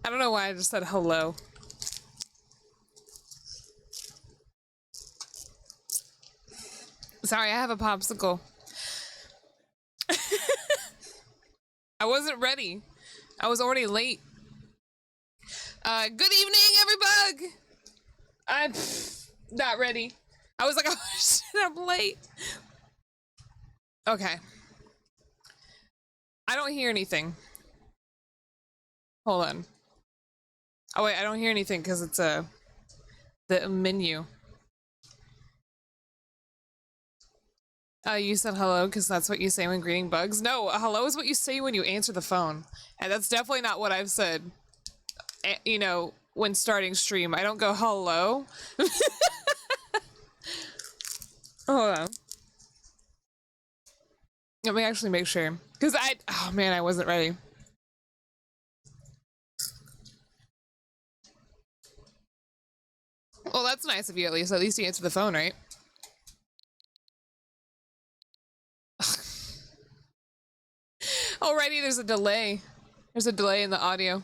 I don't know why I just said hello. Sorry, I have a popsicle. I wasn't ready. I was already late. Good evening, everybug! I'm not ready. I was like, oh shit, I'm late. Okay. I don't hear anything. Hold on. Oh wait, I don't hear anything because it's the menu. You said hello because that's what you say when greeting bugs? No, hello is what you say when you answer the phone. And that's definitely not what I've said, you know, when starting stream. I don't go hello. Hold on. Let me actually make sure. Because oh man, I wasn't ready. Well, that's nice of you at least. At least you answer the phone, right? Already there's a delay. There's a delay in the audio.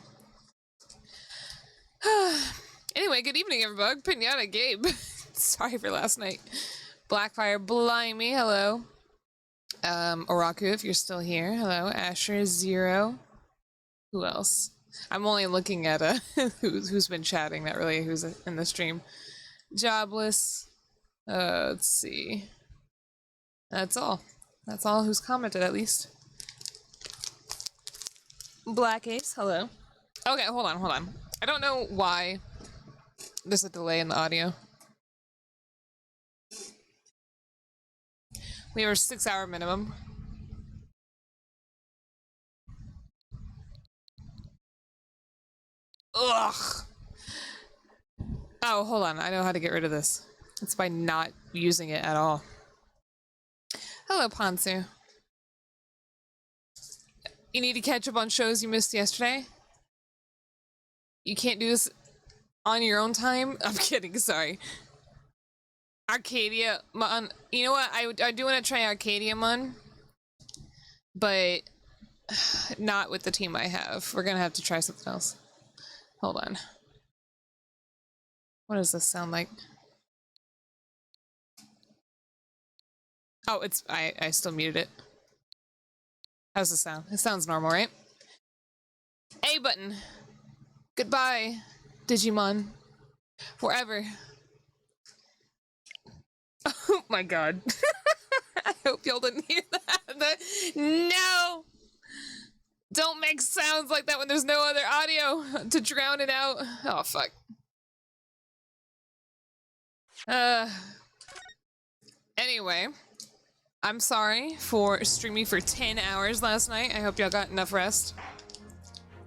Anyway, good evening, everybody. Pinata Gabe. Sorry for last night. Blackfire Blimey, hello. Oraku, if you're still here. Hello. Asher Zero. Who else? I'm only looking at who's been chatting, not really who's in the stream. Jobless. Let's see. That's all. That's all who's commented, at least. Black Ace, hello. Okay, hold on. I don't know why there's a delay in the audio. We have a 6-hour minimum. Ugh. Oh, hold on. I know how to get rid of this. It's by not using it at all. Hello, Ponsu. You need to catch up on shows you missed yesterday? You can't do this on your own time? I'm kidding, sorry. Arcadia, Mon. You know what? I do want to try Arcadia, Mon. But not with the team I have. We're gonna have to try something else. Hold on. What does this sound like? Oh, it's I still muted it. How's this sound? It sounds normal, right? A button. Goodbye, Digimon. Forever. Oh my god. I hope y'all didn't hear that. No! Don't make sounds like that when there's no other audio to drown it out. Oh, fuck. Anyway. I'm sorry for streaming for 10 hours last night. I hope y'all got enough rest.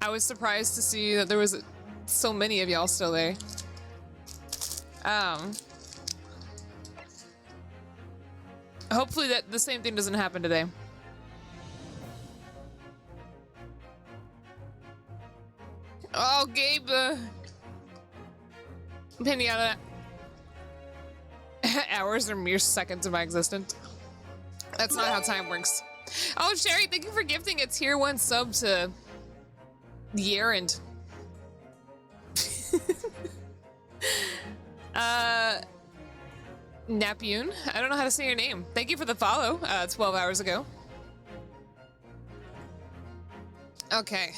I was surprised to see that there was so many of y'all still there. Hopefully that the same thing doesn't happen today. Oh, Gabe, Pinata. Hours are mere seconds of my existence. That's not how time works. Oh, Sherry, thank you for gifting a tier 1 sub to the errand. Napune, I don't know how to say your name. Thank you for the follow, 12 hours ago. Okay.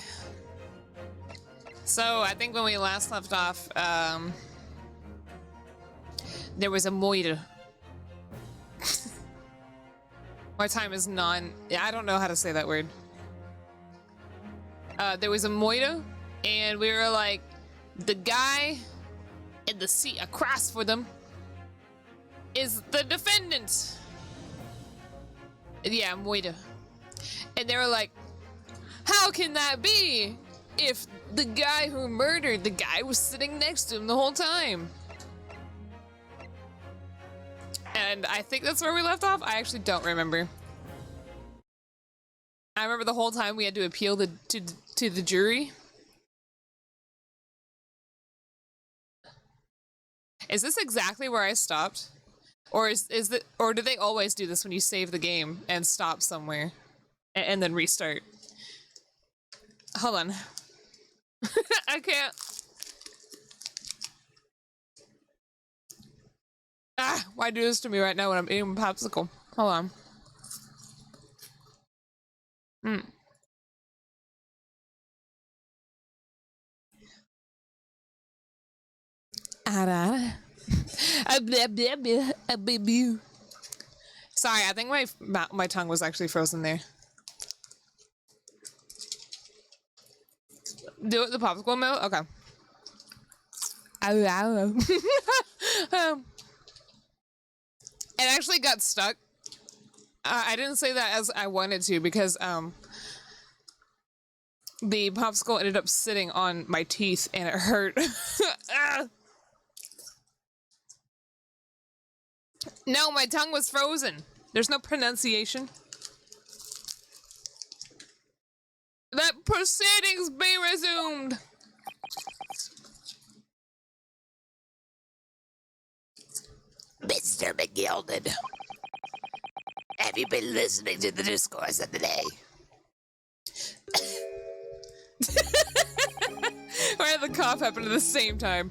So, I think when we last left off, there was a moira. My time is I don't know how to say that word. There was a moira, and we were like, the guy in the seat across for them is the defendant. Yeah, moira. And they were like, how can that be if the guy who murdered the guy was sitting next to him the whole time? And I think that's where we left off. I actually don't remember. I remember the whole time we had to appeal to the jury. Is this exactly where I stopped? Or or do they always do this when you save the game and stop somewhere and then restart? Hold on. I can't. Ah, why do this to me right now when I'm eating a popsicle? Hold on. Sorry, I think my tongue was actually frozen there. Do it the popsicle mode? Okay. It actually got stuck. I didn't say that as I wanted to because the popsicle ended up sitting on my teeth and it hurt. No, my tongue was frozen. There's no pronunciation. Let proceedings be resumed. Mr. McGilded, have you been listening to the discourse of the day? I had the cough happen at the same time.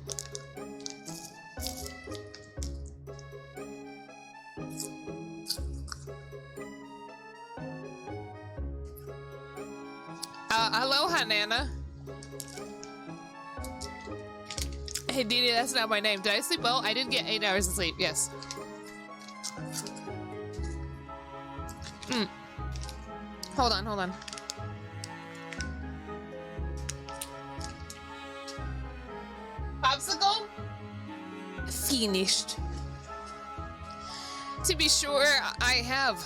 Hello, Hanana. Hey, Didi, that's not my name. Did I sleep well? I did get 8 hours of sleep, yes. Hold on. Popsicle? Finished. To be sure, I have,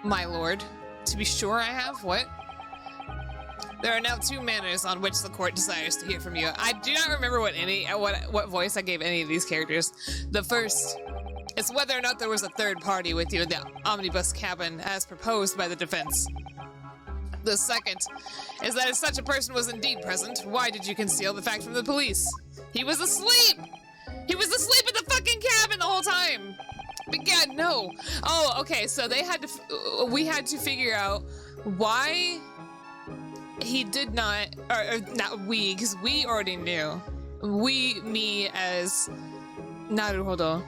my lord. To be sure I have? What? There are now 2 manners on which the court desires to hear from you. I do not remember what voice I gave any of these characters. The first is whether or not there was a third party with you in the omnibus cabin as proposed by the defense. The second is that if such a person was indeed present, why did you conceal the fact from the police? He was asleep! He was asleep in the fucking cabin the whole time! But God, no. Oh, okay, so they had to, we had to figure out why he did not, or not we, because we already knew. Me as Naruhodo,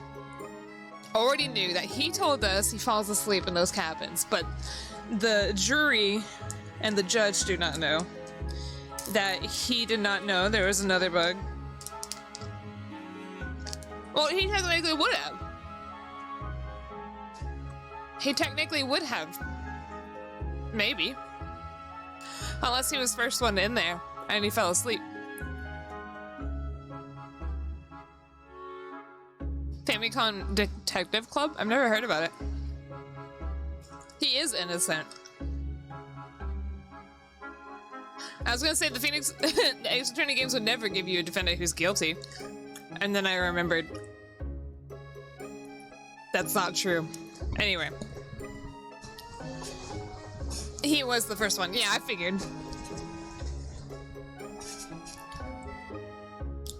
already knew that he told us he falls asleep in those cabins, but the jury and the judge do not know that he did not know there was another bug. Well, he technically would have. He technically would have. Maybe. Unless he was first one in there and he fell asleep. Famicom Detective Club? I've never heard about it. He is innocent. I was gonna say the Phoenix Ace Attorney games would never give you a defendant who's guilty. And then I remembered that's not true. Anyway. He was the first one. Yeah, I figured.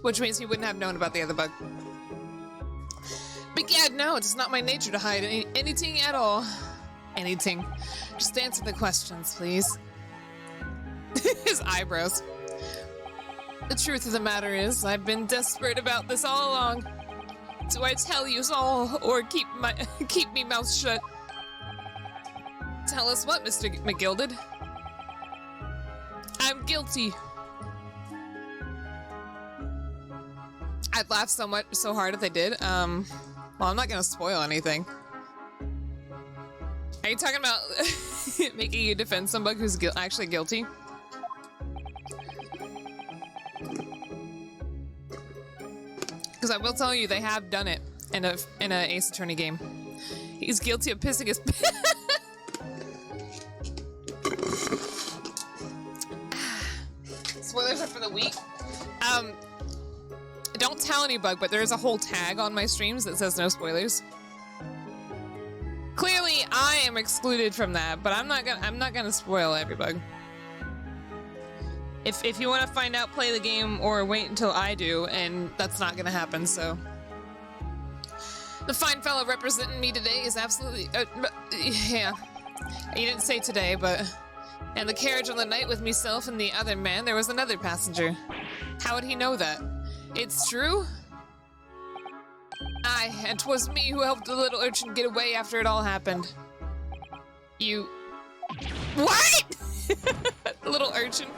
Which means he wouldn't have known about the other bug. But yeah, no, it's not my nature to hide anything at all. Anything. Just answer the questions, please. His eyebrows. The truth of the matter is, I've been desperate about this all along. Do I tell you all, or keep me mouth shut? Tell us what, Mr. McGilded? I'm guilty. I'd laugh so hard if they did. Well, I'm not gonna spoil anything. Are you talking about making you defend somebody who's actually guilty? Because I will tell you, they have done it in a Ace Attorney game. He's guilty of pissing his Spoilers are for the week. Don't tell any bug, but there is a whole tag on my streams that says no spoilers. Clearly, I am excluded from that, but I'm not gonna spoil every bug. If you want to find out, play the game or wait until I do, and that's not gonna happen. So, the fine fellow representing me today is absolutely yeah. He didn't say today, but And the carriage on the night with myself and the other man, there was another passenger. How would he know that? It's true? Aye, and 'twas me who helped the little urchin get away after it all happened. You... What?! Little urchin.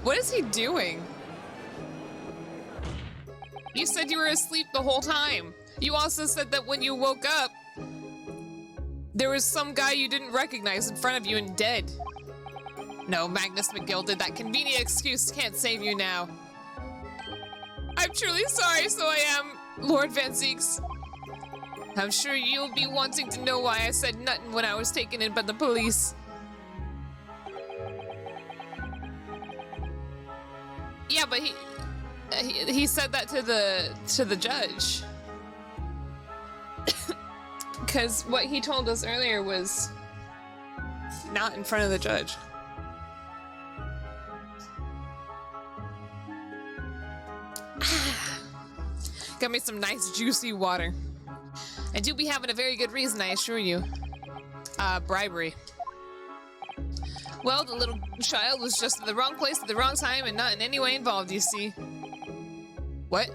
What is he doing? You said you were asleep the whole time. You also said that when you woke up, there was some guy you didn't recognize in front of you and dead. No, Magnus McGill did that convenient excuse can't save you now. I'm truly sorry, so I am, Lord Van Zeeks. I'm sure you'll be wanting to know why I said nothing when I was taken in by the police. Yeah, but he said that to the judge. Because what he told us earlier was not in front of the judge. Got me some nice juicy water. I do be having a very good reason, I assure you. Bribery. Well, the little child was just in the wrong place at the wrong time and not in any way involved, you see. What?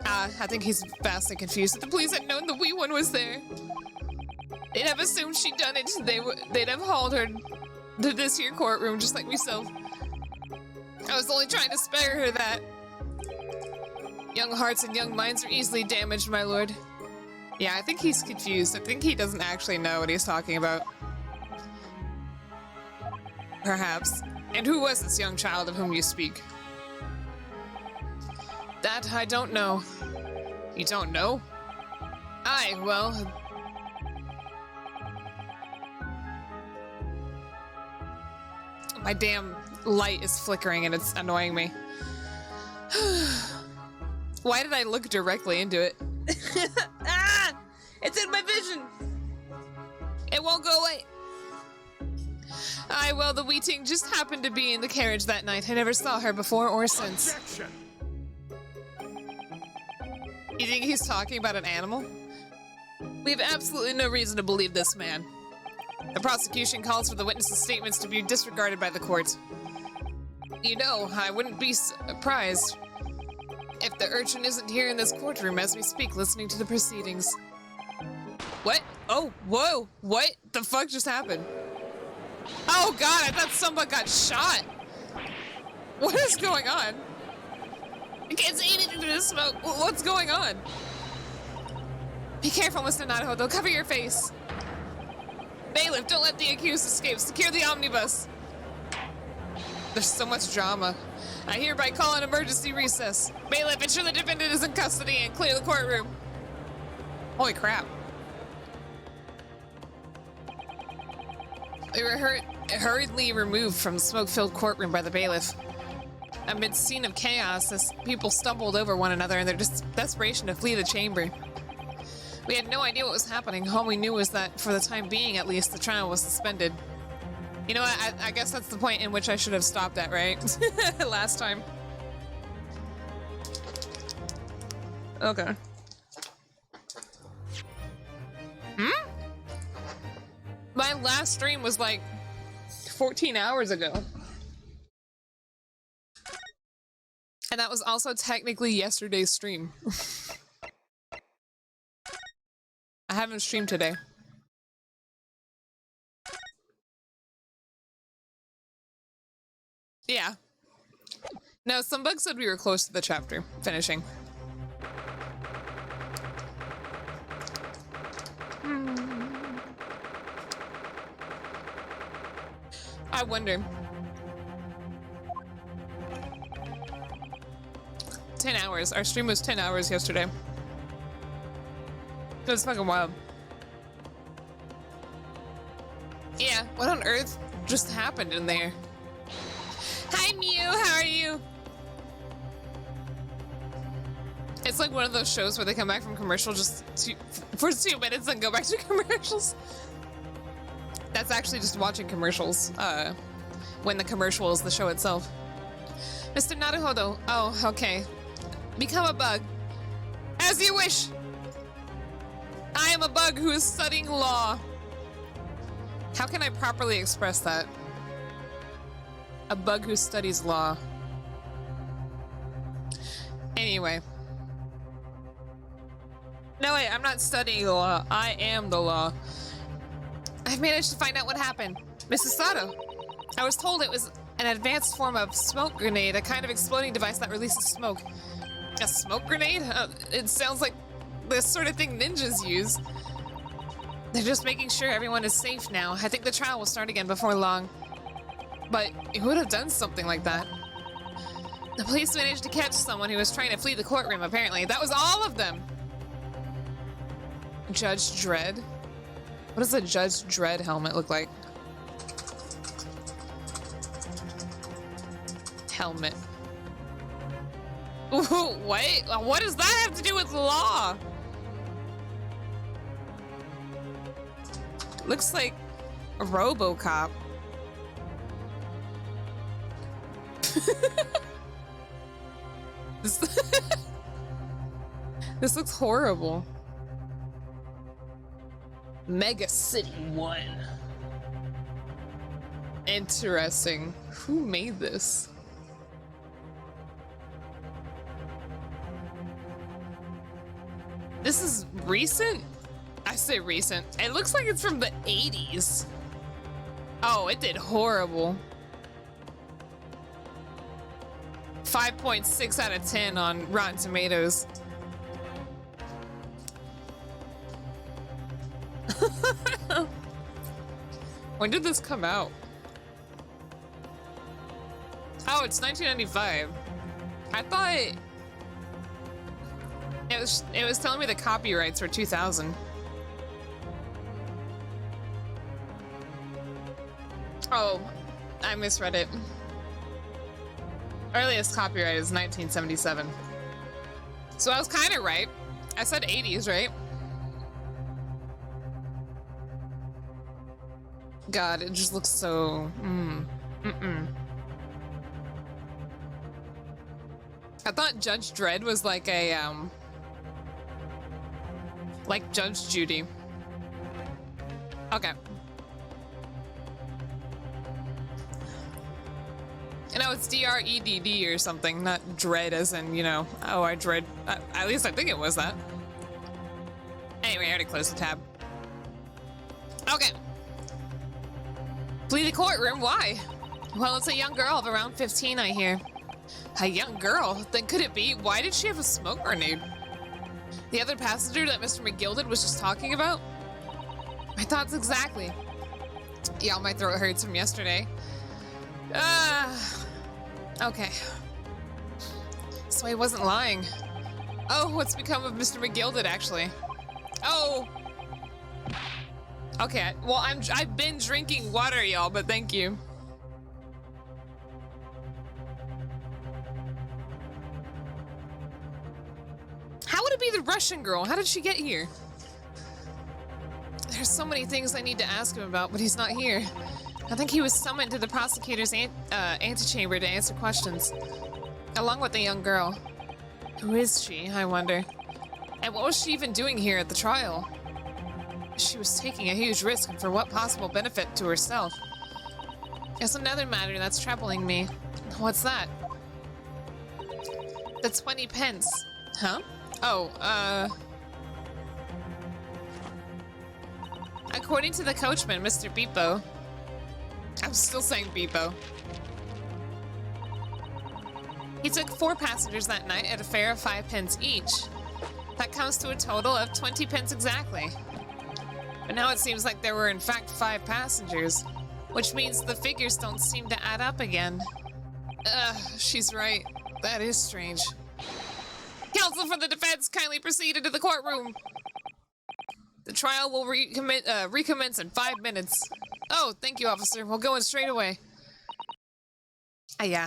I think he's vastly confused. If the police had known the wee one was there, they'd have assumed she'd done it. They'd have hauled her to this here courtroom just like myself. I was only trying to spare her that. Young hearts and young minds are easily damaged, my lord. Yeah, I think he's confused. I think he doesn't actually know what he's talking about. Perhaps. And who was this young child of whom you speak? That I don't know. You don't know? Aye, well... My damn light is flickering and it's annoying me. Why did I look directly into it? Ah! It's in my vision! It won't go away. Aye, well, the wee ting just happened to be in the carriage that night. I never saw her before or since. Objection. You think he's talking about an animal? We have absolutely no reason to believe this man. The prosecution calls for the witnesses' statements to be disregarded by the court. You know, I wouldn't be surprised if the urchin isn't here in this courtroom as we speak, listening to the proceedings. What? Oh, whoa! What the fuck just happened? Oh god, I thought someone got shot! What is going on? I can't see anything through the smoke. What's going on? Be careful, Mr. Nadaho. They'll cover your face. Bailiff, don't let the accused escape. Secure the omnibus. There's so much drama. I hereby call an emergency recess. Bailiff, ensure the defendant is in custody and clear the courtroom. Holy crap. They were hurriedly removed from the smoke-filled courtroom by the bailiff. Amid scene of chaos, as people stumbled over one another in their desperation to flee the chamber. We had no idea what was happening. All we knew was that, for the time being at least, the trial was suspended. You know what? I guess that's the point in which I should have stopped at, right? Last time. Okay. Hmm? My last stream was like 14 hours ago. And that was also technically yesterday's stream. I haven't streamed today. Yeah. No, some bugs said we were close to the chapter finishing. I wonder. 10 hours. Our stream was 10 hours yesterday. It was fucking wild. Yeah, what on earth just happened in there? Hi Mew, how are you? It's like one of those shows where they come back from commercial just for 2 minutes and go back to commercials. That's actually just watching commercials, when the commercial is the show itself. Mr. Naruhodo, oh, okay. Become a bug. As you wish. I am a bug who is studying law. How can I properly express that? A bug who studies law. Anyway. No, wait, I'm not studying law. I am the law. I've managed to find out what happened. Mrs. Sato. I was told it was an advanced form of smoke grenade, a kind of exploding device that releases smoke. A smoke grenade? It sounds like the sort of thing ninjas use. They're just making sure everyone is safe now. I think the trial will start again before long. But who would have done something like that? The police managed to catch someone who was trying to flee the courtroom, apparently. That was all of them! Judge Dredd? What does a Judge Dredd helmet look like? Helmet. Ooh, wait, what does that have to do with law? Looks like a RoboCop. This looks horrible. Mega City 1. Interesting. Who made this? This is recent? I say recent. It looks like it's from the 80s. Oh, it did horrible. 5.6 out of 10 on Rotten Tomatoes. When did this come out? Oh, it's 1995. I thought it was telling me the copyrights were 2000. Oh, I misread it. Earliest copyright is 1977. So I was kind of right. I said 80s, right? God, it just looks so... I thought Judge Dredd was like a, like Judge Judy. Okay. You know, it's D-R-E-D-D or something, not dread as in, you know, oh, I dread. At least I think it was that. Anyway, I already closed the tab. Okay. Flee the courtroom, why? Well, it's a young girl of around 15, I hear. A young girl? Then could it be? Why did she have a smoke grenade? The other passenger that Mr. McGilded was just talking about? My thoughts exactly. Yeah, my throat hurts from yesterday. Okay. So he wasn't lying. Oh, what's become of Mr. McGilded, actually? Oh! Okay, well, I've been drinking water, y'all, but thank you. How would it be the Russian girl? How did she get here? There's so many things I need to ask him about, but he's not here. I think he was summoned to the prosecutor's antechamber to answer questions, along with the young girl. Who is she, I wonder? And what was she even doing here at the trial? She was taking a huge risk, and for what possible benefit to herself? There's another matter that's troubling me. What's that? The 20 pence. Huh? Oh, according to the coachman, Mr. Beepo. I'm still saying Beepo. He took 4 passengers that night at a fare of 5 pence each. That comes to a total of 20 pence exactly. But now it seems like there were in fact 5 passengers, which means the figures don't seem to add up again. She's right. That is strange. Counsel for the defense, kindly proceed into the courtroom. The trial will recommence in 5 minutes. Oh, thank you, officer. We'll go in straight away. Yeah.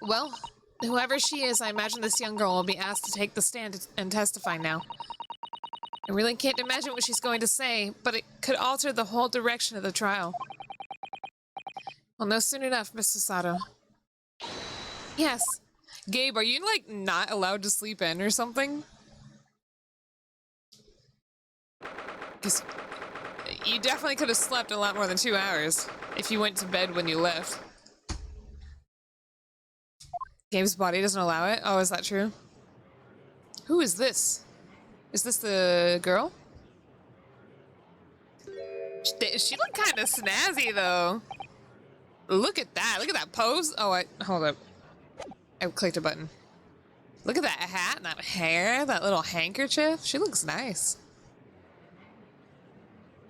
Well, whoever she is, I imagine this young girl will be asked to take the stand and testify now. I really can't imagine what she's going to say, but it could alter the whole direction of the trial. Well, no soon enough, Mr. Sato. Yes. Gabe, are you, like, not allowed to sleep in or something? Because you definitely could have slept a lot more than 2 hours if you went to bed when you left. Gabe's body doesn't allow it? Oh, is that true? Who is this? Is this the girl? She looked kind of snazzy, though. Look at that. Look at that pose. Oh, hold up. I clicked a button. Look at that hat and that hair, that little handkerchief. She looks nice.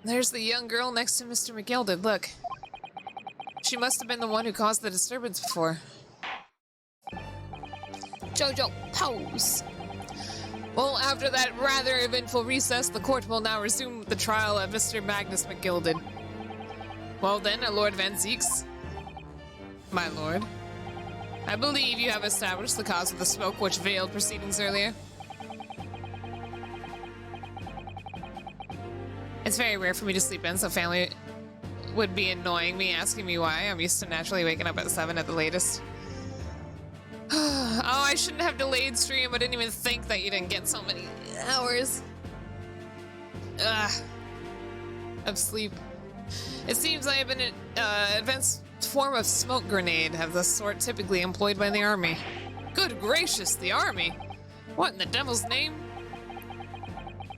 There's the young girl next to Mr. McGilded. Look. She must have been the one who caused the disturbance before. Jojo, pose. Well, after that rather eventful recess, the court will now resume the trial of Mr. Magnus McGilded. Well then, Lord Van Zeeks. My lord. I believe you have established the cause of the smoke which veiled proceedings earlier. It's very rare for me to sleep in, so family would be annoying me, asking me why. I'm used to naturally waking up at 7 at the latest. Oh, I shouldn't have delayed stream. I didn't even think that you didn't get so many hours of sleep. It seems I have been an advanced form of smoke grenade of the sort typically employed by the army. Good gracious, the army! What in the devil's name?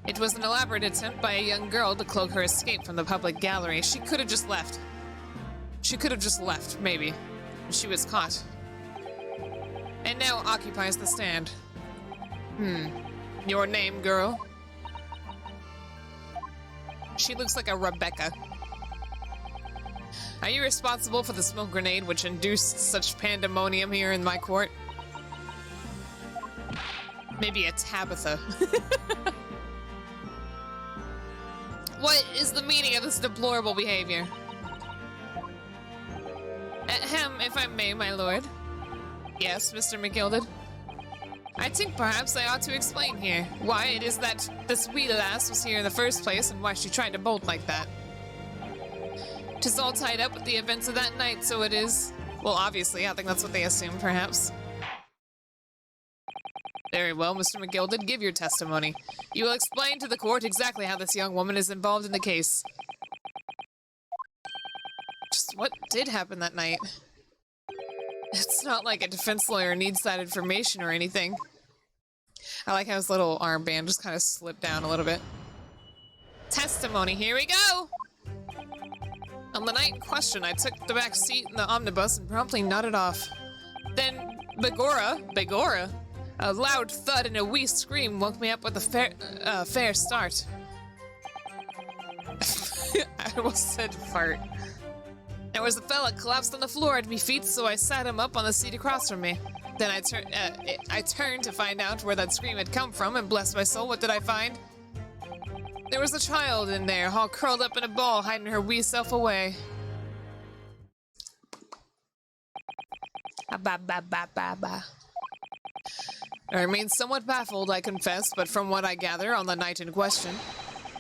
It was an elaborate attempt by a young girl to cloak her escape from the public gallery. She could have just left. She could have just left, maybe. She was caught. And now occupies the stand. Your name, girl? She looks like a Rebecca. Are you responsible for the smoke grenade which induced such pandemonium here in my court? Maybe a Tabitha. What is the meaning of this deplorable behavior? Ahem, if I may, my lord. Yes, Mr. McGilded. I think perhaps I ought to explain here why it is that this wee lass was here in the first place and why she tried to bolt like that. 'Tis all tied up with the events of that night, so it is. Well, obviously, I think that's what they assume, perhaps. Very well, Mr. McGilded, give your testimony. You will explain to the court exactly how this young woman is involved in the case. Just what did happen that night? It's not like a defense lawyer needs that information or anything. I like how his little armband just kind of slipped down a little bit. Testimony, here we go! On the night in question, I took the back seat in the omnibus and promptly nodded off. Then, Begorra, a loud thud and a wee scream woke me up with a fair start. I almost said fart. There was a fella collapsed on the floor at me feet, so I sat him up on the seat across from me. Then I turned to find out where that scream had come from, and bless my soul, what did I find? There was a child in there, all curled up in a ball, hiding her wee self away. I remain somewhat baffled, I confess, but from what I gather on the night in question,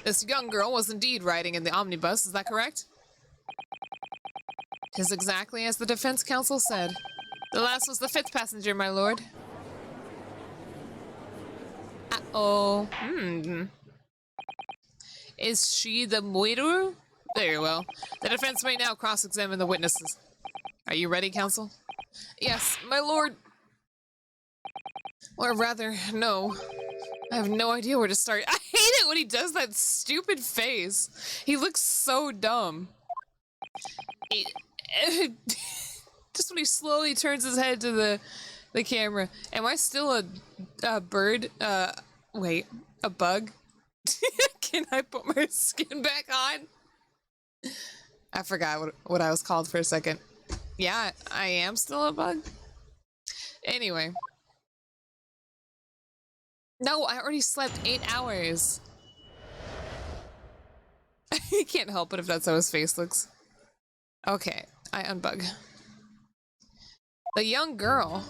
this young girl was indeed riding in the omnibus, is that correct? 'Tis exactly as the defense counsel said. The last was the 5th passenger, my lord. Uh-oh. Is she the murderer? Very well. The defense may now cross-examine the witnesses. Are you ready, counsel? Yes, my lord. Or rather, no. I have no idea where to start. I hate it when he does that stupid face. He looks so dumb. Just when he slowly turns his head to the camera. Am I still a bird? Wait, a bug? Can I put my skin back on? I forgot what I was called for a second. Yeah, I am still a bug. Anyway. No, I already slept 8 hours. I can't help it if that's how his face looks. Okay, I unbug. The young girl.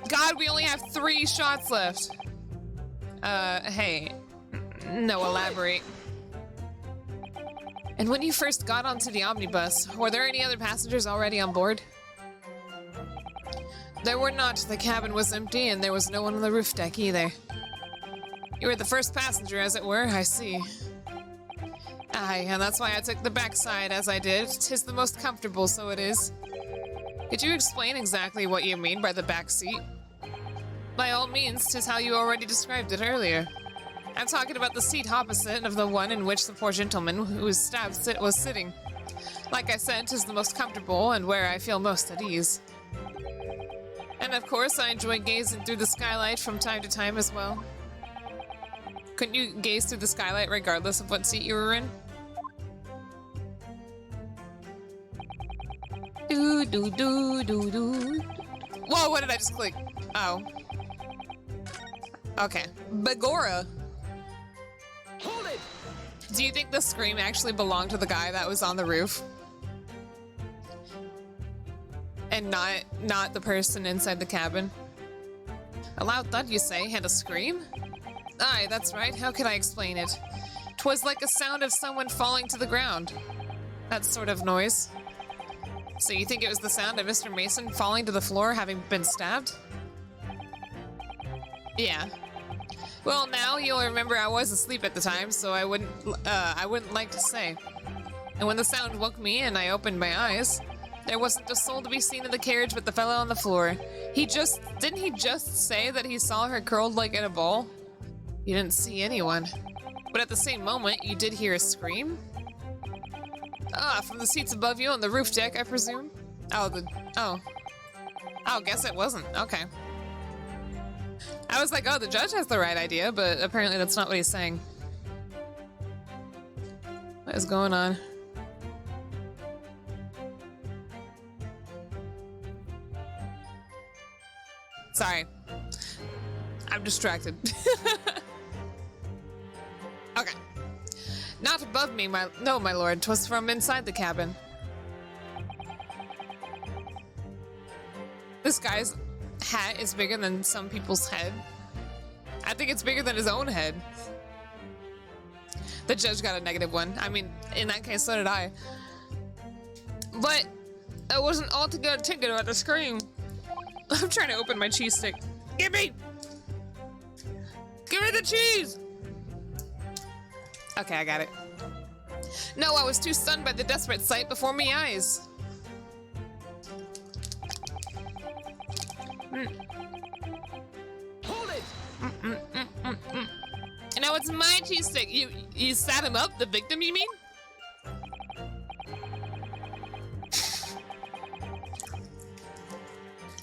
God, we only have 3 shots left. Hey. No, elaborate. And when you first got onto the omnibus, were there any other passengers already on board? There were not. The cabin was empty and there was no one on the roof deck either. You were the first passenger, as it were, I see. Aye, and that's why I took the backside as I did. 'Tis the most comfortable, so it is. Could you explain exactly what you mean by the back seat? By all means, 'tis how you already described it earlier. I'm talking about the seat opposite of the one in which the poor gentleman who was stabbed was sitting. Like I said, 'tis the most comfortable and where I feel most at ease. And of course, I enjoy gazing through the skylight from time to time as well. Couldn't you gaze through the skylight regardless of what seat you were in? Do do do do do. Whoa, what did I just click? Oh. Okay. Bagora. Hold it! Do you think the scream actually belonged to the guy that was on the roof? And not the person inside the cabin? A loud thud, you say, and a scream? Aye, that's right. How could I explain it? 'Twas like a sound of someone falling to the ground. That sort of noise. So you think it was the sound of Mr. Mason falling to the floor having been stabbed? Yeah. Well, now you'll remember I was asleep at the time, so I wouldn't like to say. And when the sound woke me and I opened my eyes, there wasn't a soul to be seen in the carriage but the fellow on the floor. Didn't he just say that he saw her curled like in a ball? You didn't see anyone. But at the same moment, you did hear a scream? Ah, from the seats above you on the roof deck, I presume? Oh, guess it wasn't. Okay. I was like, oh, the judge has the right idea, but apparently that's not what he's saying. What is going on? Sorry. I'm distracted. Okay. Not above me, my lord. 'Twas from inside the cabin. This guy's hat is bigger than some people's head. I think it's bigger than his own head. The judge got a -1. I mean, in that case, so did I. But I wasn't altogether ticket about the scream. I'm trying to open my cheese stick. Give me the cheese! Okay, I got it. No, I was too stunned by the desperate sight before me eyes. Hold it! And now it's my cheese stick. You sat him up, the victim, you mean?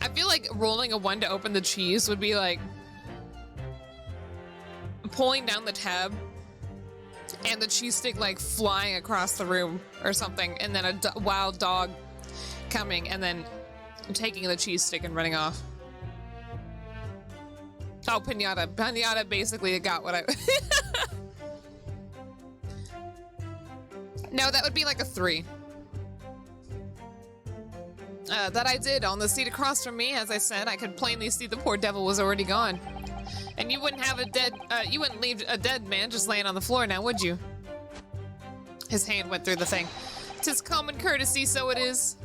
I feel like rolling a 1 to open the cheese would be like pulling down the tab and the cheese stick like flying across the room or something, and then a wild dog coming and then taking the cheese stick and running off. Oh, Pinata. Pinata basically got what I... No, that would be like a 3. That I did. On the seat across from me, as I said, I could plainly see the poor devil was already gone. And you wouldn't have you wouldn't leave a dead man just laying on the floor now, would you? His hand went through the thing. 'Tis common courtesy, so it is.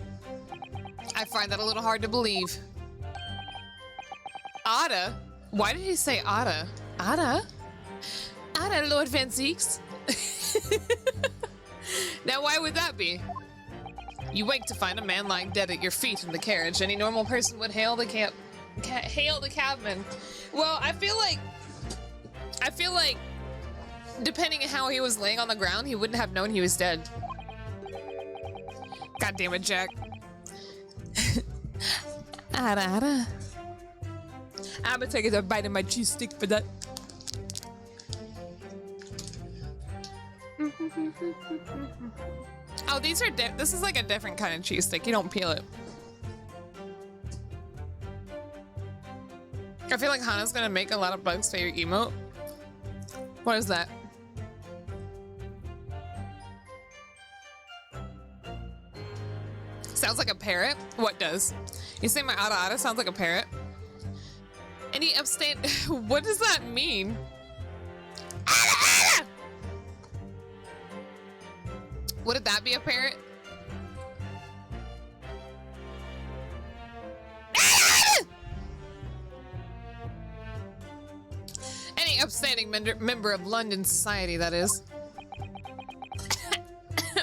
I find that a little hard to believe. Ada? Why did he say Ada? Ada? Ada, Lord Van Zeeks? Now, why would that be? You wake to find a man lying dead at your feet in the carriage. Any normal person would hail the cabman. Well, I feel like depending on how he was laying on the ground, he wouldn't have known he was dead. God damn it, Jack. Ada. I'm gonna take a bite of my cheese stick for that. Oh, these are this is like a different kind of cheese stick. You don't peel it. I feel like Hana's gonna make a lot of Bug's favorite emote. What is that? Sounds like a parrot? What does? You say my Ada sounds like a parrot? Any upstate? What does that mean? Would that be a parrot? Any upstanding member of London society, that is.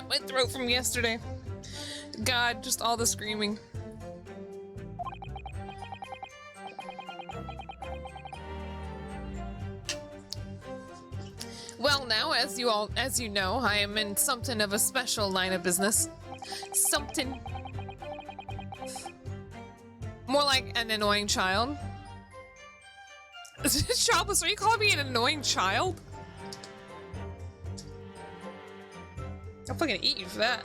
My throat from yesterday. God, just all the screaming. Well, now, as you know, I am in something of a special line of business. Something more like an annoying child. Childless, are you calling me an annoying child? I'm fucking eat you for that.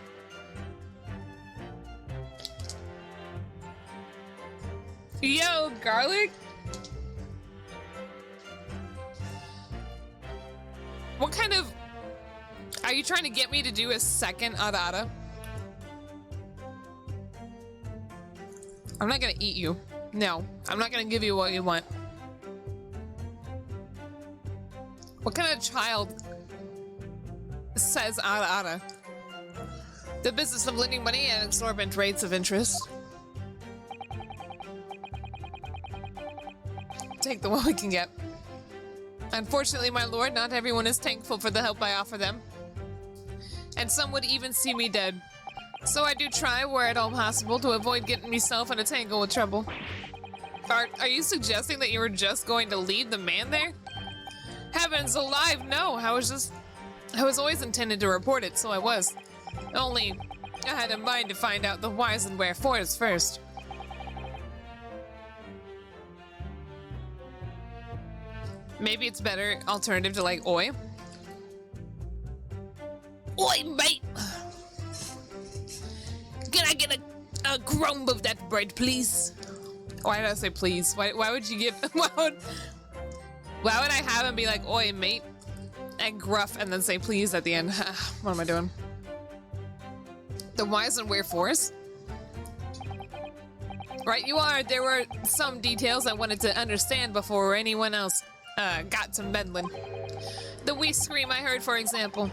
Yo, garlic? What kind of... Are you trying to get me to do a second Arara? I'm not gonna eat you. No, I'm not gonna give you what you want. What kind of child says Arara? The business of lending money at exorbitant rates of interest. Take the one we can get. Unfortunately, my lord, not everyone is thankful for the help I offer them. And some would even see me dead. So I do try, where at all possible, to avoid getting myself in a tangle with trouble. Are you suggesting that you were just going to leave the man there? Heavens alive, no! I was always intended to report it, so I was. Only, I had in mind to find out the whys and wherefores first. Maybe it's better alternative to like oi. Oi, mate! Can I get a crumb of that bread, please? Why did I say please? Why would you give... Why would I have him be like, oi, mate? And gruff and then say please at the end? What am I doing? The whys and wherefores? Right, you are. There were some details I wanted to understand before anyone else got to meddling. The wee scream I heard, for example.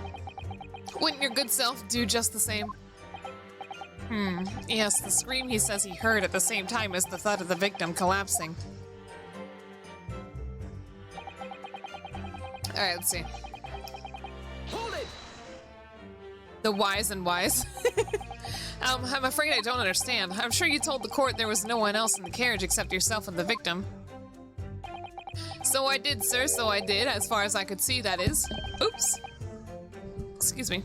Wouldn't your good self do just the same? Yes, the scream he says he heard at the same time as the thud of the victim collapsing. Alright, let's see. Hold it! The whys and whys. I'm afraid I don't understand. I'm sure you told the court there was no one else in the carriage except yourself and the victim. So I did, sir, so I did, as far as I could see, that is. Oops. Excuse me.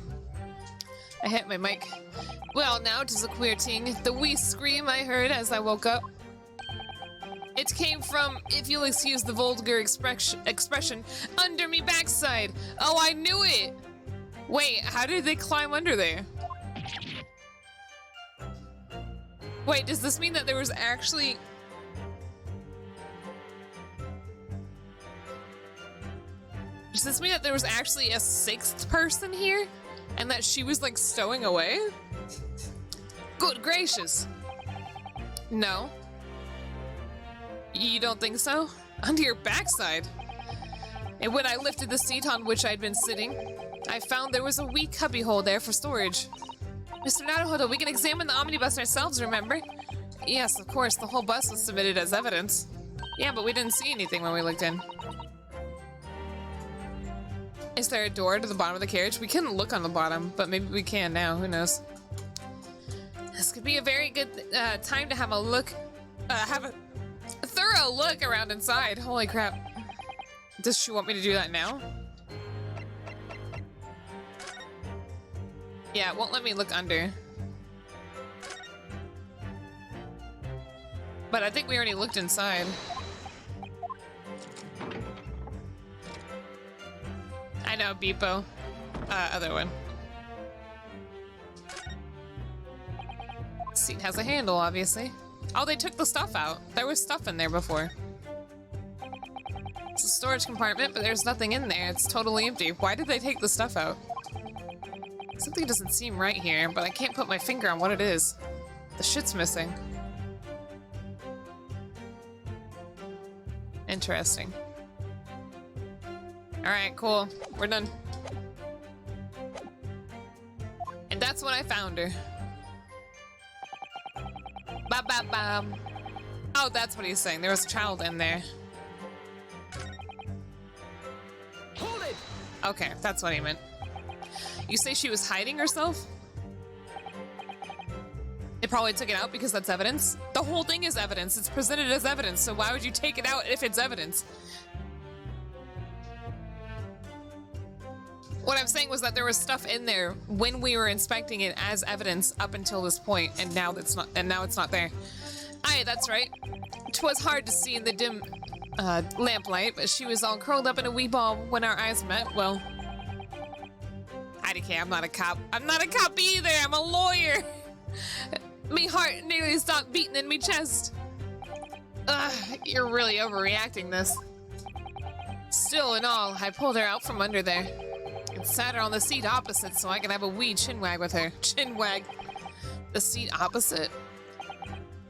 I hit my mic. Well, now, 'tis a queer ting. The wee scream I heard as I woke up. It came from, if you'll excuse the vulgar expression, under me backside. Oh, I knew it! Wait, how did they climb under there? Wait, does this mean that there was actually... Does this mean that there was actually a sixth person here? And that she was, like, stowing away? Good gracious. No. You don't think so? Under your backside? And when I lifted the seat on which I'd been sitting, I found there was a wee cubbyhole there for storage. Mr. Naruhodo, we can examine the omnibus ourselves, remember? Yes, of course, the whole bus was submitted as evidence. Yeah, but we didn't see anything when we looked in. Is there a door to the bottom of the carriage? We couldn't look on the bottom, but maybe we can now, who knows? This could be a very good time to have a look, have a thorough look around inside. Holy crap. Does she want me to do that now? Yeah, it won't let me look under. But I think we already looked inside. I know, Beepo. Other one. Seat has a handle, obviously. Oh, they took the stuff out. There was stuff in there before. It's a storage compartment, but there's nothing in there. It's totally empty. Why did they take the stuff out? Something doesn't seem right here, but I can't put my finger on what it is. The shit's missing. Interesting. Alright, cool. We're done. And that's when I found her. Ba-ba-bam. Oh, that's what he's saying. There was a child in there. Hold it! Okay, that's what he meant. You say she was hiding herself? They probably took it out because that's evidence. The whole thing is evidence. It's presented as evidence, so why would you take it out if it's evidence? What I'm saying was that there was stuff in there when we were inspecting it as evidence up until this point, and now it's not there. Aye, that's right. 'Twas hard to see in the dim lamplight, but she was all curled up in a wee ball when our eyes met. Well, IDK, I'm not a cop. I'm not a cop either. I'm a lawyer. Me heart nearly stopped beating in me chest. Ugh, you're really overreacting this. Still in all, I pulled her out from under there and sat her on the seat opposite so I could have a wee chinwag with her. Chinwag. The seat opposite?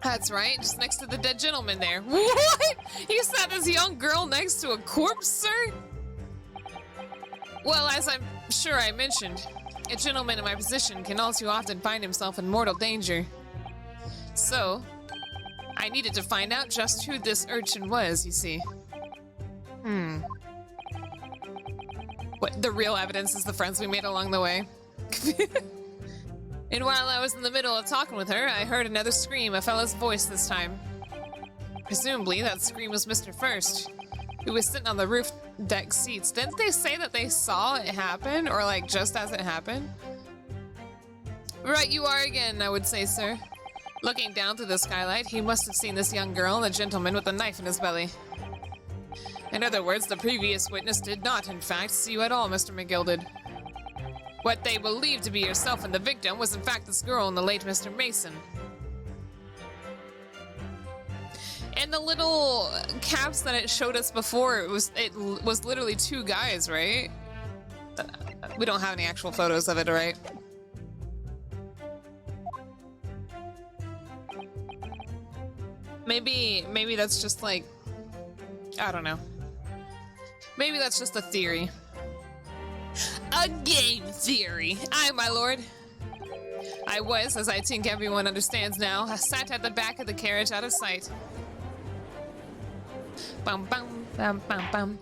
That's right, just next to the dead gentleman there. What? You sat this young girl next to a corpse, sir? Well, as I'm sure I mentioned, a gentleman in my position can all too often find himself in mortal danger. So, I needed to find out just who this urchin was, you see. What, the real evidence is the friends we made along the way? And while I was in the middle of talking with her, I heard another scream, a fellow's voice this time. Presumably, that scream was Mr. First, who was sitting on the roof deck seats. Didn't they say that they saw it happen, or like just as it happened? Right you are again, I would say, sir. Looking down through the skylight, he must have seen this young girl and the gentleman with a knife in his belly. In other words, the previous witness did not, in fact, see you at all, Mr. McGilded. What they believed to be yourself and the victim was in fact this girl and the late Mr. Mason. And the little caps that it showed us before, it was literally two guys, right? We don't have any actual photos of it, right? Maybe that's just like, I don't know. Maybe that's just a theory. A game theory. Aye, my lord. I was, as I think everyone understands now, I sat at the back of the carriage out of sight. Bum bum bum bum bum.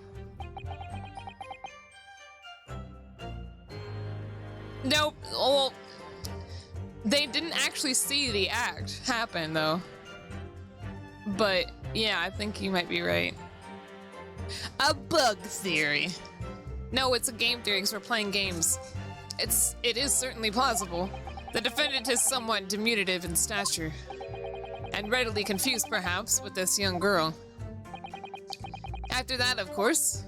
Nope. Well, they didn't actually see the act happen, though. But yeah, I think you might be right. A bug theory. No, it's a game theory because we're playing games. It is certainly plausible. The defendant is somewhat diminutive in stature, and readily confused, perhaps, with this young girl. After that, of course,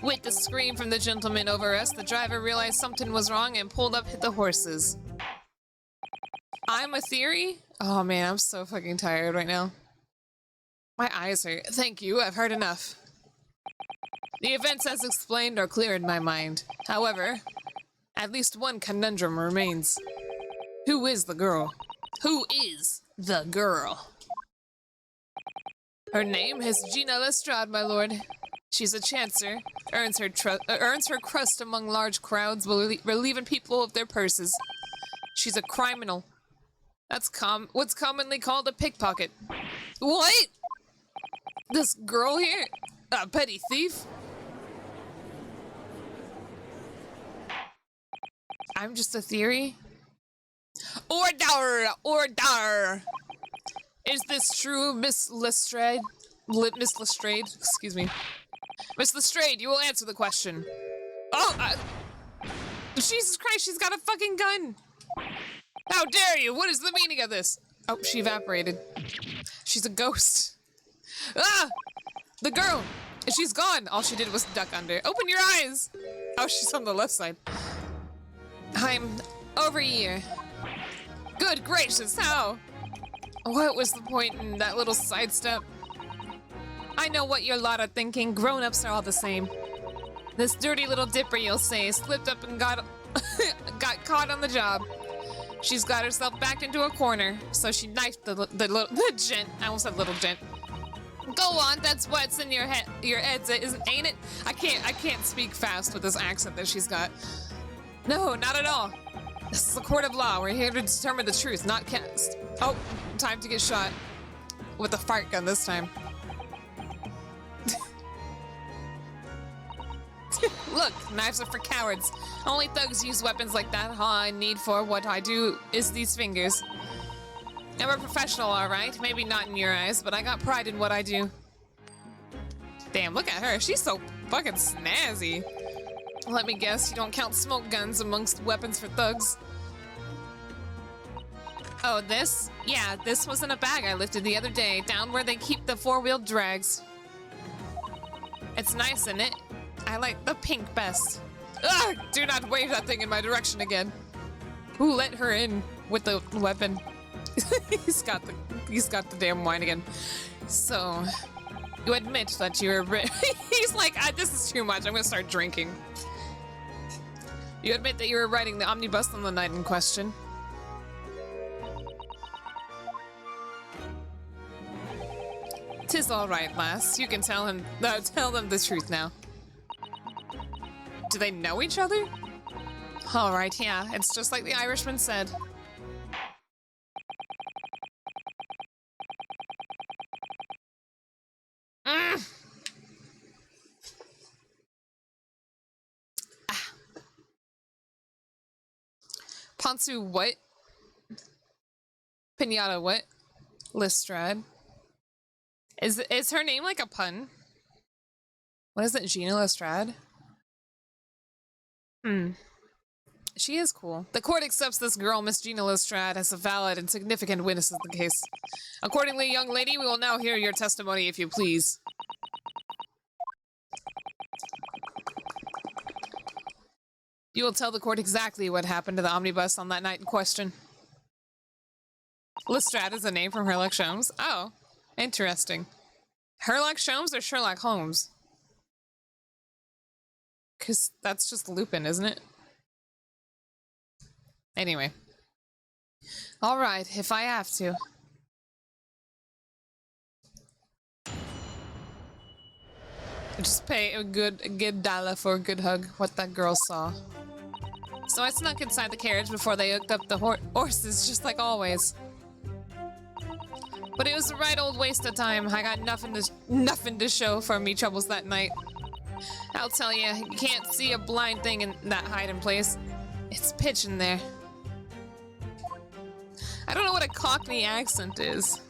with the scream from the gentleman over us, the driver realized something was wrong and pulled up the horses. I'm a theory? Oh man, I'm so fucking tired right now. My eyes hurt. Thank you, I've heard enough. The events as explained are clear in my mind. However, at least one conundrum remains. Who is the girl? Who is the girl? Her name is Gina Lestrade, my lord. She's a chancer, earns her crust among large crowds, relieving people of their purses. She's a criminal. That's what's commonly called a pickpocket. What? This girl here? A petty thief? I'm just a theory? Order! Order! Is this true, Miss Lestrade? Miss Lestrade? Excuse me. Miss Lestrade, you will answer the question. Oh, Jesus Christ, she's got a fucking gun! How dare you? What is the meaning of this? Oh, she evaporated. She's a ghost. Ah! The girl! She's gone! All she did was duck under. Open your eyes! Oh, she's on the left side. I'm over here. Good gracious, how? What was the point in that little sidestep? I know what your lot are thinking. Grown-ups are all the same. This dirty little dipper, you'll say, slipped up and got caught on the job. She's got herself backed into a corner, so she knifed the gent. I almost said little gent. Go on, that's what's in your heads, ain't it? I can't speak fast with this accent that she's got. No, not at all. This is a court of law. We're here to determine the truth, not cast. Oh, time to get shot. With a fart gun this time. Look, knives are for cowards. Only thugs use weapons like that. All I need for what I do is these fingers. I'm a professional, alright. Maybe not in your eyes, but I got pride in what I do. Damn, look at her. She's so fucking snazzy. Let me guess, you don't count smoke guns amongst weapons for thugs. Oh, this? Yeah, this was in a bag I lifted the other day, down where they keep the four-wheeled drags. It's nice, isn't it? I like the pink best. Ugh! Do not wave that thing in my direction again. Who let her in with the weapon? He's got the damn wine again. So, you admit that you're... He's like, this is too much. I'm gonna start drinking. You admit that you were riding the omnibus on the night in question. Tis all right, lass. You can tell them the truth now. Do they know each other? All right, yeah. It's just like the Irishman said. Ponsu what? Pinata what? Lestrade. Is her name like a pun? What is it, Gina Lestrade? She is cool. The court accepts this girl, Miss Gina Lestrade, as a valid and significant witness of the case. Accordingly, young lady, we will now hear your testimony, if you please. You will tell the court exactly what happened to the omnibus on that night in question. Lestrade is a name from Sherlock Holmes. Oh, interesting. Sherlock Holmes or Sherlock Holmes? Because that's just Lupin, isn't it? Anyway. Alright, if I have to. Just pay a good dollar for a good hug, what that girl saw. So I snuck inside the carriage before they hooked up the horses, just like always. But it was a right old waste of time. I got nothing to show for me troubles that night. I'll tell you, you can't see a blind thing in that hiding place. It's pitch in there. I don't know what a Cockney accent is.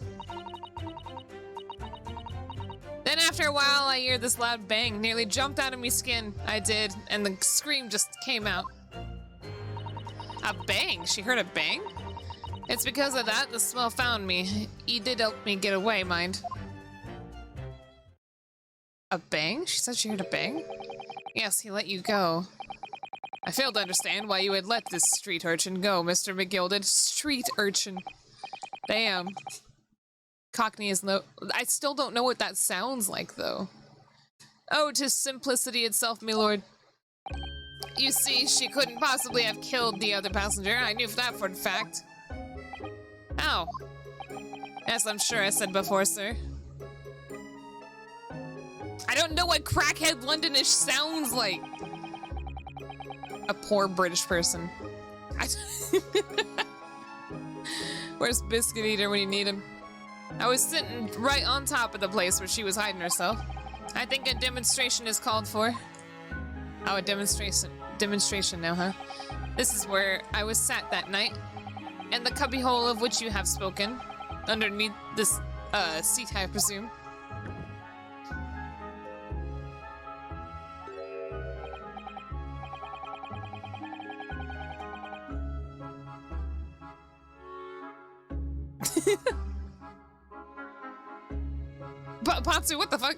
Then after a while, I hear this loud bang, nearly jumped out of me skin. I did, and the scream just came out. A bang? She heard a bang? It's because of that the smell found me. He did help me get away, mind. A bang? She said she heard a bang? Yes, he let you go. I failed to understand why you had let this street urchin go, Mr. McGilded. Street urchin. Damn. Cockney is no... I still don't know what that sounds like, though. Oh, 'tis simplicity itself, my lord. You see, she couldn't possibly have killed the other passenger. I knew that for a fact. Ow. As I'm sure I said before, sir. I don't know what crackhead Londonish sounds like. A poor British person. Where's Biscuit Eater when you need him? I was sitting right on top of the place where she was hiding herself. I think a demonstration is called for. Oh, a demonstration now, huh? This is where I was sat that night. And the cubbyhole of which you have spoken. Underneath this, seat, I presume. Patsu, what the fuck?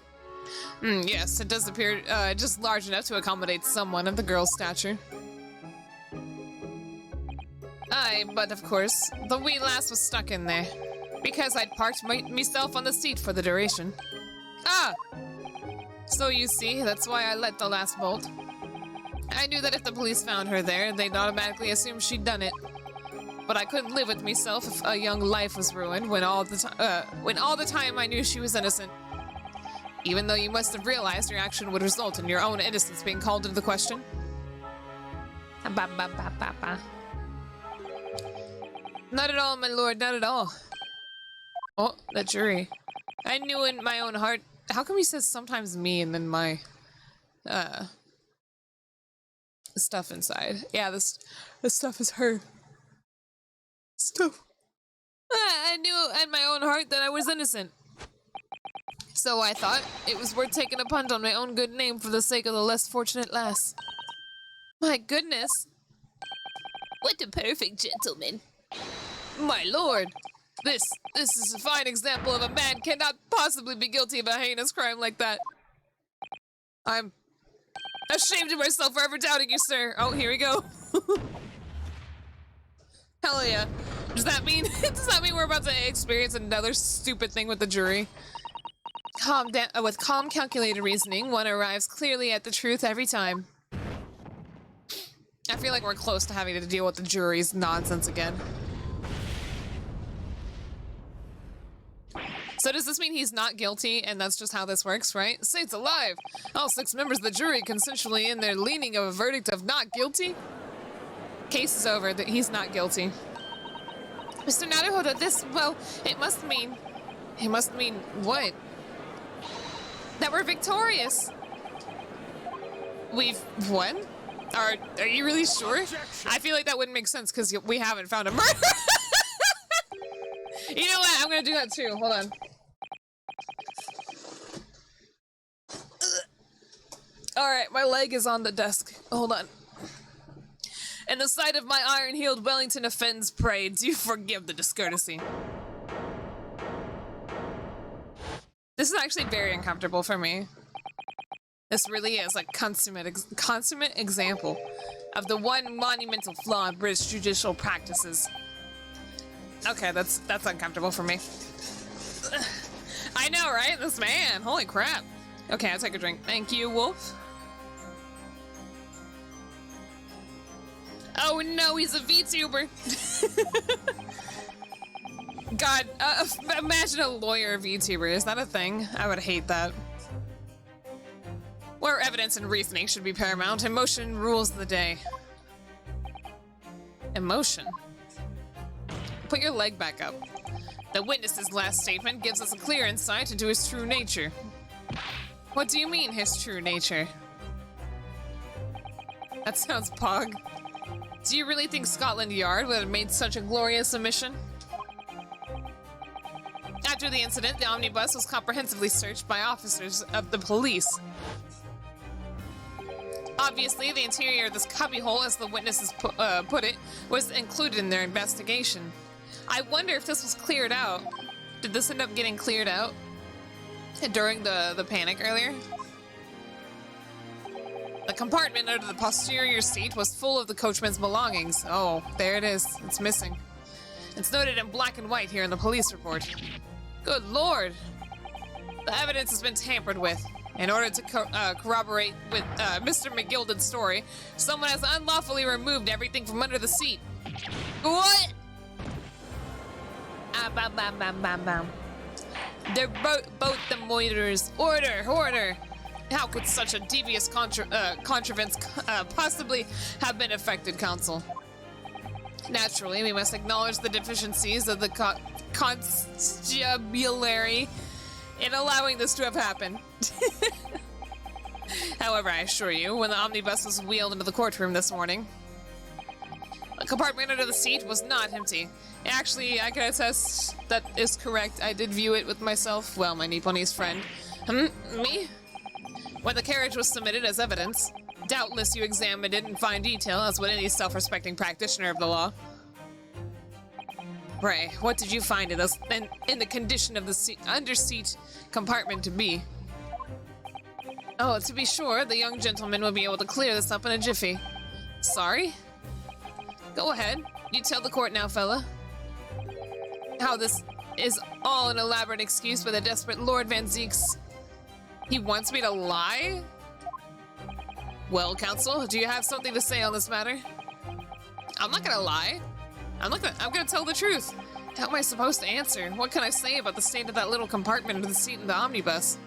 Yes, it does appear just large enough to accommodate someone of the girl's stature. Aye, but of course, the wee lass was stuck in there. Because I'd parked myself on the seat for the duration. Ah! So you see, that's why I let the lass bolt. I knew that if the police found her there, they'd automatically assume she'd done it. But I couldn't live with myself if a young life was ruined when all the time I knew she was innocent. Even though you must have realized your action would result in your own innocence being called into the question. Not at all, my lord, not at all. Oh, the jury. I knew in my own heart... How come he says sometimes me and then my... stuff inside? Yeah, this stuff is her. Stuff. I knew in my own heart that I was innocent. So I thought it was worth taking a punt on my own good name for the sake of the less fortunate lass. My goodness. What a perfect gentleman. My lord. This is a fine example of a man cannot possibly be guilty of a heinous crime like that. I'm ashamed of myself for ever doubting you, sir. Oh, here we go. Hell yeah. Does that mean we're about to experience another stupid thing with the jury? With calm, calculated reasoning, one arrives clearly at the truth every time. I feel like we're close to having to deal with the jury's nonsense again. So does this mean he's not guilty and that's just how this works, right? State's alive! All 6 members of the jury consensually in their leaning of a verdict of not guilty? Case is over, that he's not guilty. Mr. Naruhodo, it must mean what? That we're victorious! We've won? Are you really sure? I feel like that wouldn't make sense because we haven't found a murderer. You know what? I'm gonna do that too. Hold on. Alright, my leg is on the desk. Hold on. And the sight of my iron-heeled Wellington offends prey. Do forgive the discourtesy. This is actually very uncomfortable for me. This really is a consummate example of the one monumental flaw in British judicial practices. Okay, that's uncomfortable for me. I know, right? This man, holy crap. Okay, I'll take a drink. Thank you, Wolf. Oh no, he's a VTuber. God, imagine a lawyer VTuber. Is that a thing? I would hate that. Where evidence and reasoning should be paramount, emotion rules the day. Emotion? Put your leg back up. The witness's last statement gives us a clear insight into his true nature. What do you mean, his true nature? That sounds pog. Do you really think Scotland Yard would have made such a glorious omission? After the incident, the omnibus was comprehensively searched by officers of the police. Obviously, the interior of this cubbyhole, as the witnesses put it, was included in their investigation. I wonder if this was cleared out. Did this end up getting cleared out during the panic earlier? The compartment under the posterior seat was full of the coachman's belongings. Oh, there it is. It's missing. It's noted in black and white here in the police report. Good lord! The evidence has been tampered with. In order to corroborate with Mr. McGilded's story, someone has unlawfully removed everything from under the seat. What? Bam, bam, bam, bam, bam. They're both the moiters. Order! How could such a devious contrivance possibly have been effected, counsel? Naturally, we must acknowledge the deficiencies of the constabulary in allowing this to have happened. However, I assure you, when the omnibus was wheeled into the courtroom this morning, the compartment under the seat was not empty. Actually, I can attest that is correct. I did view it with myself, well, my Nipponiese friend. Me? When the carriage was submitted as evidence, doubtless you examined it in fine detail, as would any self-respecting practitioner of the law. Ray, what did you find in the condition of the under-seat compartment to be? Oh, to be sure, the young gentleman will be able to clear this up in a jiffy. Sorry? Go ahead. You tell the court now, fella. How this is all an elaborate excuse for the desperate Lord Van Zeeks. He wants me to lie? Well, counsel, do you have something to say on this matter? I'm not gonna lie. I'm gonna tell the truth. How am I supposed to answer? What can I say about the state of that little compartment under the seat in the omnibus?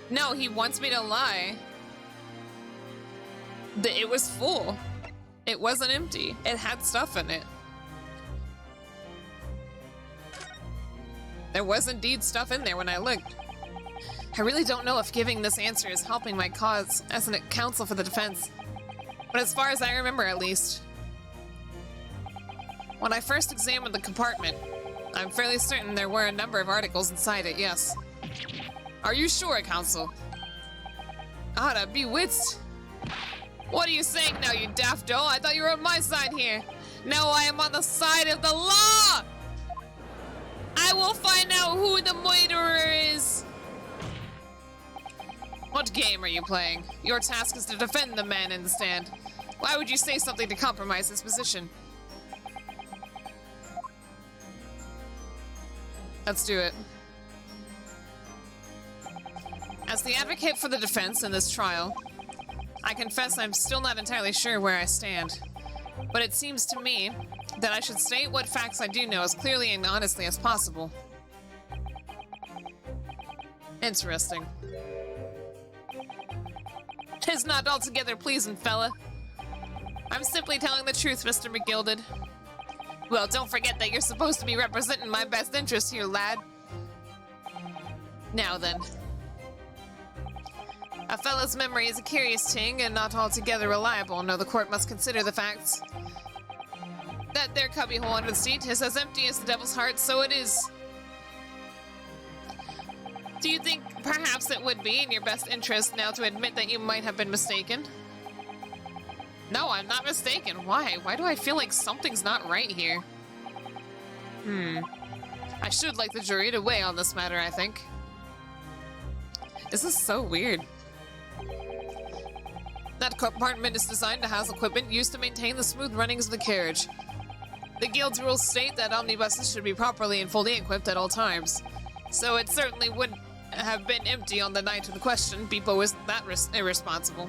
No, he wants me to lie. It was full. It wasn't empty. It had stuff in it. There was indeed stuff in there when I looked. I really don't know if giving this answer is helping my cause as a counsel for the defense. But as far as I remember, at least, when I first examined the compartment, I'm fairly certain there were a number of articles inside it, yes. Are you sure, Counsel? Ada, bewitched. What are you saying now, you daft doll? I thought you were on my side here. Now I am on the side of the law! I will find out who the murderer is! What game are you playing? Your task is to defend the man in the stand. Why would you say something to compromise his position? Let's do it. As the advocate for the defense in this trial, I confess I'm still not entirely sure where I stand. But it seems to me that I should state what facts I do know as clearly and honestly as possible. Interesting. It's not altogether pleasing, fella. I'm simply telling the truth, Mr. McGilded. Well, don't forget that you're supposed to be representing my best interest here, lad. Now then. A fellow's memory is a curious thing and not altogether reliable. No, the court must consider the facts. That there cubbyhole under the seat is as empty as the devil's heart, so it is. Do you think perhaps it would be in your best interest now to admit that you might have been mistaken? No, I'm not mistaken. Why? Why do I feel like something's not right here? I should like the jury to weigh on this matter, I think. This is so weird. That compartment is designed to house equipment used to maintain the smooth runnings of the carriage. The guild's rules state that omnibuses should be properly and fully equipped at all times. So it certainly would have been empty on the night of the question. Beepo isn't that irresponsible.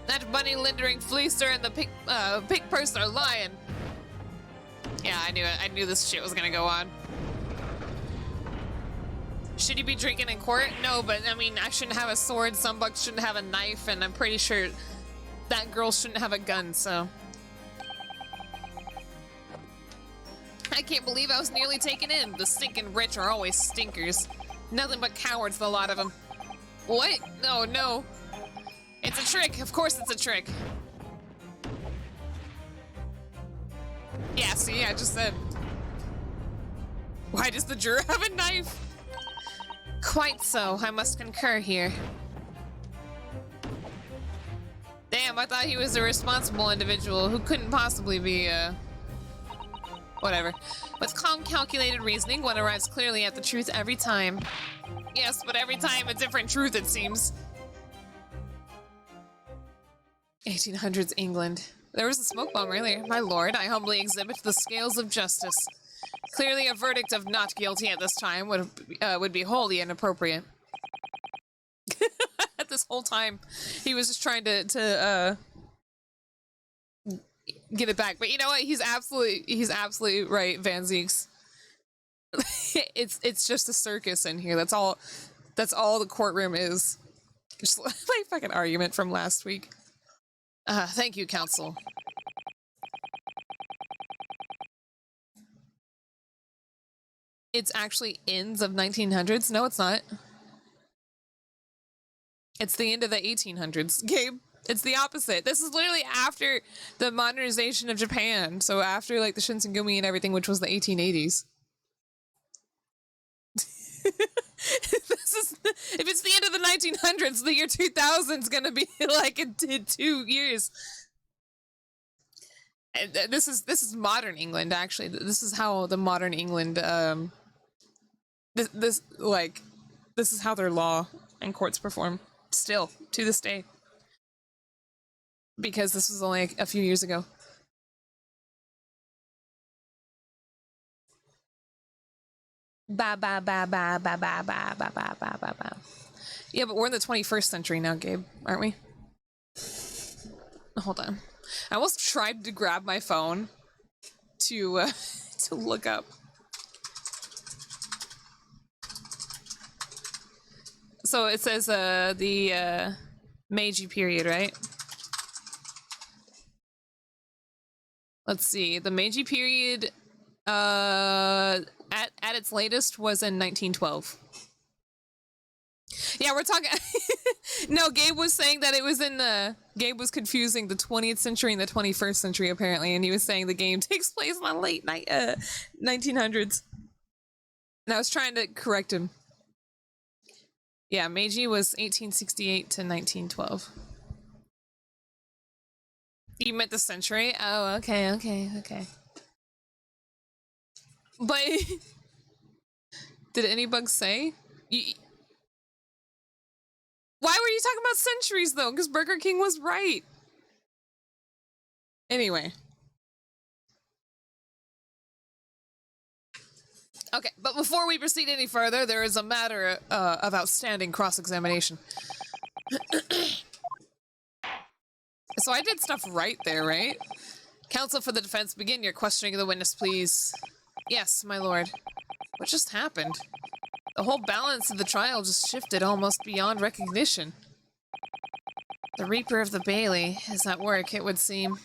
That money-lendering fleecer and the pig purse are lying. Yeah, I knew it. I knew this shit was gonna go on. Should you be drinking in court? No, but I mean, I shouldn't have a sword, some bucks shouldn't have a knife, and I'm pretty sure that girl shouldn't have a gun, so. I can't believe I was nearly taken in. The stinking rich are always stinkers. Nothing but cowards, the lot of them. What? No, no. It's a trick. Of course it's a trick. Yeah, see, I just said. Why does the juror have a knife? Quite so, I must concur here. Damn, I thought he was a responsible individual who couldn't possibly be, whatever. With calm, calculated reasoning, one arrives clearly at the truth every time. Yes, but every time a different truth, it seems. 1800s England. There was a smoke bomb earlier. My lord, I humbly exhibit the scales of justice. Clearly a verdict of not guilty at this time would be wholly inappropriate. This whole time, he was just trying to get it back. But you know what? He's absolutely right, Van Zeeks. It's just a circus in here. That's all the courtroom is. Just my fucking argument from last week. Thank you, counsel. It's actually ends of 1900s. No, it's not. It's the end of the 1800s. Gabe, it's the opposite. This is literally after the modernization of Japan. So after like the Shinsengumi and everything, which was the 1880s. If it's the end of the 1900s, the year 2000 is gonna be like in 2 years. And this is modern England. Actually, this is how the modern England. This is how their law and courts perform. Still to this day, because this was only a few years ago. Ba ba ba ba ba ba ba ba ba ba ba ba. Yeah, but we're in the 21st century now, Gabe, aren't we? Hold on. I almost tried to grab my phone to look up. So it says the Meiji period, right? Let's see. The Meiji period at its latest was in 1912. Yeah, we're talking. No, Gabe was saying that it was in the. Gabe was confusing the 20th century and the 21st century apparently, and he was saying the game takes place in the late 1900s. And I was trying to correct him. Yeah, Meiji was 1868 to 1912. You meant the century? Oh, okay. But did any bugs say? Why were you talking about centuries though? Because Burger King was right. Anyway. Okay, but before we proceed any further, there is a matter of outstanding cross-examination. So I did stuff right there, right? Counsel for the defense, begin your questioning of the witness, please. Yes, my lord. What just happened? The whole balance of the trial just shifted almost beyond recognition. The Reaper of the Bailey is at work, it would seem.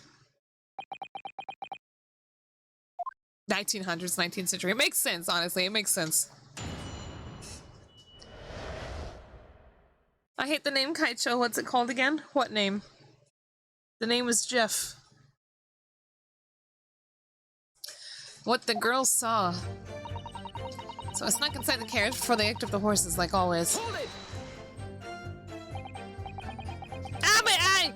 1900s, 19th century. It makes sense, honestly. It makes sense. I hate the name Kaicho. What's it called again? What name? The name was Jeff. What the girls saw. So I snuck inside the carriage before they hooked up the horses, like always. Hold it! Ah, my eye!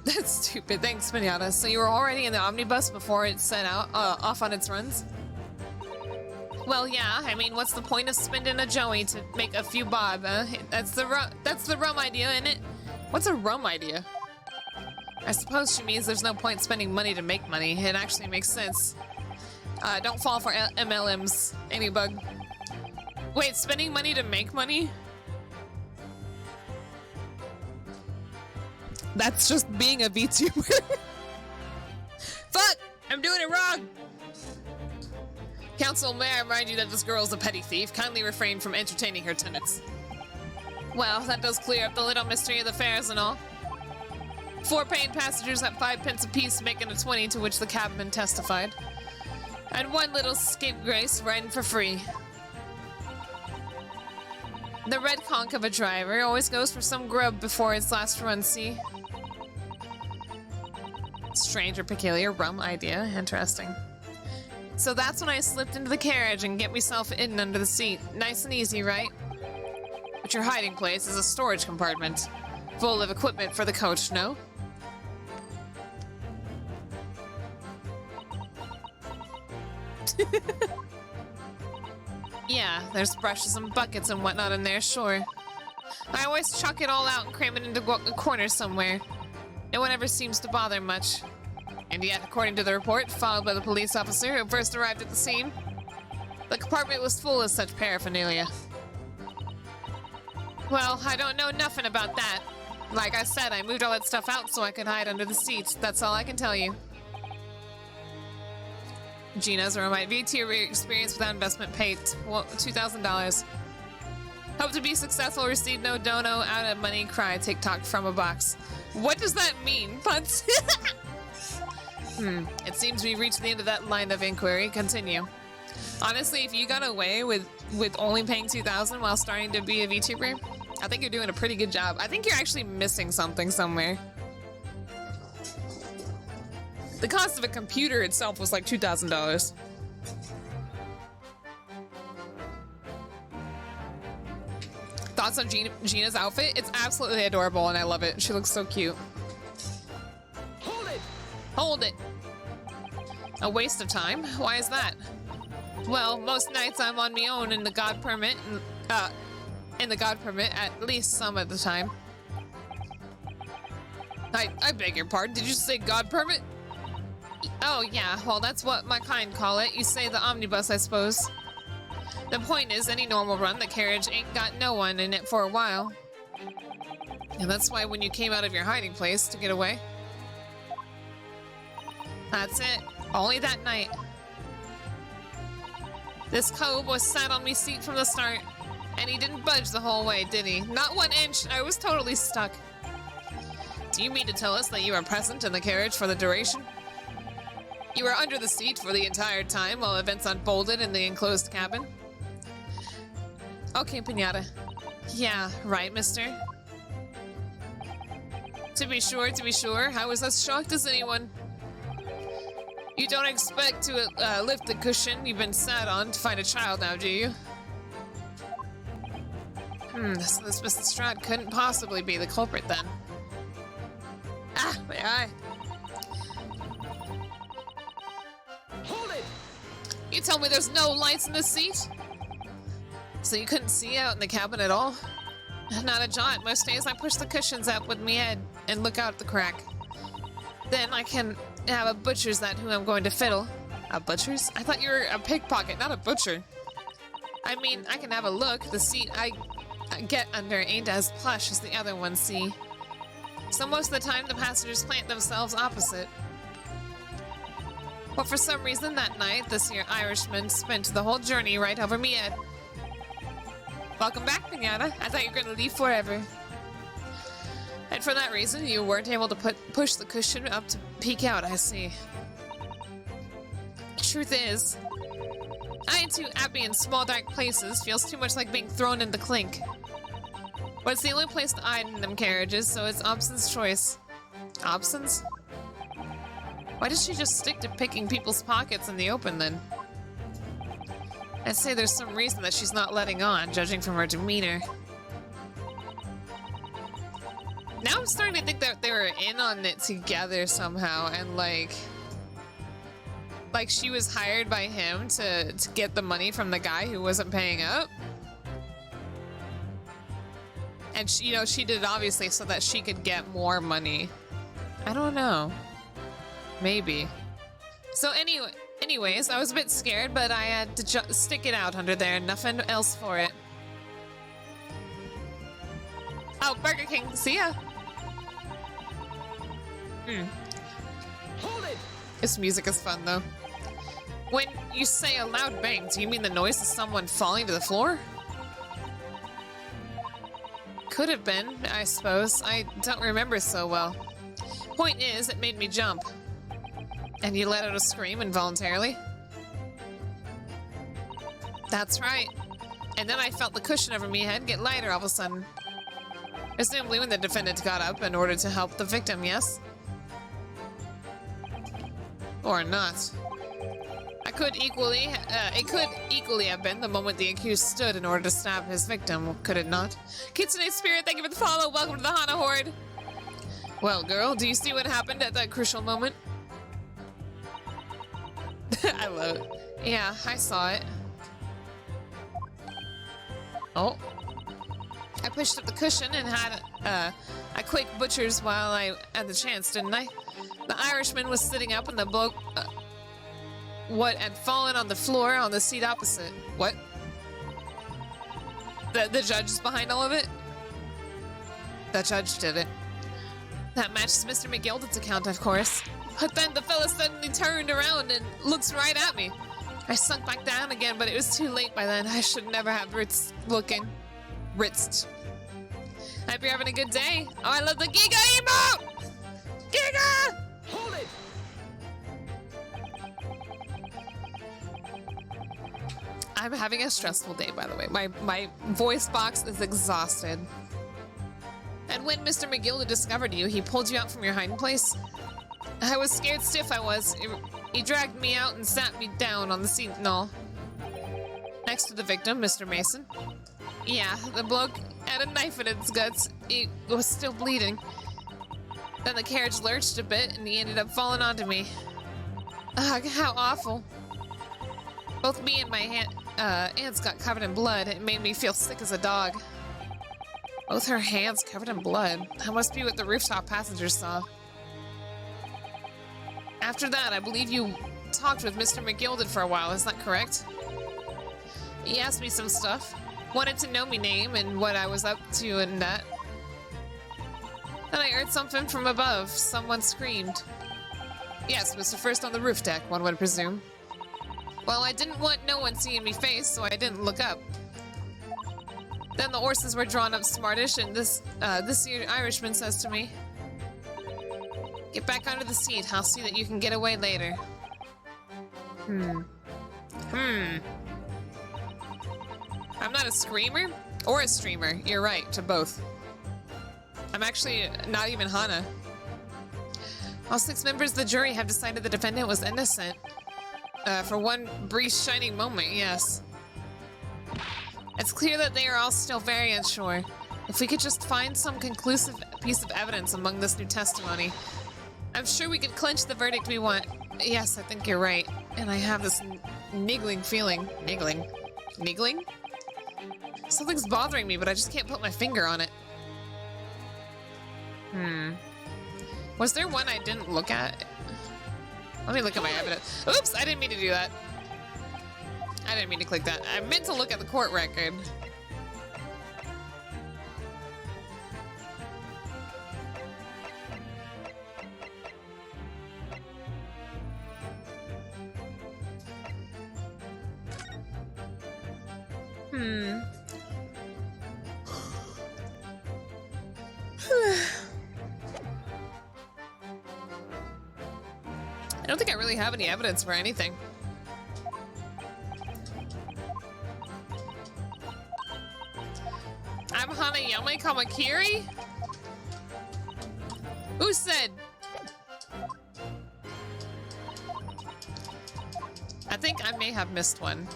That's stupid. Thanks, Pinata. So you were already in the omnibus before it set out off on its runs? Well, yeah. I mean, what's the point of spending a joey to make a few bob? That's the rum idea, isn't it? What's a rum idea? I suppose she means there's no point spending money to make money. It actually makes sense. Don't fall for MLMs, any bug. Wait, spending money to make money? That's just being a VTuber. Fuck! I'm doing it wrong! Counsel, may I remind you that this girl is a petty thief. Kindly refrain from entertaining her tenants. Well, that does clear up the little mystery of the fares and all. 4 paying passengers at 5 pence apiece, making a 20, to which the cabman testified. And 1 little scapegrace riding for free. The red conch of a driver always goes for some grub before its last run, see? Strange or peculiar rum idea. Interesting. So that's when I slipped into the carriage and get myself in under the seat. Nice and easy, right? But your hiding place is a storage compartment. Full of equipment for the coach, no? Yeah, there's brushes and buckets and whatnot in there, sure. I always chuck it all out and cram it into a corner somewhere. No one ever seems to bother much. And yet, according to the report, filed by the police officer who first arrived at the scene, the compartment was full of such paraphernalia. Well, I don't know nothing about that. Like I said, I moved all that stuff out so I could hide under the seats. That's all I can tell you. Gina's or my VTuber experience without investment paid $2,000. Hope to be successful, receive no dono, out of money, cry, TikTok from a box. What does that mean, Punts? It seems we've reached the end of that line of inquiry. Continue. Honestly, if you got away with only paying $2,000 while starting to be a VTuber, I think you're doing a pretty good job. I think you're actually missing something somewhere. The cost of a computer itself was like $2,000. Thoughts on Gina's outfit? It's absolutely adorable and I love it. She looks so cute. Hold it! Hold it! A waste of time? Why is that? Well, most nights I'm on my own in the God permit, at least some of the time. I beg your pardon, did you say God permit? Oh yeah, well that's what my kind call it. You say the omnibus, I suppose. The point is, any normal run, the carriage ain't got no one in it for a while. And that's why when you came out of your hiding place to get away. That's it. Only that night. This cove was sat on me seat from the start. And he didn't budge the whole way, did he? Not 1 inch. I was totally stuck. Do you mean to tell us that you were present in the carriage for the duration? You were under the seat for the entire time while events unfolded in the enclosed cabin? Okay, Pinata. Yeah, right, mister? To be sure, I was as shocked as anyone. You don't expect to lift the cushion you've been sat on to find a child now, do you? So this Mr. Strahd couldn't possibly be the culprit then. Ah, my eye. Hold it! You tell me there's no lights in the seat? So you couldn't see out in the cabin at all? Not a jot. Most days I push the cushions up with me head and look out the crack. Then I can have a butcher's that who I'm going to fiddle. A butcher's? I thought you were a pickpocket, not a butcher. I mean, I can have a look. The seat I get under ain't as plush as the other ones, see? So most of the time the passengers plant themselves opposite. But for some reason that night, this here Irishman spent the whole journey right over me head. Welcome back, Pinata. I thought you were going to leave forever. And for that reason, you weren't able to push the cushion up to peek out, I see. Truth is, I ain't too happy in small dark places. Feels too much like being thrown in the clink. But it's the only place to hide in them carriages, so it's Obson's choice. Obson's? Why does she just stick to picking people's pockets in the open then? I'd say there's some reason that she's not letting on, judging from her demeanor. Now I'm starting to think that they were in on it together somehow, and like she was hired by him to get the money from the guy who wasn't paying up. And she, you know, she did it obviously so that she could get more money. I don't know. Maybe. So anyways, I was a bit scared, but I had to stick it out under there. Nothing else for it. Oh, Burger King. See ya. Hold it! This music is fun, though. When you say a loud bang, do you mean the noise of someone falling to the floor? Could have been, I suppose. I don't remember so well. Point is, it made me jump. And you let out a scream involuntarily? That's right. And then I felt the cushion over me head get lighter all of a sudden. Presumably when the defendant got up in order to help the victim, yes? Or not. It could equally have been the moment the accused stood in order to stab his victim, could it not? Kitsune Spirit, thank you for the follow. Welcome to the Hana Horde. Well, girl, do you see what happened at that crucial moment? I love it. Yeah, I saw it. Oh. I pushed up the cushion and had a quick butcher's while I had the chance, didn't I? The Irishman was sitting up and the bloke... what had fallen on the floor on the seat opposite. What? The judge is behind all of it? The judge did it. That matches Mr. McGilded's account, of course. But then the fella suddenly turned around and looks right at me. I sunk back down again, but it was too late by then. I should never have ritzed looking. Ritzed. I hope you're having a good day. Oh, I love the Giga emote! Giga! Hold it! I'm having a stressful day, by the way. My voice box is exhausted. And when Mr. McGilded discovered you, he pulled you out from your hiding place? I was scared stiff, I was. He dragged me out and sat me down on the seat and all. Next to the victim, Mr. Mason. Yeah, the bloke had a knife in its guts. He was still bleeding. Then the carriage lurched a bit and he ended up falling onto me. Ugh, how awful. Both me and my hands got covered in blood. It made me feel sick as a dog. Both her hands covered in blood. That must be what the rooftop passengers saw. After that, I believe you talked with Mr. McGilded for a while, is that correct? He asked me some stuff. Wanted to know me name and what I was up to and that. Then I heard something from above. Someone screamed. Yes, it was the first on the roof deck, one would presume. Well, I didn't want no one seeing me face, so I didn't look up. Then the horses were drawn up smartish, and this here Irishman says to me, "Get back under the seat. I'll see that you can get away later." I'm not a screamer or a streamer. You're right, to both. I'm actually not even Hana. All 6 members of the jury have decided the defendant was innocent. For one brief shining moment, yes. It's clear that they are all still very unsure. If we could just find some conclusive piece of evidence among this new testimony, I'm sure we could clinch the verdict we want. Yes, I think you're right. And I have this niggling feeling. Niggling? Niggling? Something's bothering me, but I just can't put my finger on it. Was there one I didn't look at? Let me look at my evidence. Oops, I didn't mean to do that. I didn't mean to click that. I meant to look at the court record. I don't think I really have any evidence for anything. I'm Hanayome Kamakiri? Who said? I think I may have missed one.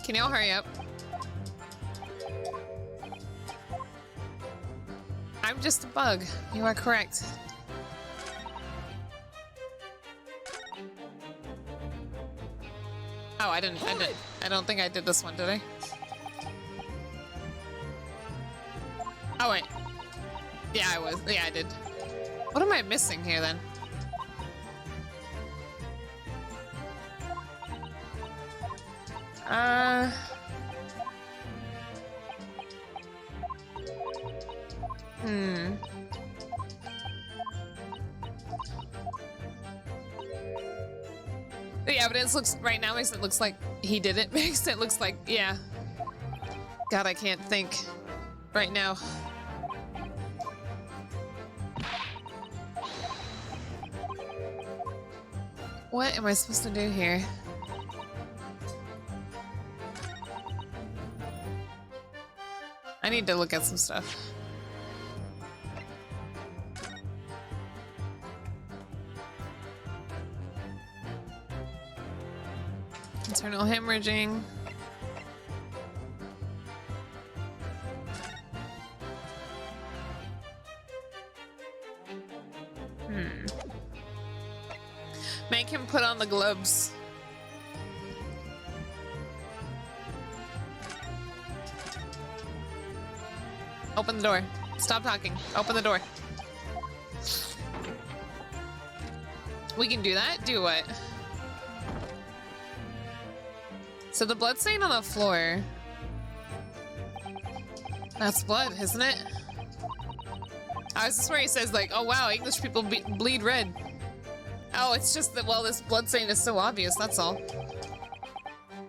Can y'all hurry up? I'm just a bug. You are correct. Oh, I don't think I did this one, did I? Oh, wait. Yeah, I was. Yeah, I did. What am I missing here, then? The evidence looks, right now, makes it looks like he did it. Makes it looks like, yeah. God, I can't think right now. What am I supposed to do here? I need to look at some stuff. Internal hemorrhaging. Make him put on the gloves. Open the door. Stop talking. Open the door. We can do that? Do what? So the blood stain on the floor. That's blood, isn't it? Oh, is this where he says like, oh wow, English people bleed red? Oh, it's just that, well, this blood stain is so obvious, that's all.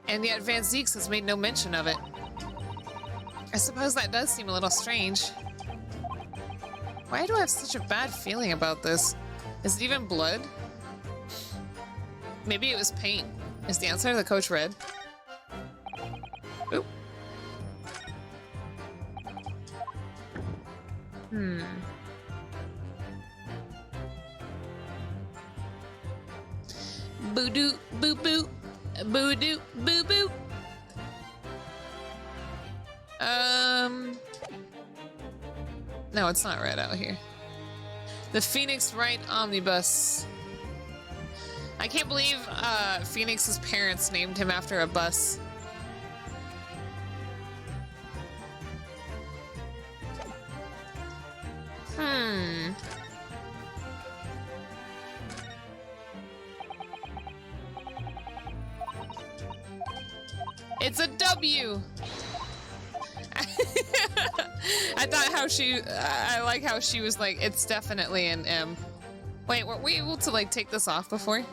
And yet Van Zeeks has made no mention of it. I suppose that does seem a little strange. Why do I have such a bad feeling about this? Is it even blood? Maybe it was paint. Is the answer the coach red? Oop. Boo-doo, boo-boo. Boo-doo, boo-boo. No, it's not red out here. The Phoenix Wright Omnibus. I can't believe Phoenix's parents named him after a bus. It's a W. I thought how she, I like how she was like, it's definitely an M. Wait, were we able to like take this off before?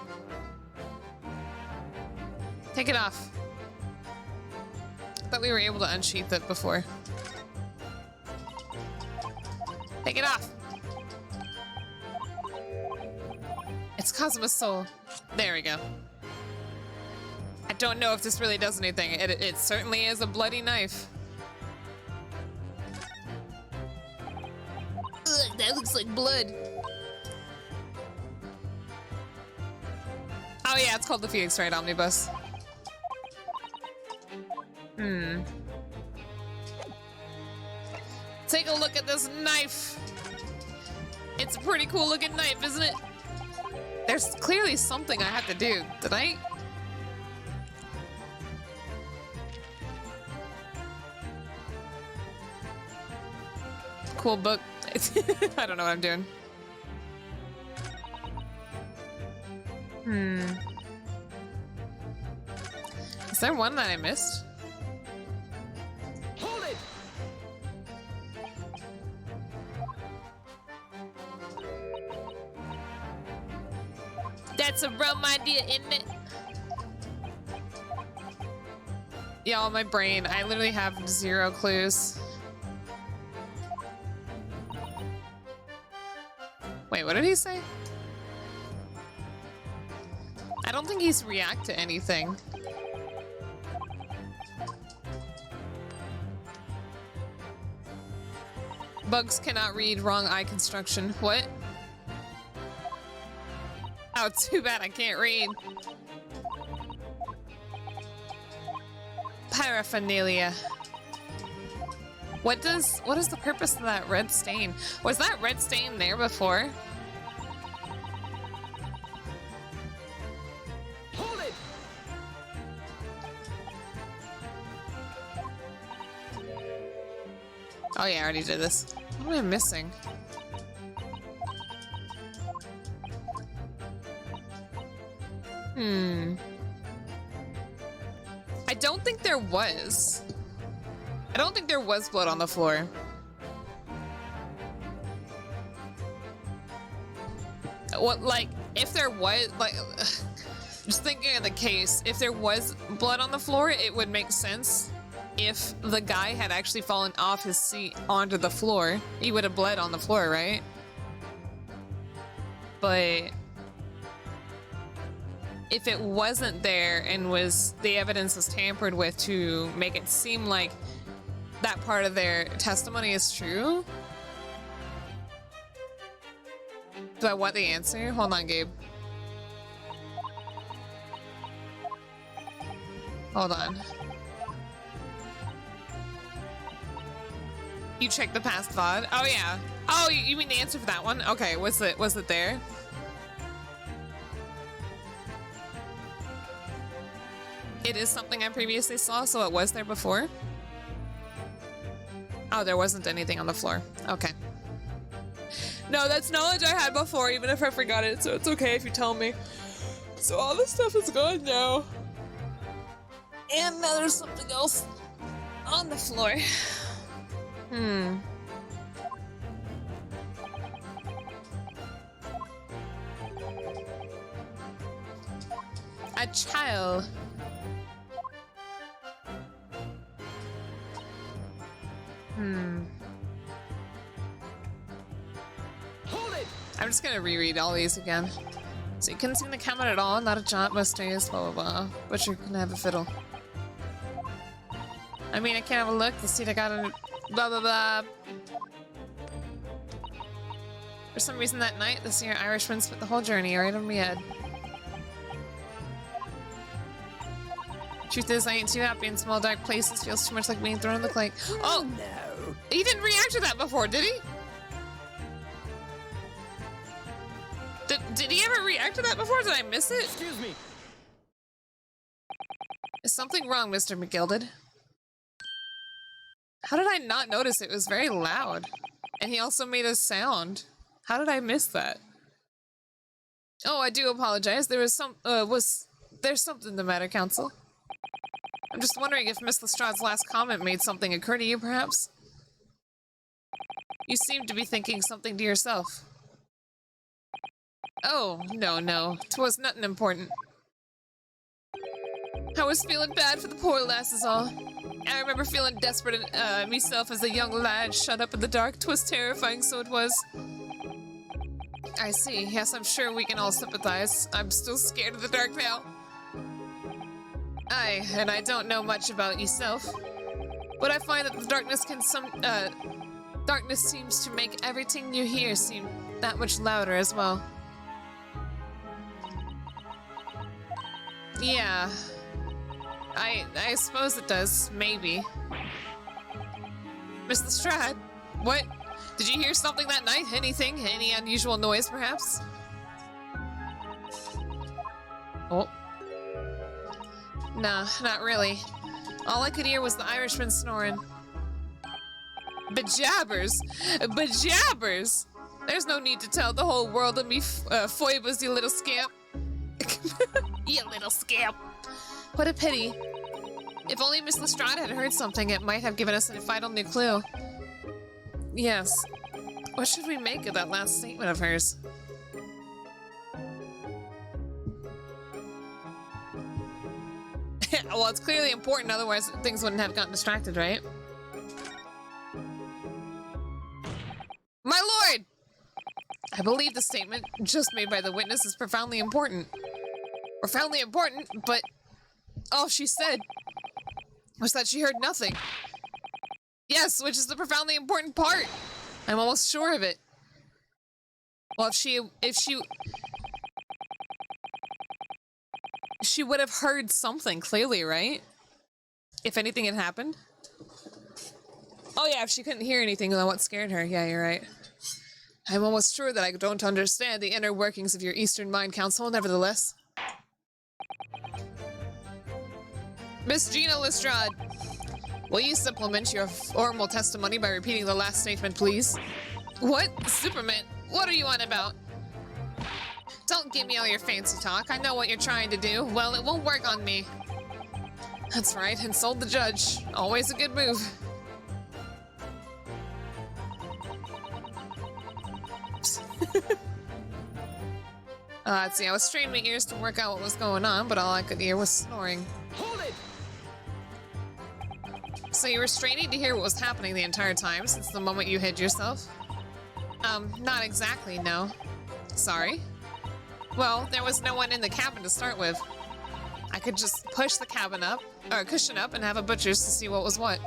Take it off. I thought we were able to unsheath it before. Take it off. It's Cosmo's soul. There we go. I don't know if this really does anything. It certainly is a bloody knife. Ugh, that looks like blood. Oh yeah, it's called the Phoenix Wright Omnibus. Take a look at this knife. It's a pretty cool looking knife, isn't it? There's clearly something I have to do. Did I? Cool book. I don't know what I'm doing. Is there one that I missed? Hold it! That's a rum idea, isn't it? Y'all, my brain, I literally have 0 clues. Wait, what did he say? I don't think he's react to anything. Bugs cannot read wrong eye construction. What? Oh, too bad I can't read. Paraphernalia. What is the purpose of that red stain? Was that red stain there before? Hold it! Oh yeah, I already did this. What am I missing? I don't think there was. I don't think there was blood on the floor. What, like, if there was, like, just thinking of the case, if there was blood on the floor, it would make sense. If the guy had actually fallen off his seat onto the floor, he would have bled on the floor, right? But if it wasn't there and the evidence was tampered with to make it seem like that part of their testimony is true. Do I want the answer? Hold on, Gabe. Hold on. You checked the past VOD? Oh yeah. Oh, you mean the answer for that one? Okay, was it there? It is something I previously saw, so it was there before? Oh, there wasn't anything on the floor. Okay. No, that's knowledge I had before, even if I forgot it, so it's okay if you tell me. So all this stuff is gone now. And now there's something else on the floor. A child. Hold it! I'm just gonna reread all these again. So you couldn't sing the camera at all, not a jaunt, mustache, blah blah blah. But you can have a fiddle. I mean, I can't have a look to see if I got a blah blah blah. For some reason that night, the senior Irishman spent the whole journey right on my head. Truth is, I ain't too happy in small dark places. Feels too much like being thrown in the clink. Oh No. He didn't react to that before, did he? Did he ever react to that before? Did I miss it? Excuse me. Is something wrong, Mr. McGilded? How did I not notice it? It was very loud. And he also made a sound. How did I miss that? Oh, I do apologize. There's something the matter, Counsel? I'm just wondering if Miss Lestrade's last comment made something occur to you, perhaps? You seem to be thinking something to yourself. Oh, no. 'Twas nothing important. I was feeling bad for the poor lass is all. I remember feeling desperate myself as a young lad shut up in the dark. 'Twas terrifying, so it was. I see. Yes, I'm sure we can all sympathize. I'm still scared of the dark now. And I don't know much about yourself, but I find that the darkness seems to make everything you hear seem that much louder as well. Yeah. I suppose it does, maybe. Miss Lestrade, what? Did you hear something that night? Anything? Any unusual noise, perhaps? Oh. Nah, not really. All I could hear was the Irishman snoring. Bejabbers! Bejabbers! There's no need to tell the whole world of me foibles, you little scamp. You little scamp. What a pity. If only Miss Lestrade had heard something, it might have given us a vital new clue. Yes. What should we make of that last statement of hers? Well, it's clearly important, otherwise things wouldn't have gotten distracted, right? My lord! I believe the statement just made by the witness is profoundly important. Profoundly important, but all she said was that she heard nothing. Yes, which is the profoundly important part. I'm almost sure of it. Well, if she would have heard something, clearly, right? If anything had happened. Oh yeah, if she couldn't hear anything, then what scared her? Yeah, you're right. I'm almost sure that I don't understand the inner workings of your Eastern Mind Council, nevertheless. Miss Gina Lestrade, will you supplement your formal testimony by repeating the last statement, please? What? Superman? What are you on about? Don't give me all your fancy talk. I know what you're trying to do. Well, it won't work on me. That's right, insult the judge. Always a good move. Let's see, I was straining my ears to work out what was going on, but all I could hear was snoring. Hold it! So you were straining to hear what was happening the entire time since the moment you hid yourself? Not exactly, no. Sorry. Well, there was no one in the cabin to start with. I could just push the cabin up, or cushion up, and have a butcher's to see what was what.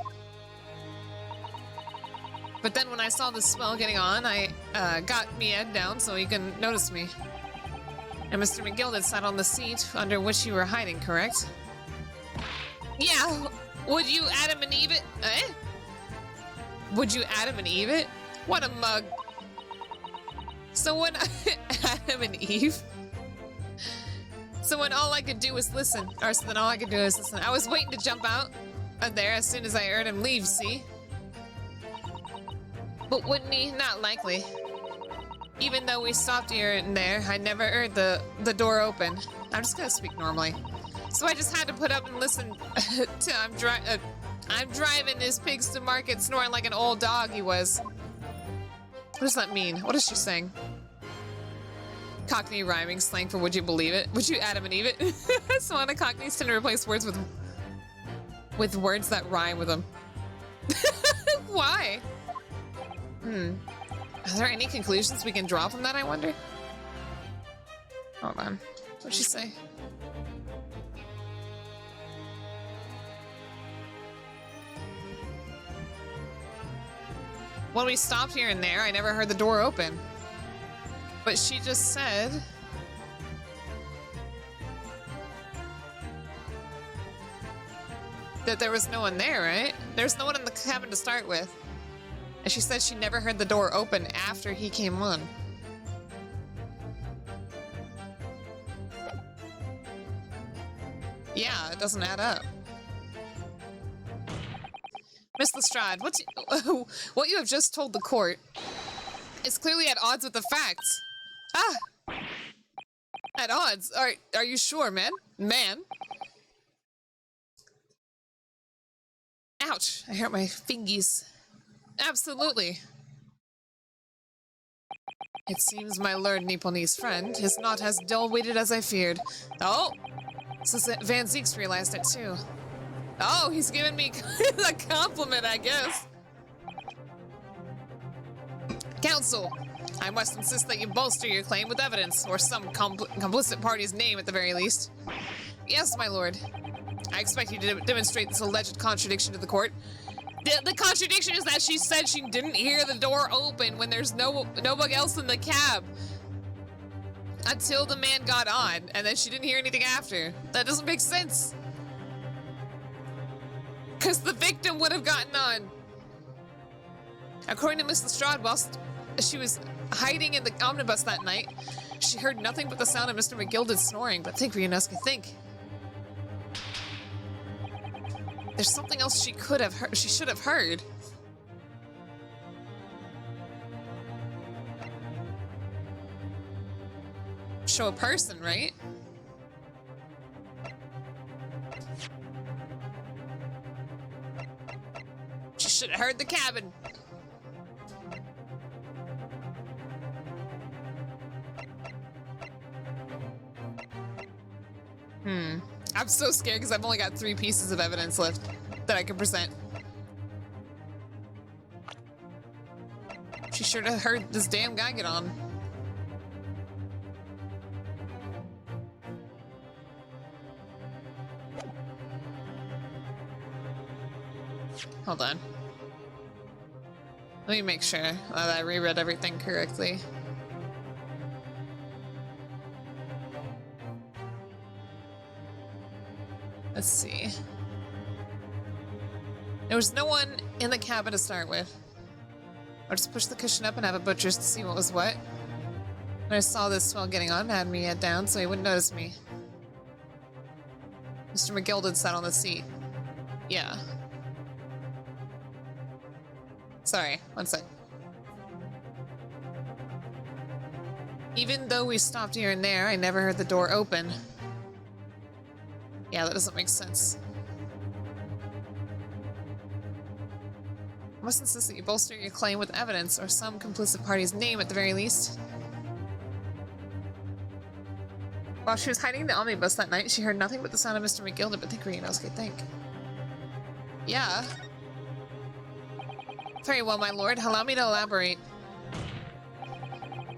But then when I saw the smell getting on, I got me head down so he couldn't notice me. And Mr. McGilded sat on the seat under which you were hiding, correct? Yeah, would you Adam and Eve it? Eh? Would you Adam and Eve it? What a mug. So when Adam and Eve? So when all I could do was listen, or so then all I could do was listen. I was waiting to jump out of there as soon as I heard him leave, see? But wouldn't he? Not likely. Even though we stopped here and there, I never heard the door open. I'm just gonna speak normally. So I just had to put up and listen to I'm driving his pigs to market snoring like an old dog he was. What does that mean? What is she saying? Cockney rhyming slang for would you believe it? Would you Adam and Eve it? So on a Cockneys tend to replace words with words that rhyme with them. Why? Are there any conclusions we can draw from that, I wonder? Hold on. What'd she say? When we stopped here and there, I never heard the door open. But she just said... that there was no one there, right? There's no one in the cabin to start with. And she said she never heard the door open after he came on. Yeah, it doesn't add up. Miss Lestrade, what you have just told the court is clearly at odds with the facts. Ah! At odds? Are you sure, man? Man? Ouch, I hurt my fingies. Absolutely. It seems my learned Nipponese friend is not as dull-witted as I feared. Oh! So Van Zeek's realized it too. Oh, he's giving me a compliment, I guess. Counsel, I must insist that you bolster your claim with evidence, or some complicit party's name at the very least. Yes, my lord. I expect you to demonstrate this alleged contradiction to the court. The contradiction is that she said she didn't hear the door open when there's nobody else in the cab. Until the man got on, and then she didn't hear anything after. That doesn't make sense. Because the victim would have gotten on. According to Miss Lestrade, whilst she was hiding in the omnibus that night, she heard nothing but the sound of Mr. McGilded snoring. But think, Ryunosuke, think. There's something else she could have heard. She should have heard. Show a person, right? She should have heard the cabin. I'm so scared because I've only got 3 pieces of evidence left that I can present. She should have heard this damn guy get on. Hold on. Let me make sure that I reread everything correctly. Let's see. There was no one in the cabin to start with. I just pushed the cushion up and have a butcher's to see what was what. When I saw this swell getting on, I had me head down so he wouldn't notice me. Mr. McGilded sat on the seat. Yeah. Sorry, one sec. Even though we stopped here and there, I never heard the door open. Yeah, that doesn't make sense. I must insist that you bolster your claim with evidence, or some complicit party's name at the very least. While she was hiding in the omnibus that night, she heard nothing but the sound of Mr. McGilded, but think, Ryunosuke, think. Yeah. Very well, my lord. Allow me to elaborate.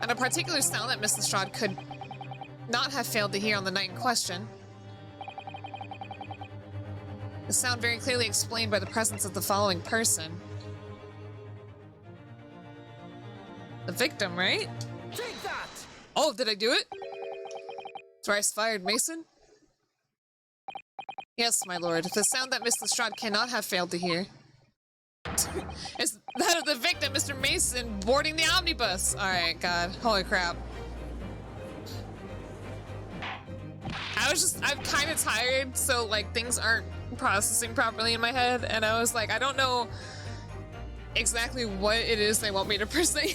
And a particular sound that Miss Lestrade could not have failed to hear on the night in question. The sound very clearly explained by the presence of the following person. The victim, right? Take that! Oh, did I do it? Thrice fired Mason? Yes, my lord. The sound that Miss Lestrade cannot have failed to hear is that of the victim, Mr. Mason, boarding the omnibus. Alright, God. Holy crap. I'm kind of tired, so, like, things aren't processing properly in my head, and I was like, I don't know exactly what it is they want me to present.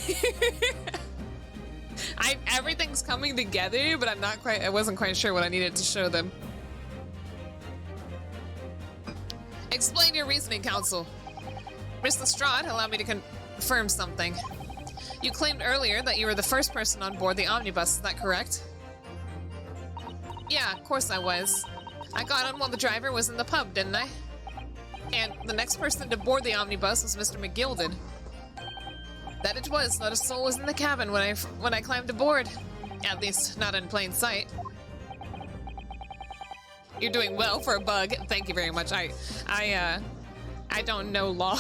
Everything's coming together, but I wasn't quite sure what I needed to show them. Explain your reasoning, counsel. Miss Lestrade, allow me to confirm something. You claimed earlier that you were the first person on board the omnibus, is that correct? Yeah, of course I was. I got on while the driver was in the pub, didn't I? And the next person to board the omnibus was Mr. McGilded. That it was. Not a soul was in the cabin when I climbed aboard. At least, not in plain sight. You're doing well for a bug. Thank you very much. I don't know law.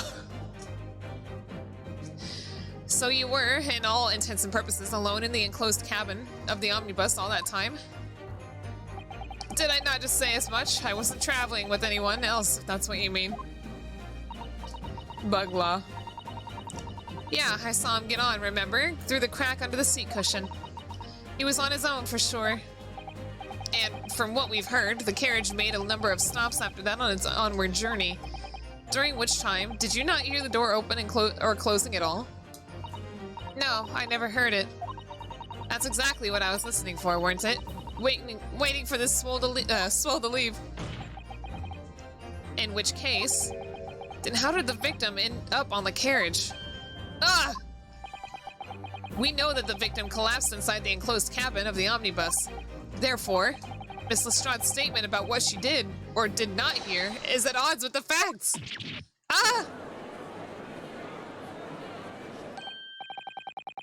So you were, in all intents and purposes, alone in the enclosed cabin of the omnibus all that time? Did I not just say as much? I wasn't traveling with anyone else, if that's what you mean. Bug law. Yeah, I saw him get on, remember? Through the crack under the seat cushion. He was on his own for sure. And from what we've heard, the carriage made a number of stops after that on its onward journey. During which time, did you not hear the door open and closing at all? No, I never heard it. That's exactly what I was listening for, weren't it? Waiting for this swell to leave. In which case, then how did the victim end up on the carriage? Ah! We know that the victim collapsed inside the enclosed cabin of the omnibus. Therefore, Miss Lestrade's statement about what she did or did not hear is at odds with the facts. Ah!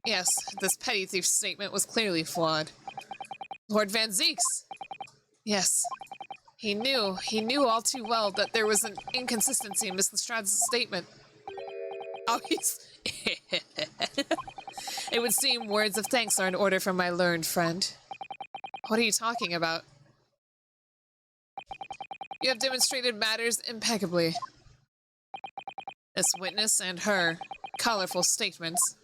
Yes, this petty thief statement was clearly flawed. Lord Van Zeeks! Yes. He knew all too well that there was an inconsistency in Miss Lestrande's statement. Oh, he's... It would seem words of thanks are in order from my learned friend. What are you talking about? You have demonstrated matters impeccably. This witness and her colorful statements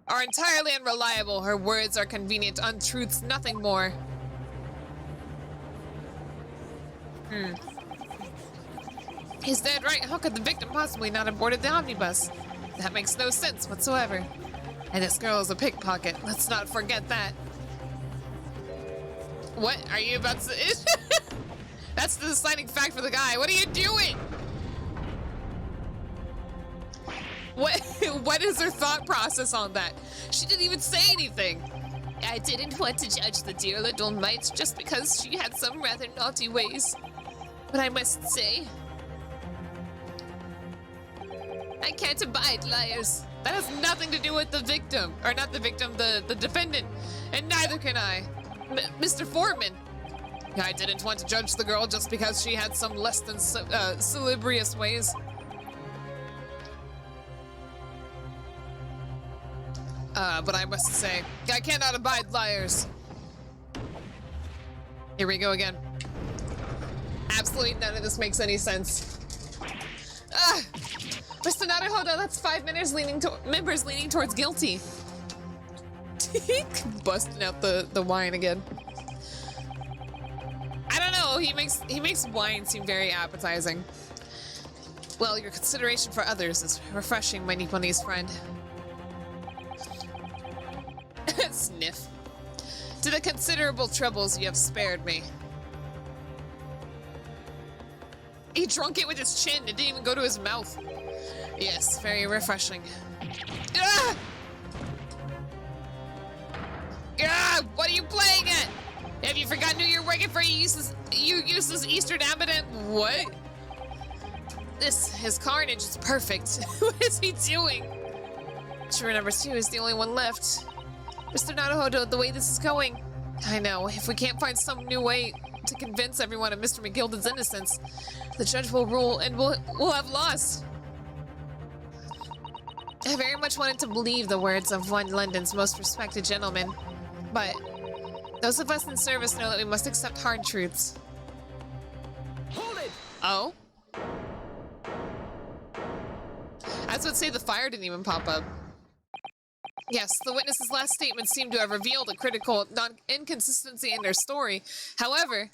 are entirely unreliable. Her words are convenient untruths, nothing more. He's dead right. How could the victim possibly not have boarded the omnibus? That makes no sense whatsoever. And this girl is a pickpocket. Let's not forget that. What are you about to say? That's the deciding fact for the guy. What are you doing? What is her thought process on that? She didn't even say anything. I didn't want to judge the dear little mite just because she had some rather naughty ways. But I must say, I can't abide liars. That has nothing to do with the victim. Or not the victim, the defendant. And neither can I. Mr. Foreman. I didn't want to judge the girl just because she had some less than salubrious ways. But I must say, I cannot abide liars. Here we go again. Absolutely none of this makes any sense. Mr. Naruhodo, that's 5 members leaning towards guilty. Busting out the wine again. I don't know, he makes wine seem very appetizing. Well, your consideration for others is refreshing, my Nipponese friend. Sniff. To the considerable troubles you have spared me. He drunk it with his chin. It didn't even go to his mouth. Yes, very refreshing. Ah! Ah! What are you playing at? Have you forgotten who you're working for? You useless Eastern Abbot? What? His carnage is perfect. What is he doing? Sure, number 2 is the only one left. Mr. Naruhodo, the way this is going, I know, if we can't find some new way to convince everyone of Mr. McGilden's innocence, the judge will rule and we'll have lost. I very much wanted to believe the words of one London's most respected gentleman, but those of us in service know that we must accept hard truths. Hold it! Oh? I was about to say the fire didn't even pop up. Yes, the witness's last statement seemed to have revealed a critical inconsistency in their story. However,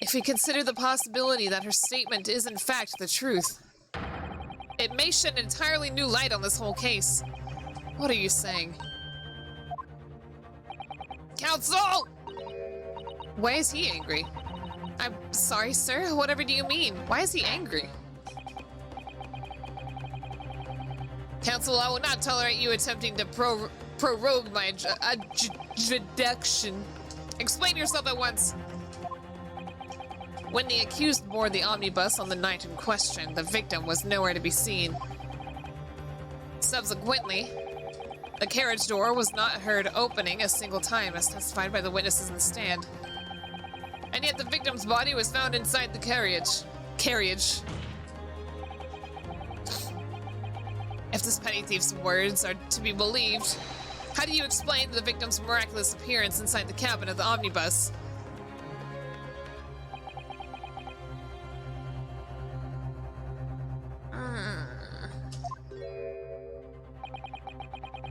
if we consider the possibility that her statement is in fact the truth, it may shed an entirely new light on this whole case. What are you saying? Counsel! Why is he angry? I'm sorry, sir. Whatever do you mean? Why is he angry? Counsel, I will not tolerate you attempting to prorogue my jurisdiction. Explain yourself at once. When the accused boarded the omnibus on the night in question, the victim was nowhere to be seen. Subsequently, the carriage door was not heard opening a single time, as testified by the witnesses in the stand. And yet the victim's body was found inside the carriage. If this petty thief's words are to be believed, how do you explain the victim's miraculous appearance inside the cabin of the omnibus?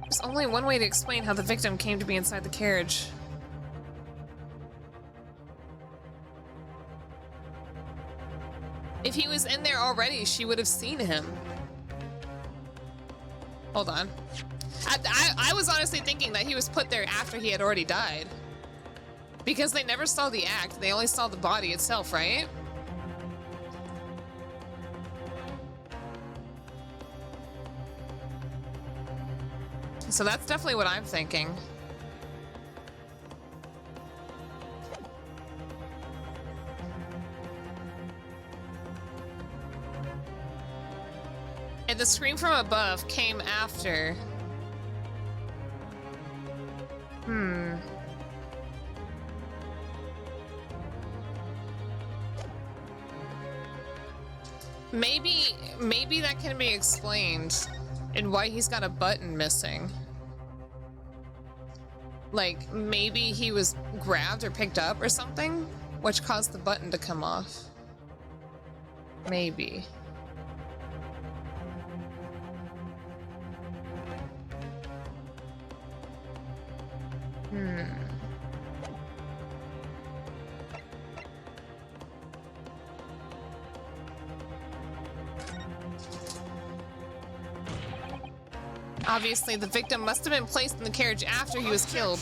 There's only one way to explain how the victim came to be inside the carriage. If he was in there already, she would have seen him. Hold on. I was honestly thinking that he was put there after he had already died. Because they never saw the act, they only saw the body itself, right? So that's definitely what I'm thinking. And the scream from above came after Maybe that can be explained in why he's got a button missing. Like, maybe he was grabbed or picked up or something, which caused the button to come off. Maybe. Obviously, the victim must have been placed in the carriage after he was killed.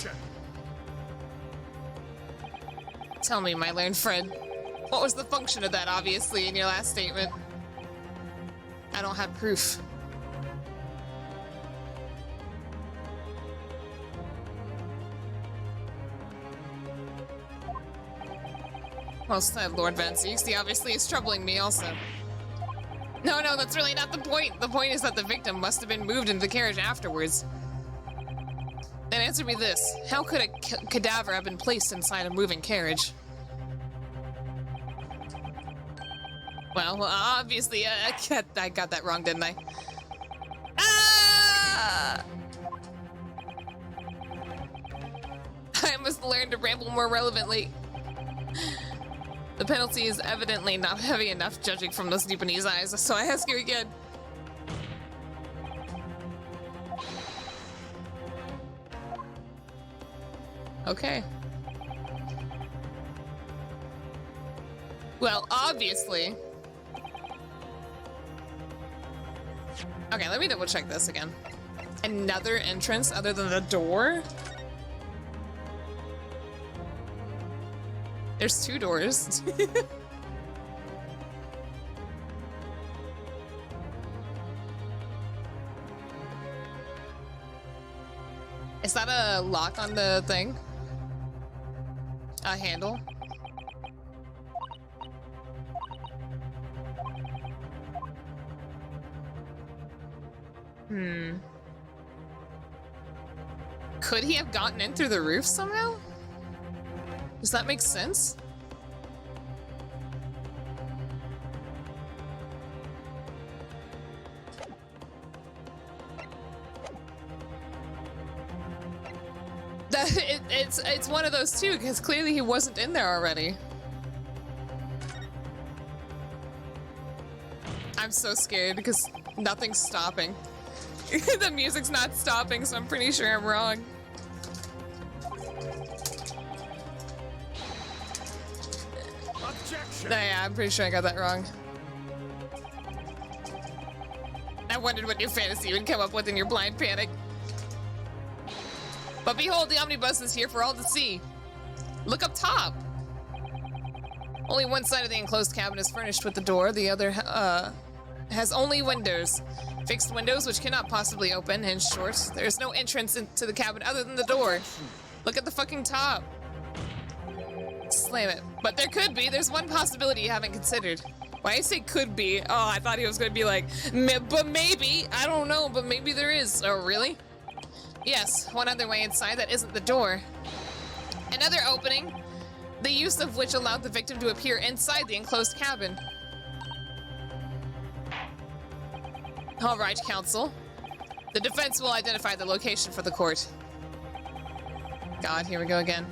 Tell me, my learned friend, what was the function of that, obviously, in your last statement? I don't have proof. Well said, Lord Van Zeeks. He obviously is troubling me also. No, that's really not the point. The point is that the victim must have been moved into the carriage afterwards. Then answer me this. How could a cadaver have been placed inside a moving carriage? Well, obviously, I got that wrong, didn't I? Ah! I must learn to ramble more relevantly. The penalty is evidently not heavy enough, judging from the sleep in his eyes, so I ask you again. Okay. Well, obviously. Okay, let me double check this again. Another entrance other than the door? There's two doors. Is that a lock on the thing? A handle? Could he have gotten in through the roof somehow? Does that make sense? It's one of those two, because clearly he wasn't in there already. I'm so scared because nothing's stopping. The music's not stopping, so I'm pretty sure I'm wrong. Objection. Yeah, I'm pretty sure I got that wrong. I wondered what new fantasy you would come up with in your blind panic. But behold, the omnibus is here for all to see. Look up top. Only one side of the enclosed cabin is furnished with the door. The other has only windows. Fixed windows which cannot possibly open. In short, there is no entrance into the cabin other than the door. Look at the fucking top. Slam it. But there could be. There's one possibility you haven't considered. Why I say could be? Oh, I thought he was going to be like, but maybe. I don't know, but maybe there is. Oh, really? Yes, one other way inside that isn't the door. Another opening, the use of which allowed the victim to appear inside the enclosed cabin. All right, counsel. The defense will identify the location for the court. God, here we go again.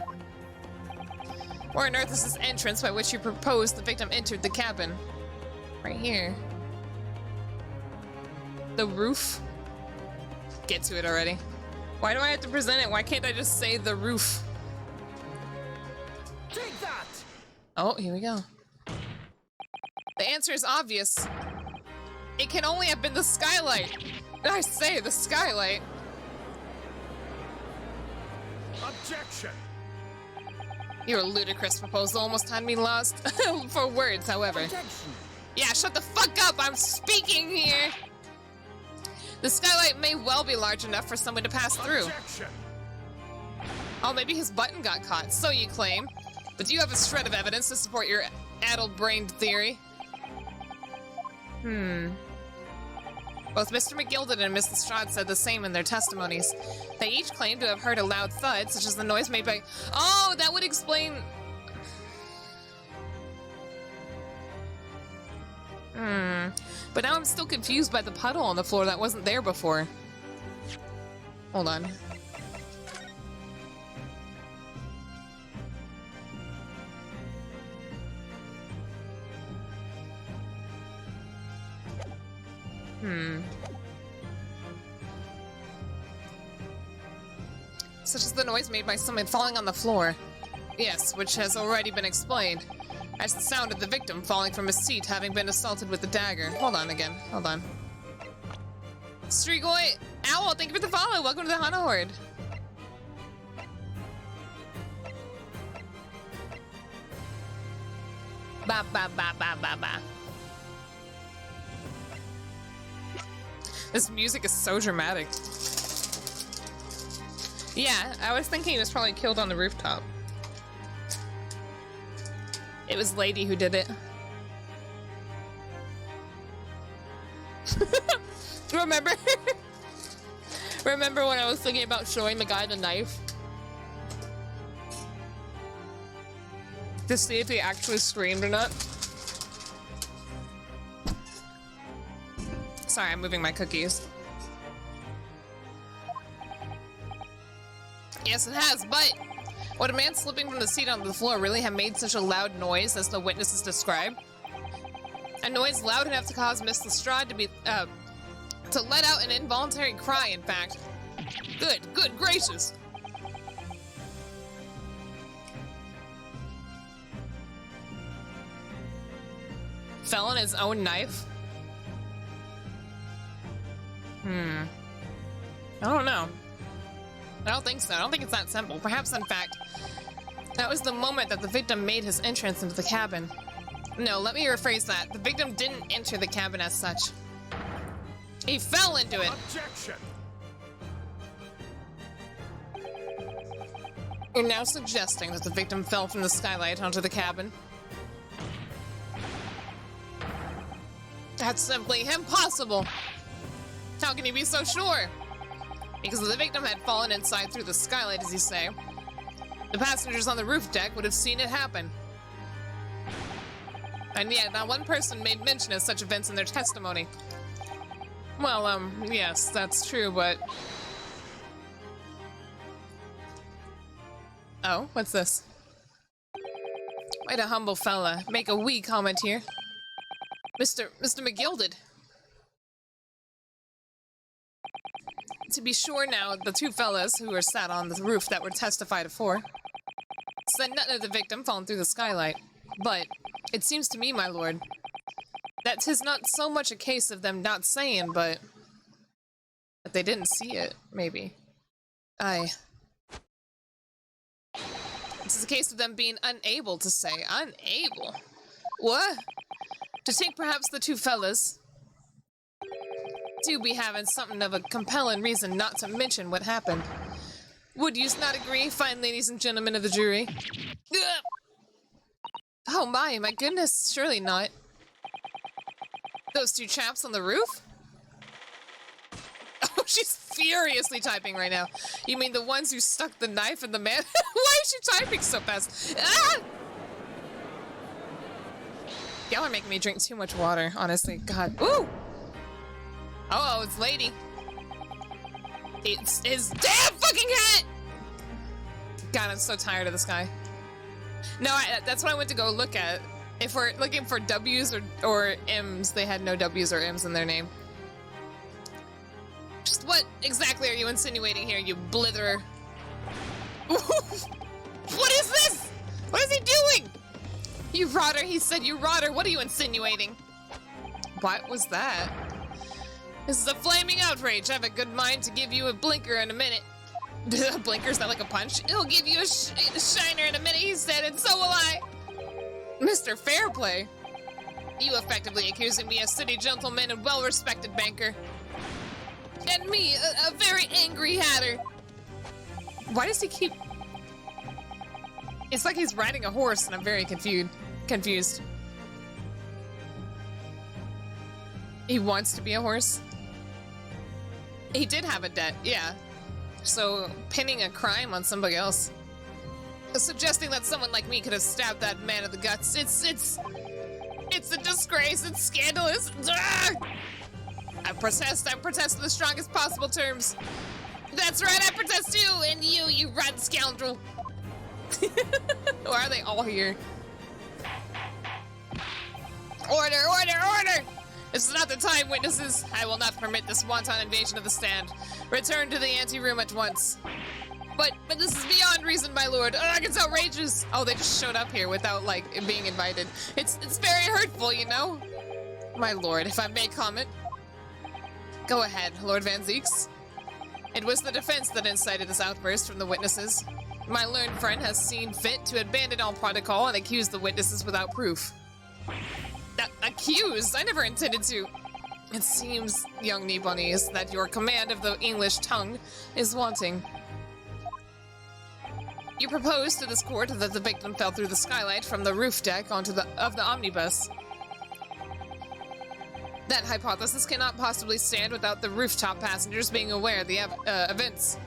Where on earth is this entrance by which you propose the victim entered the cabin? Right here. The roof? Get to it already. Why do I have to present it? Why can't I just say the roof? Take that. Oh, here we go. The answer is obvious. It can only have been the skylight. I say the skylight. Objection. Your ludicrous proposal almost had me lost for words, however. Objection. Yeah, shut the fuck up! I'm speaking here! The skylight may well be large enough for someone to pass through. Objection. Oh, maybe his button got caught, so you claim. But do you have a shred of evidence to support your addle-brained theory? Both Mr. McGilded and Miss Lestrade said the same in their testimonies. They each claimed to have heard a loud thud, such as the noise made by... Oh, that would explain... But now I'm still confused by the puddle on the floor that wasn't there before. Hold on. Such as the noise made by someone falling on the floor. Yes, which has already been explained. As the sound of the victim falling from his seat, having been assaulted with the dagger. Hold on again. Hold on. Strigoi Owl, thank you for the follow. Welcome to the Hana Horde. Ba ba ba ba ba ba. This music is so dramatic. Yeah, I was thinking he was probably killed on the rooftop. It was Lady who did it. Remember? Remember when I was thinking about showing the guy the knife? To see if he actually screamed or not. Sorry, I'm moving my cookies. Yes, it has, but would a man slipping from the seat onto the floor really have made such a loud noise as the witnesses describe? A noise loud enough to cause Miss Lestrade to be, to let out an involuntary cry, in fact. Good gracious! Fell on his own knife? I don't know. I don't think so. I don't think it's that simple. Perhaps, in fact, that was the moment that the victim made his entrance into the cabin. No, let me rephrase that. The victim didn't enter the cabin as such. He fell into it. Objection! You're now suggesting that the victim fell from the skylight onto the cabin. That's simply impossible. How can you be so sure? Because if the victim had fallen inside through the skylight, as you say, the passengers on the roof deck would have seen it happen. And yet, not one person made mention of such events in their testimony. Well, yes, that's true, but... Oh, what's this? Quite a humble fella. Make a wee comment here. Mr. McGilded. To be sure now, the two fellas who were sat on the roof that were testified for said nothing of the victim falling through the skylight. But it seems to me, my lord, that 'tis not so much a case of them not saying, but that they didn't see it, maybe. Aye. It's a case of them being unable to say. Unable? What? To think perhaps the two fellas do be having something of a compelling reason not to mention what happened. Would you not agree, fine ladies and gentlemen of the jury? Ugh! Oh my goodness, surely not. Those two chaps on the roof? Oh, she's furiously typing right now. You mean the ones who stuck the knife in the man? Why is she typing so fast? Ah! Y'all are making me drink too much water, honestly. God. Ooh! Oh, it's Lady. It's his damn fucking hat! God, I'm so tired of this guy. No, that's what I went to go look at. If we're looking for W's or M's, they had no W's or M's in their name. Just what exactly are you insinuating here, you blitherer? What is this? What is he doing? You rotter, he said, you rotter. What are you insinuating? What was that? This is a flaming outrage. I have a good mind to give you a blinker in a minute. A blinker, is that like a punch? He'll give you a shiner in a minute, he said, and so will I. Mr. Fairplay, you effectively accusing me, a city gentleman and well-respected banker. And me, a very angry hatter. Why does he keep... It's like he's riding a horse and I'm very confused. He wants to be a horse? He did have a debt, yeah. So, pinning a crime on somebody else. Suggesting that someone like me could have stabbed that man in the guts. It's a disgrace. It's scandalous. Ugh! protest. I protest in the strongest possible terms. That's right, I protest too, and you rat scoundrel. Why are they all here? Order, order, order! This is not the time, witnesses. I will not permit this wanton invasion of the stand. Return to the anteroom at once. But this is beyond reason, my lord. Ugh, it's outrageous. Oh, they just showed up here without, like, being invited. It's very hurtful, you know? My lord, if I may comment. Go ahead, Lord Van Zeeks. It was the defense that incited this outburst from the witnesses. My learned friend has seen fit to abandon all protocol and accuse the witnesses without proof. Accused? I never intended to. It seems, young Nipponese, that your command of the English tongue is wanting. You proposed to this court that the victim fell through the skylight from the roof deck onto the omnibus. That hypothesis cannot possibly stand without the rooftop passengers being aware of the events.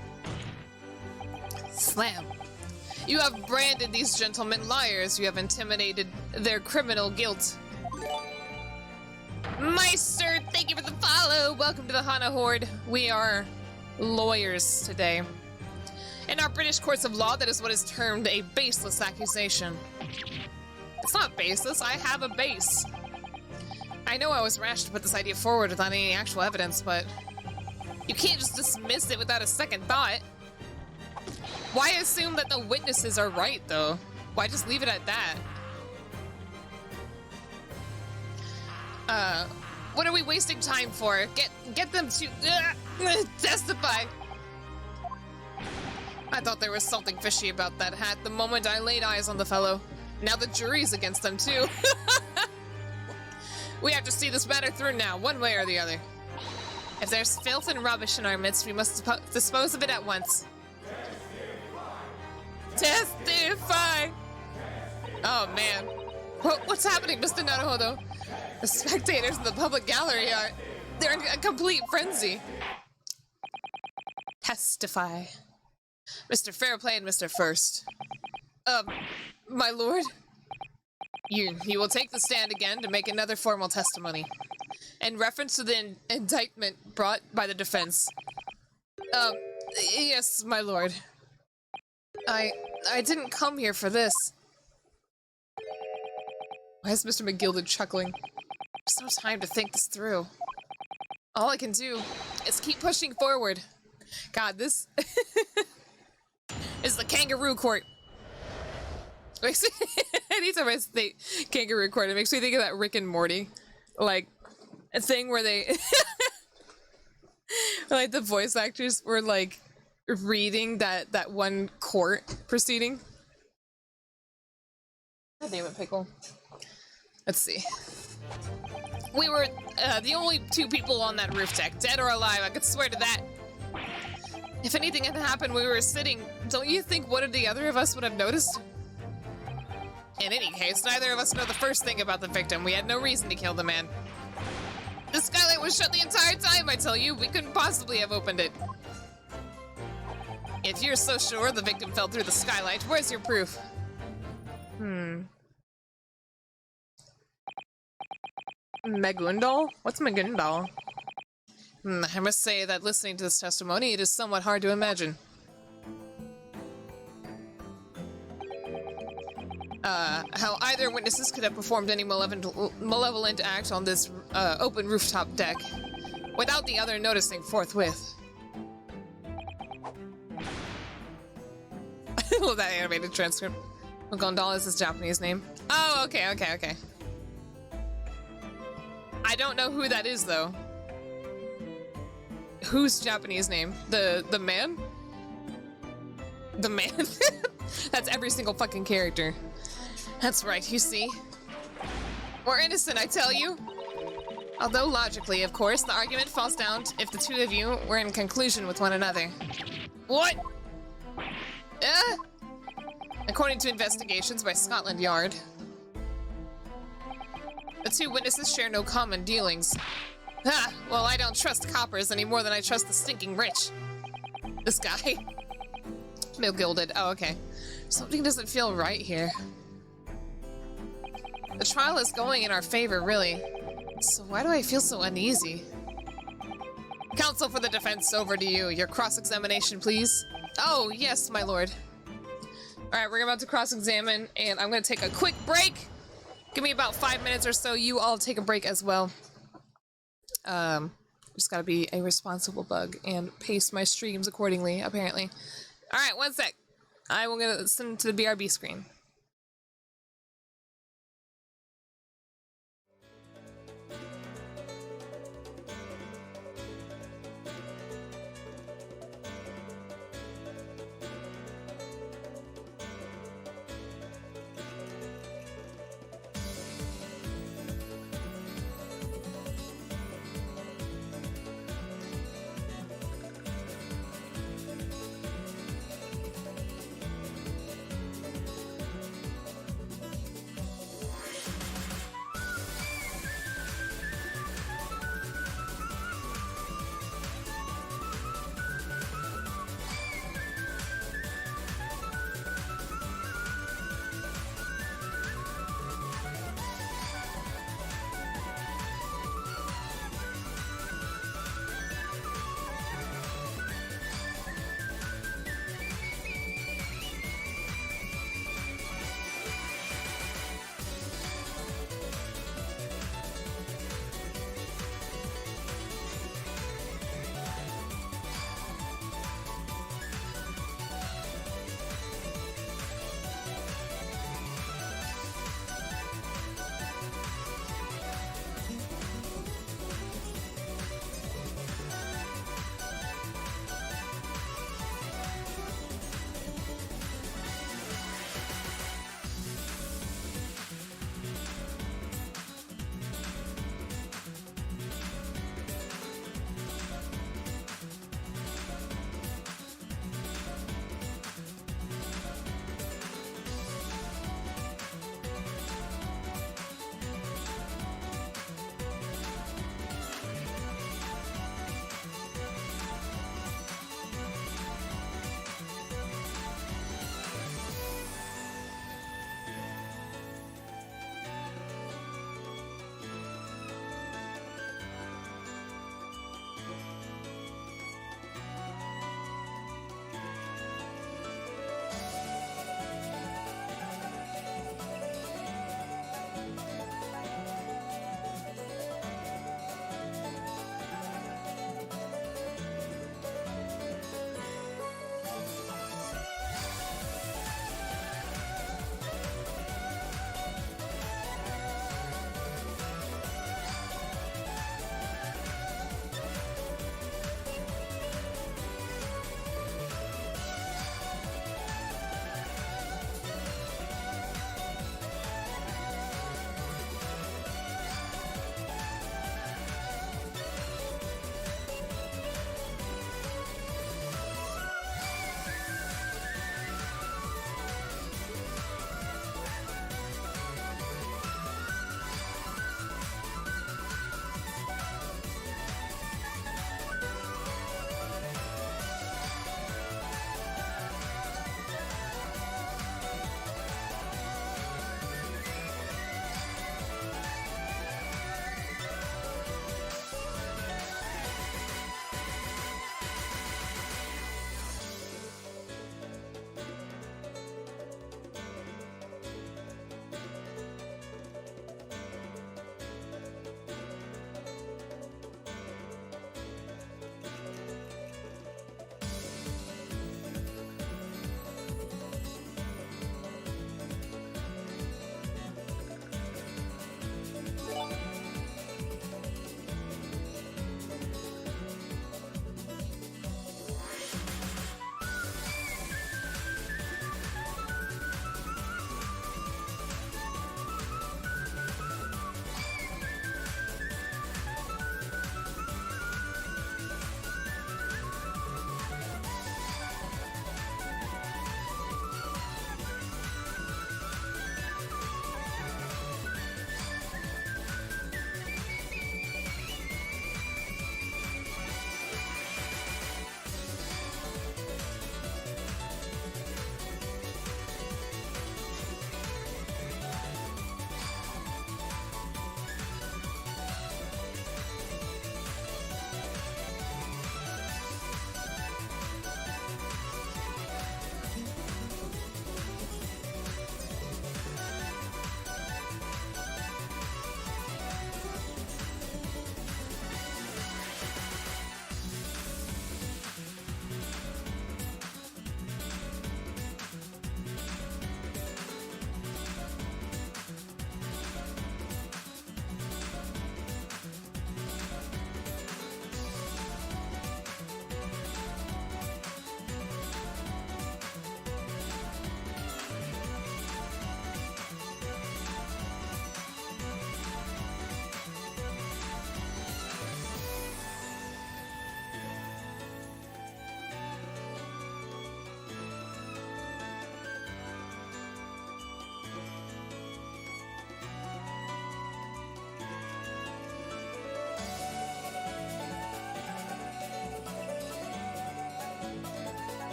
Slam. You have branded these gentlemen liars. You have intimidated their criminal guilt. Meister, thank you for the follow. Welcome to the Hana Horde. We are lawyers today. In our British courts of law, that is what is termed a baseless accusation. It's not baseless. I have a base. I know I was rash to put this idea forward without any actual evidence, but you can't just dismiss it without a second thought. Why assume that the witnesses are right, though? Why just leave it at that? What are we wasting time for? Get them to testify. I thought there was something fishy about that hat the moment I laid eyes on the fellow. Now the jury's against them, too. We have to see this matter through now, one way or the other. If there's filth and rubbish in our midst, we must dispose of it at once. Testify! Oh, man. What's happening, Mr. Naruhodo? The spectators in the public gallery they're in a complete frenzy. Testify. Mr. Fairplay and Mr. First. My lord? You will take the stand again to make another formal testimony. In reference to the indictment brought by the defense. Yes, my lord. I didn't come here for this. Why is Mr. McGilded chuckling? There's no time to think this through. All I can do is keep pushing forward. God, this is the kangaroo court. Anytime I say kangaroo court, it makes me think of that Rick and Morty, like, a thing where they, like, the voice actors were, like, reading that one court proceeding. God damn it, Pickle. Let's see. We were the only two people on that roof deck, dead or alive, I could swear to that. If anything had happened, we were sitting, don't you think one or the other of us would have noticed? In any case, neither of us know the first thing about the victim. We had no reason to kill the man. The skylight was shut the entire time, I tell you. We couldn't possibly have opened it. If you're so sure the victim fell through the skylight, where's your proof? Megundal? What's Megundal? I must say that listening to this testimony, it is somewhat hard to imagine. How either witnesses could have performed any malevolent act on this open rooftop deck without the other noticing forthwith. I love that animated transcript. Megundal is his Japanese name. Oh, okay. I don't know who that is, though. Whose Japanese name? The man? The man? That's every single fucking character. That's right, you see. We're innocent, I tell you. Although logically, of course, the argument falls down if the two of you were in conclusion with one another. What? According to investigations by Scotland Yard, the two witnesses share no common dealings. Well, I don't trust coppers any more than I trust the stinking rich. This guy. Mill Gilded. Oh, okay. Something doesn't feel right here. The trial is going in our favor, really. So why do I feel so uneasy? Counsel for the defense, over to you. Your cross-examination, please. Oh, yes, my lord. Alright, we're about to cross-examine, and I'm gonna take a quick break. Give me about 5 minutes or so. You all take a break as well. Just gotta be a responsible bug and pace my streams accordingly, apparently. Alright, 1 sec. I will get listen to the BRB screen.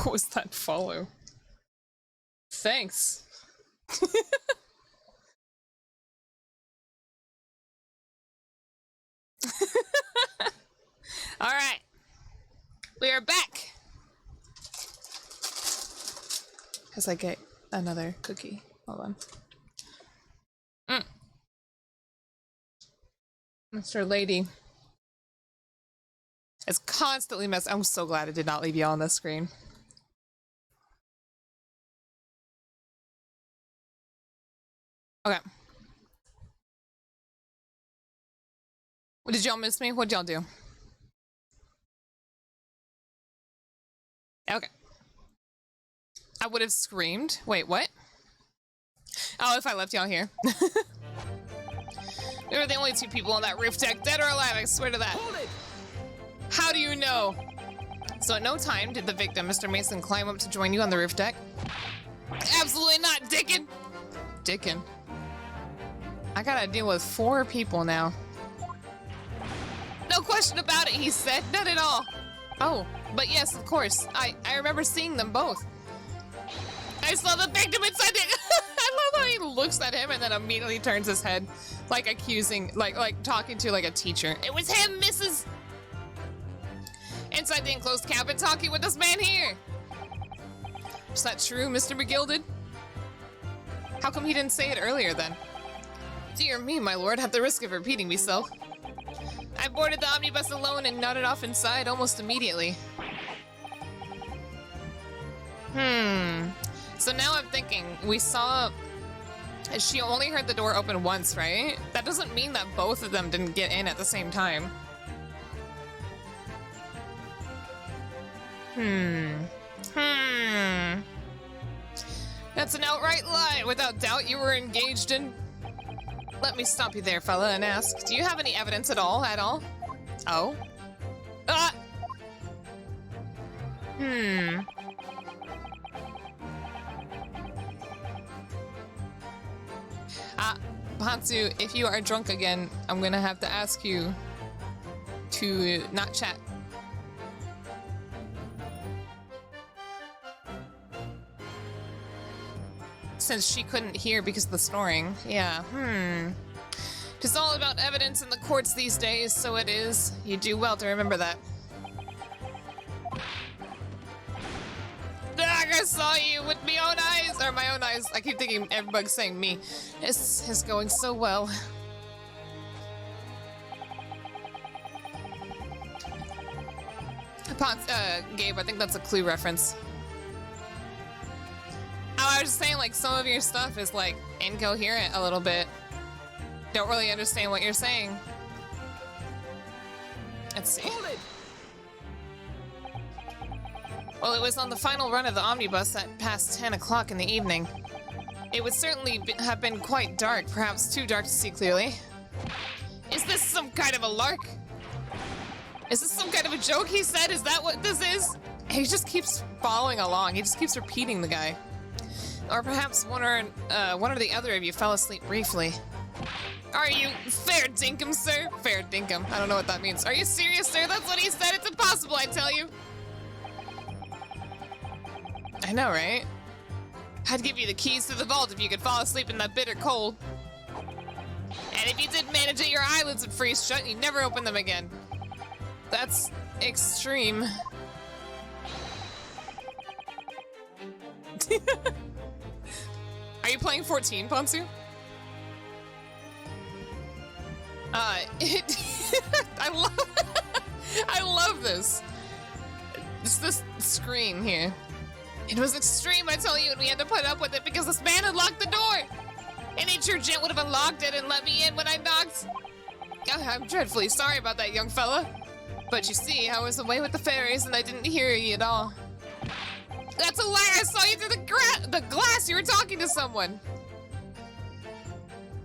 What was that follow? Thanks. Alright. We are back. As I get another cookie. Hold on. Mr. Lady is constantly I'm so glad it did not leave you on the screen. Okay. Did y'all miss me? What'd y'all do? Okay. I would have screamed. Wait, what? Oh, if I left y'all here. We were the only two people on that roof deck, dead or alive, I swear to that. Hold it. How do you know? So at no time did the victim, Mr. Mason, climb up to join you on the roof deck? Absolutely not, Dickin! Dickin? I gotta deal with 4 people now. No question about it, he said. None at all. Oh, but yes, of course. I remember seeing them both. I saw the victim inside the... I love how he looks at him and then immediately turns his head, like accusing, like talking to like a teacher. It was him, Mrs. Inside the enclosed cabin, talking with this man here. Is that true, Mr. McGilded? How come he didn't say it earlier then? Dear me, my lord, at the risk of repeating myself. I boarded the omnibus alone and nodded off inside almost immediately. So now I'm thinking, we saw... She only heard the door open once, right? That doesn't mean that both of them didn't get in at the same time. That's an outright lie. Without doubt, you were engaged in... Let me stop you there, fella, and ask, do you have any evidence at all? Oh? Hansu, if you are drunk again, I'm gonna have to ask you to not chat. Since she couldn't hear because of the snoring. Yeah, It's all about evidence in the courts these days, so it is. You do well to remember that. I saw you with my own eyes, or my own eyes. I keep thinking everybody saying me. It's going so well. Gabe, I think that's a Clue reference. Oh, I was just saying, like, some of your stuff is, like, incoherent a little bit. Don't really understand what you're saying. Let's see. Well, it was on the final run of the omnibus at past 10 o'clock in the evening. It would certainly have been quite dark, perhaps too dark to see clearly. Is this some kind of a lark? Is this some kind of a joke, he said? Is that what this is? He just keeps following along. He just keeps repeating the guy. Or perhaps one or the other of you fell asleep briefly. Are you fair dinkum, sir? Fair dinkum. I don't know what that means. Are you serious, sir? That's what he said. It's impossible, I tell you. I know, right? I'd give you the keys to the vault if you could fall asleep in that bitter cold. And if you did manage it, your eyelids would freeze shut and you'd never open them again. That's extreme. Are you playing 14, Ponsu? I love this. It's this screen here. It was extreme, I tell you, and we had to put up with it because this man had locked the door. An nature gent would have unlocked it and let me in when I knocked. I'm dreadfully sorry about that, young fella. But you see, I was away with the fairies and I didn't hear you at all. That's a lie! I saw you through the glass! You were talking to someone!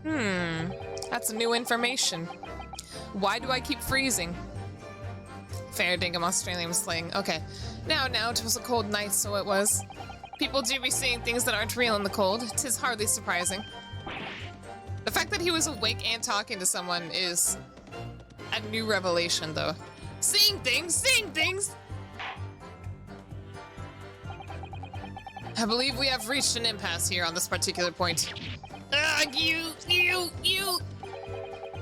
That's new information. Why do I keep freezing? Fair dinkum Australian slang. Okay. Now, 'twas a cold night, so it was. People do be seeing things that aren't real in the cold. 'Tis hardly surprising. The fact that he was awake and talking to someone is a new revelation, though. Seeing things! Seeing things! I believe we have reached an impasse here on this particular point. You!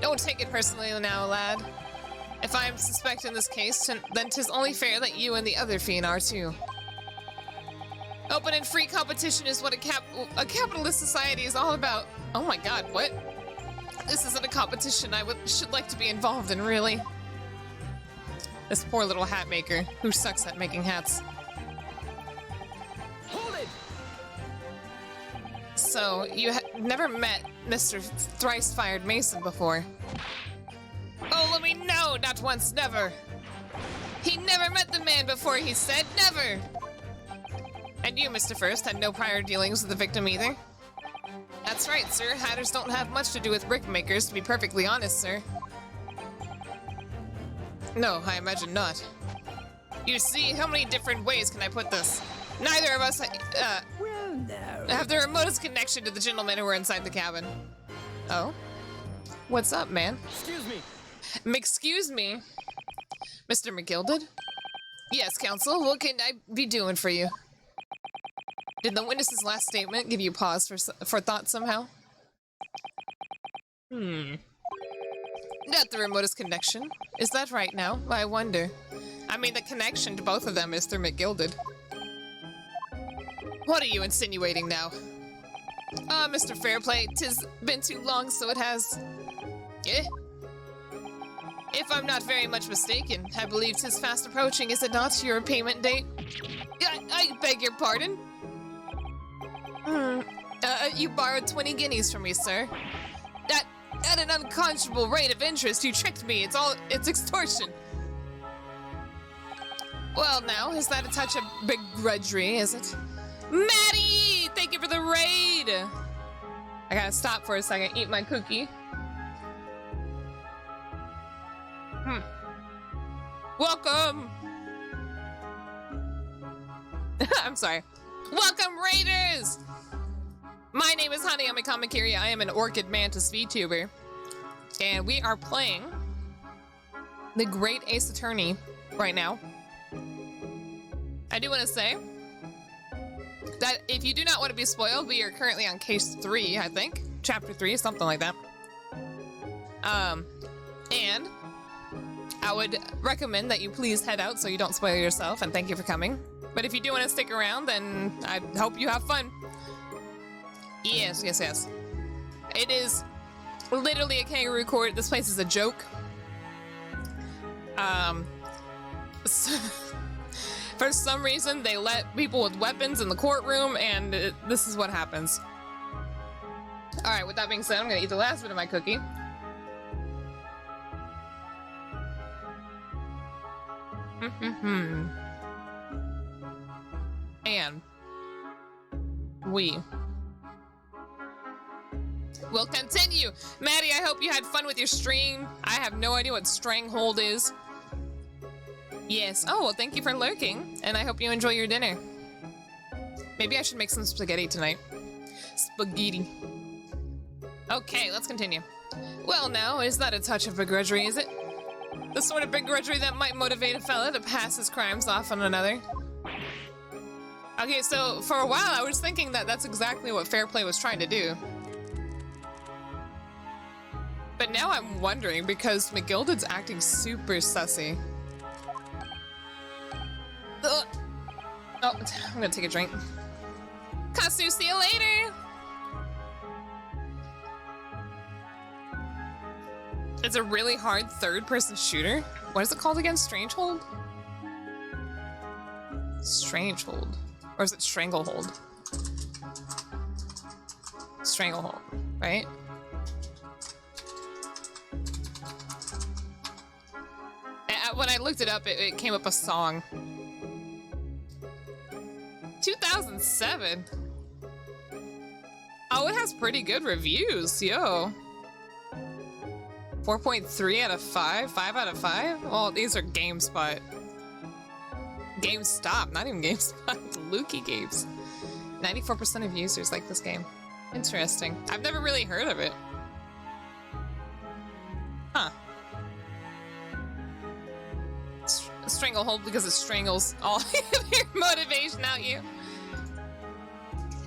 Don't take it personally now, lad. If I am suspect in this case, then 'tis only fair that you and the other fiend are too. Open and free competition is what a capitalist society is all about. Oh my god, what? This isn't a competition I should like to be involved in, really. This poor little hat maker who sucks at making hats. Hold it! So, you never met Mr. Thrice-Fired Mason before? Oh, let me know! Not once, never! He never met the man before, he said, never! And you, Mr. First, had no prior dealings with the victim either? That's right, sir. Hatters don't have much to do with brickmakers, to be perfectly honest, sir. No, I imagine not. You see, how many different ways can I put this? Neither of us, Well, no. have the remotest connection to the gentlemen who were inside the cabin. Oh? What's up, man? Excuse me. Excuse me? Mr. McGilded? Yes, counsel. What can I be doing for you? Did the witness's last statement give you pause for thought somehow? Not the remotest connection. Is that right now? I wonder. I mean, the connection to both of them is through McGilded. What are you insinuating now? Ah, Mr. Fairplay, 'tis been too long, so it has. Eh? If I'm not very much mistaken, I believe 'tis fast approaching, is it not, your payment date? I beg your pardon? You borrowed 20 guineas from me, sir. At an unconscionable rate of interest, you tricked me. It's extortion. Well, now, is that a touch of begrudgery, is it? Maddie! Thank you for the raid! I gotta stop for a second, eat my cookie. Welcome! I'm sorry. Welcome, raiders! My name is Hanayome Kamakiri. I am an Orchid Mantis VTuber. And we are playing the Great Ace Attorney right now. I do want to say that if you do not want to be spoiled, we are currently on case 3, I think. Chapter 3, something like that. And I would recommend that you please head out so you don't spoil yourself, and thank you for coming. But if you do want to stick around, then I hope you have fun. Yes. It is literally a kangaroo court. This place is a joke. For some reason, they let people with weapons in the courtroom, and this is what happens. Alright, with that being said, I'm gonna eat the last bit of my cookie. And we will continue. Maddie, I hope you had fun with your stream. I have no idea what stranglehold is. Yes. Oh, well, thank you for lurking, and I hope you enjoy your dinner. Maybe I should make some spaghetti tonight. Spaghetti. Okay, let's continue. Well, now, is that a touch of begrudgery, is it? The sort of begrudgery that might motivate a fella to pass his crimes off on another. Okay, so for a while I was thinking that that's exactly what Fair Play was trying to do. But now I'm wondering, because McGilded's acting super sussy. Ugh. Oh, I'm gonna take a drink. Kasu, see you later! It's a really hard third-person shooter. What is it called again? Strangehold? Strangehold. Or is it Stranglehold? Stranglehold, right? When I looked it up, it came up a song. 2007. Oh, it has pretty good reviews, yo. 4.3 out of 5? 5 out of 5? Well, these are GameSpot. GameStop, not even GameSpot. Lukey Games. 94% of users like this game. Interesting. I've never really heard of it. Huh. Stranglehold because it strangles all of your motivation out you.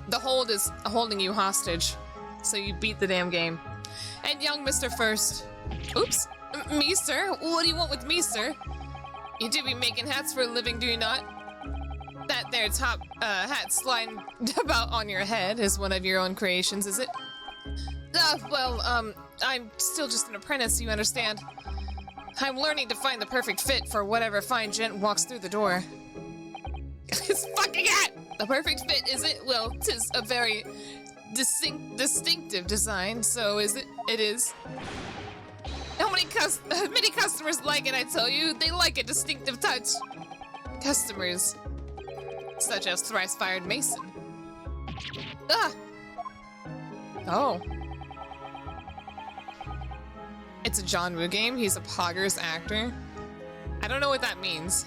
The hold is holding you hostage, so you beat the damn game. And young Mr. First. Oops. Me, sir? What do you want with me, sir? You do be making hats for a living, do you not? That there top hat sliding about on your head is one of your own creations, is it? Well, I'm still just an apprentice, you understand. I'm learning to find the perfect fit for whatever fine gent walks through the door. His fucking hat! The perfect fit, is it? Well, 'tis a very distinctive design, so is it? It is. How many many customers like it, I tell you? They like a distinctive touch. Customers, such as thrice-fired Mason. Ah! Oh. It's a John Woo game. He's a poggers actor. I don't know what that means.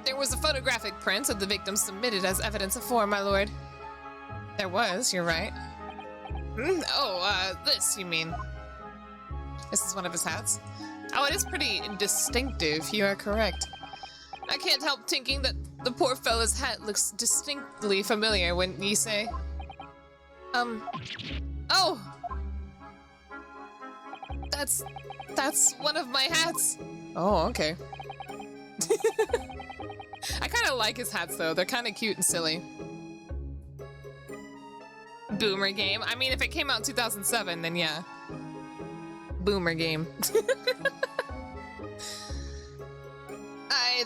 There was a photographic print of the victim submitted as evidence of form, my lord. There was, you're right. This, you mean? This is one of his hats? Oh, it is pretty distinctive, you are correct. I can't help thinking that the poor fellow's hat looks distinctly familiar, wouldn't ye say? Oh! That's one of my hats! Oh, okay. I kinda like his hats, though. They're kinda cute and silly. Boomer game. I mean, if it came out in 2007, then yeah. Boomer game.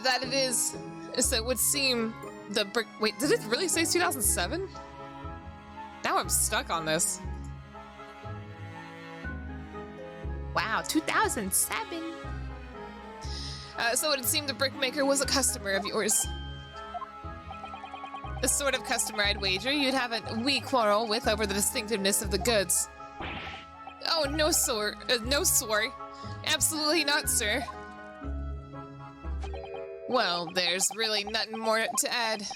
That it is. So it would seem the brick. Wait, did it really say 2007? Now I'm stuck on this. Wow, 2007. So it would seem the brickmaker was a customer of yours. The sort of customer I'd wager you'd have a wee quarrel with over the distinctiveness of the goods. Oh, no, sir. No, sorry. Absolutely not, sir. Well, there's really nothing more to add.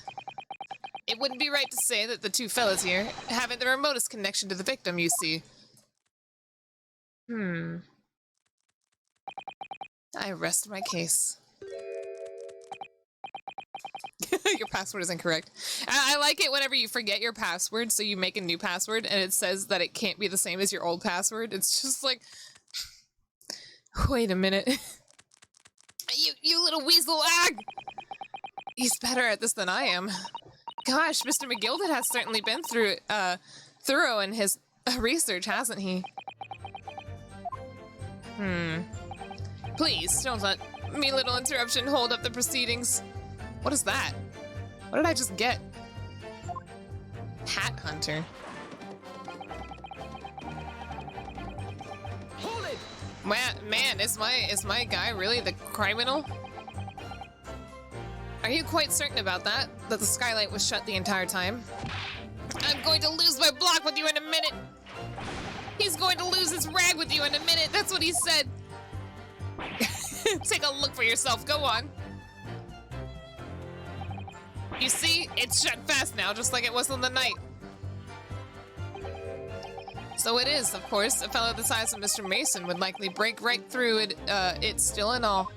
It wouldn't be right to say that the two fellas here haven't the remotest connection to the victim, you see. I rest my case. Your password is incorrect. I like it whenever you forget your password, so you make a new password, and it says that it can't be the same as your old password. It's just like... Wait a minute. You little weasel ag! He's better at this than I am. Gosh, Mr. McGilded has certainly been thorough in his research, hasn't he? Please, don't let me little interruption hold up the proceedings. What is that? What did I just get? Hat hunter. Hold it! Man, is my guy really the criminal? Are you quite certain about that? That the skylight was shut the entire time? I'm going to lose my block with you in a minute! He's going to lose his rag with you in a minute, that's what he said! Take a look for yourself, go on. You see, it's shut fast now, just like it was on the night. So it is, of course, a fellow the size of Mr. Mason would likely break right through it, it's still and all.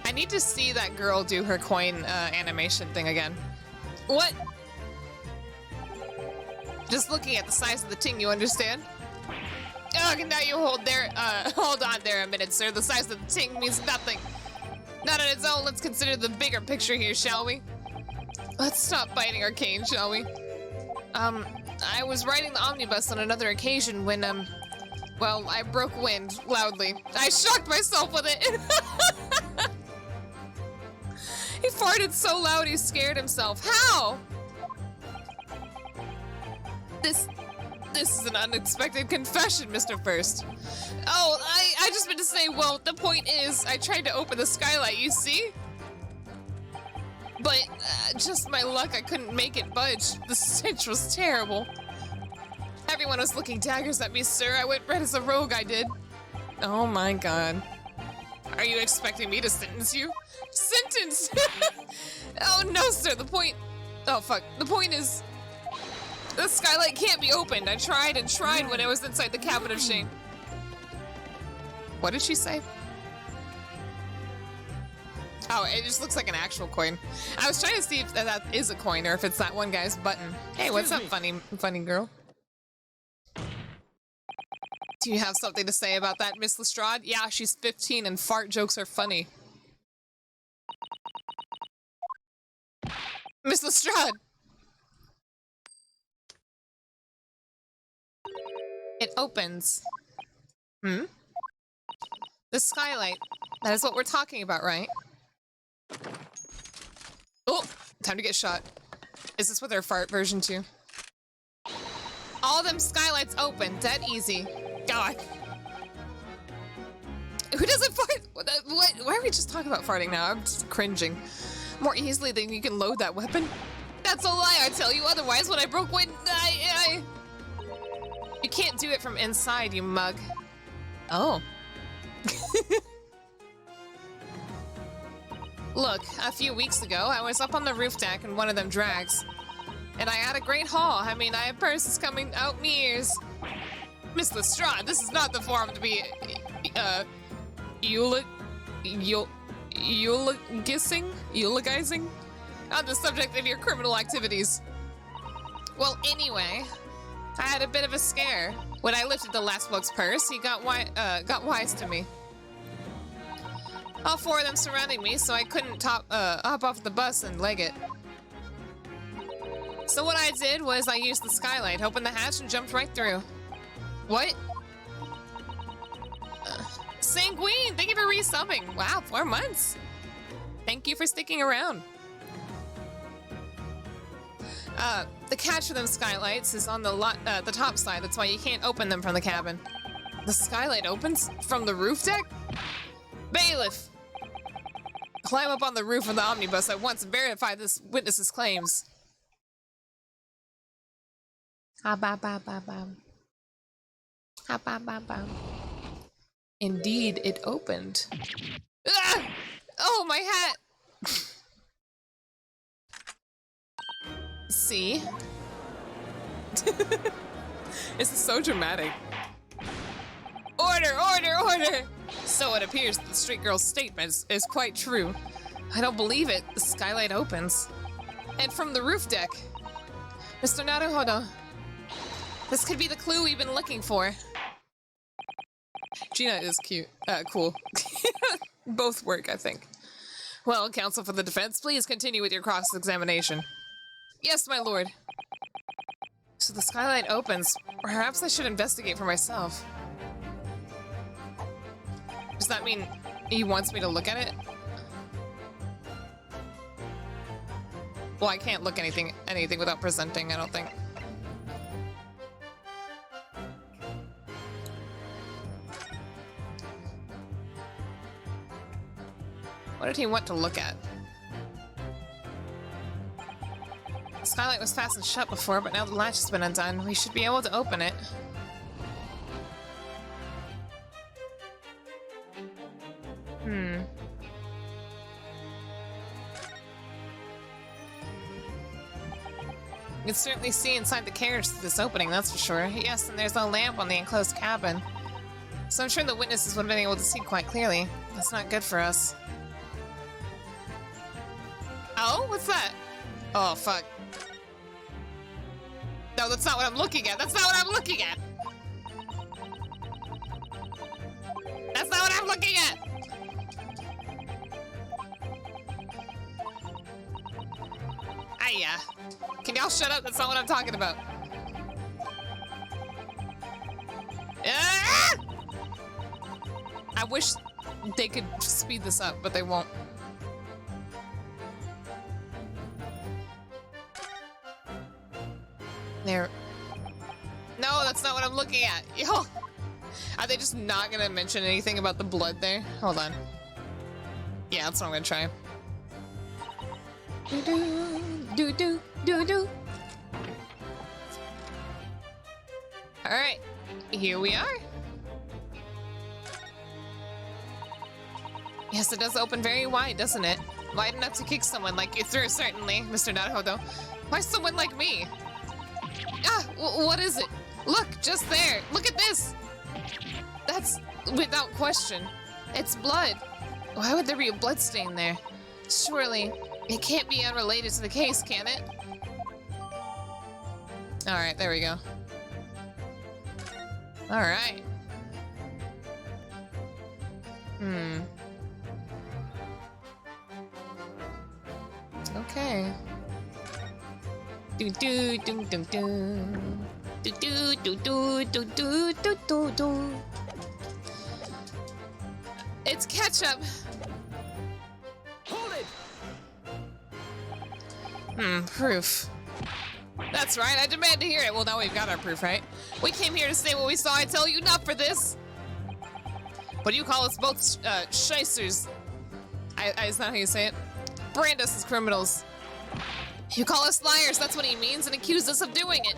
I need to see that girl do her coin animation thing again. What? Just looking at the size of the ting, you understand? Oh, now you hold on there a minute, sir. The size of the ting means nothing. Not on its own, let's consider the bigger picture here, shall we? Let's stop biting our cane, shall we? I was riding the omnibus on another occasion when, well, I broke wind loudly. I shocked myself with it. He farted so loud he scared himself. How? This is an unexpected confession, Mr. First. Oh, I just meant to say, well, the point is, I tried to open the skylight, you see? But, just my luck, I couldn't make it budge. The stench was terrible. Everyone was looking daggers at me, sir. I went red as a rogue, I did. Oh my god. Are you expecting me to sentence you? Sentence! Oh no, sir, the point... Oh, fuck. The point is... The skylight can't be opened. I tried and tried when I was inside the cabinet of shame. What did she say? Oh, it just looks like an actual coin. I was trying to see if that is a coin or if it's that one guy's button. Hey, what's up, funny girl? Do you have something to say about that, Miss Lestrade? Yeah, she's 15 and fart jokes are funny. Miss Lestrade! It opens. Hmm? The skylight. That is what we're talking about, right? Oh, time to get shot. Is this with her fart version too? All them skylights open, dead easy. God. Who doesn't fart? What? Why are we just talking about farting now? I'm just cringing. More easily than you can load that weapon. That's a lie, I tell you. Otherwise, when I broke wind, You can't do it from inside, you mug. Oh. Look, a few weeks ago, I was up on the roof deck in one of them drags. And I had a great haul. I mean, I had purses coming out me ears. Miss Lestrade, this is not the forum to be, eulogizing on the subject of your criminal activities. Well, anyway, I had a bit of a scare. When I lifted the last bloke's purse, he got wise to me. All four of them surrounding me, so I couldn't hop off the bus and leg it. So what I did was I used the skylight, opened the hatch, and jumped right through. What? Sanguine, thank you for resubbing. Wow, 4 months. Thank you for sticking around. The catch for them skylights is on the top side. That's why you can't open them from the cabin. The skylight opens from the roof deck? Bailiff! Climb up on the roof of the omnibus at once and verify this witness's claims. Indeed, it opened. Ah! Oh, my hat! See? This is so dramatic. Order, order, order! So it appears that the street girl's statement is quite true. I don't believe it. The skylight opens. And from the roof deck. Mr. Naruhodo. This could be the clue we've been looking for. Gina is cute. Cool. Both work, I think. Well, counsel for the defense, please continue with your cross-examination. Yes, my lord. So the skylight opens. Perhaps I should investigate for myself. Does that mean he wants me to look at it? Well, I can't look anything without presenting, I don't think. What did he want to look at? The skylight was fastened shut before, but now the latch has been undone. We should be able to open it. You can certainly see inside the carriage through this opening, that's for sure. Yes, and there's no lamp on the enclosed cabin. So I'm sure the witnesses would have been able to see quite clearly. That's not good for us. Oh, what's that? Oh, fuck. No, that's not what I'm looking at. That's not what I'm looking at. That's not what I'm looking at. Hiya. Can y'all shut up? That's not what I'm talking about. Ah! I wish they could speed this up, but they won't. There. No, that's not what I'm looking at. Yo. Are they just not gonna mention anything about the blood there? Hold on. Yeah, that's what I'm gonna try. Do. Alright. Here we are. Yes, it does open very wide, doesn't it? Wide enough to kick someone like you through, certainly, Mr. Naruhodo. Why someone like me? Ah, what is it? Look, just there. Look at this. Without question. It's blood. Why would there be a blood stain there? Surely, it can't be unrelated to the case, can it? Alright, there we go. Alright. Okay. Do do do do do. Do do do do do do do do do. It's ketchup. Hold it! Proof. That's right, I demand to hear it. Well, now we've got our proof, right? We came here to say what we saw. I tell you, not for this. But you call us both shysters. Is that how you say it? Brand us as criminals. You call us liars, that's what he means, and accuse us of doing it.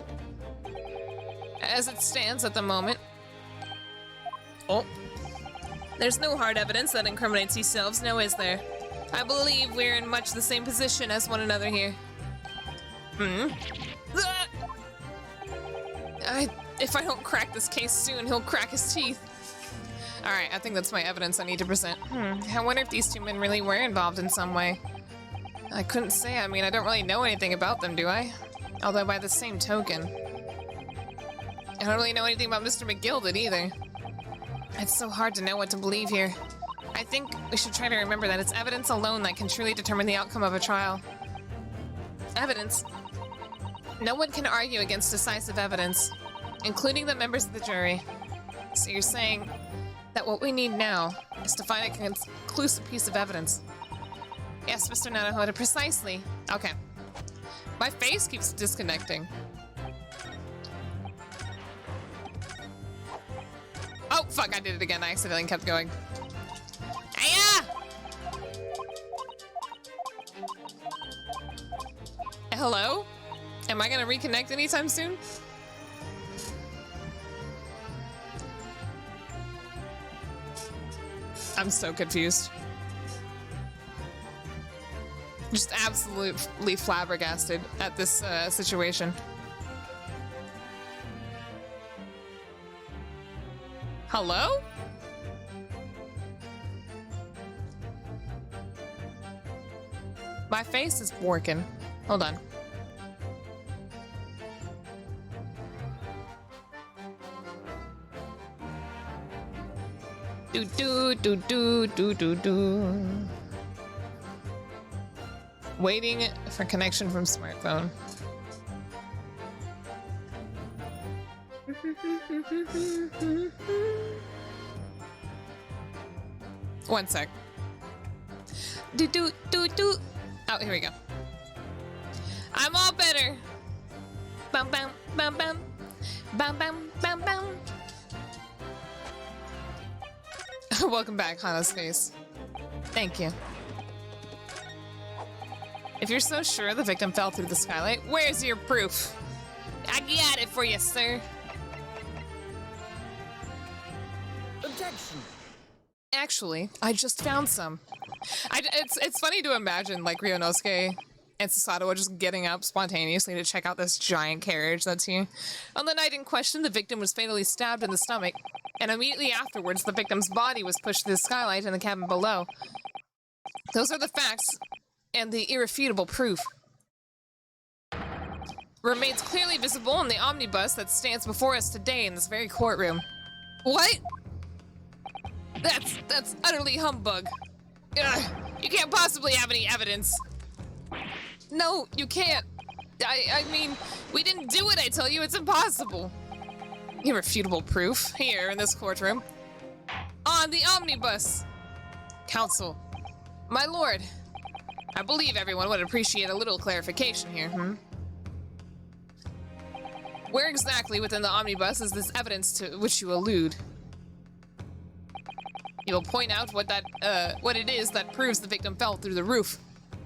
As it stands at the moment. Oh. There's no hard evidence that incriminates yourselves, now is there? I believe we're in much the same position as one another here. If I don't crack this case soon, he'll crack his teeth. Alright, I think that's my evidence I need to present. I wonder if these two men really were involved in some way. I couldn't say, I mean, I don't really know anything about them, do I? Although by the same token, I don't really know anything about Mr. McGilded either. It's so hard to know what to believe here. I think we should try to remember that it's evidence alone that can truly determine the outcome of a trial. Evidence. No one can argue against decisive evidence, including the members of the jury. So you're saying that what we need now is to find a conclusive piece of evidence. Yes, Mr. Nanahoda, precisely. Okay. My face keeps disconnecting. Oh, fuck, I did it again. I accidentally kept going. Aya! Hello? Am I gonna reconnect anytime soon? I'm so confused. Just absolutely flabbergasted at this situation. Hello? My face is working. Hold on. Do do do do do do do. Waiting for connection from smartphone. One sec. Do do do do. Oh, here we go. I'm all better. Bum bum bum bum bum bum bum bum. Welcome back, Hana's face. Thank you. If you're so sure the victim fell through the skylight, where's your proof? I got it for you, sir. Objection. Actually, I just found some. It's funny to imagine like Ryunosuke and Susato just getting up spontaneously to check out this giant carriage that's here. On the night in question, the victim was fatally stabbed in the stomach, and immediately afterwards, the victim's body was pushed to the skylight in the cabin below. Those are the facts and the irrefutable proof. Remains clearly visible in the omnibus that stands before us today in this very courtroom. What? That's utterly humbug. Ugh, you can't possibly have any evidence. No, you can't. I mean, we didn't do it, I tell you, it's impossible. Irrefutable proof, here in this courtroom. On the omnibus. Counsel. My lord, I believe everyone would appreciate a little clarification here, Where exactly within the omnibus is this evidence to which you allude? You'll point out what it is that proves the victim fell through the roof.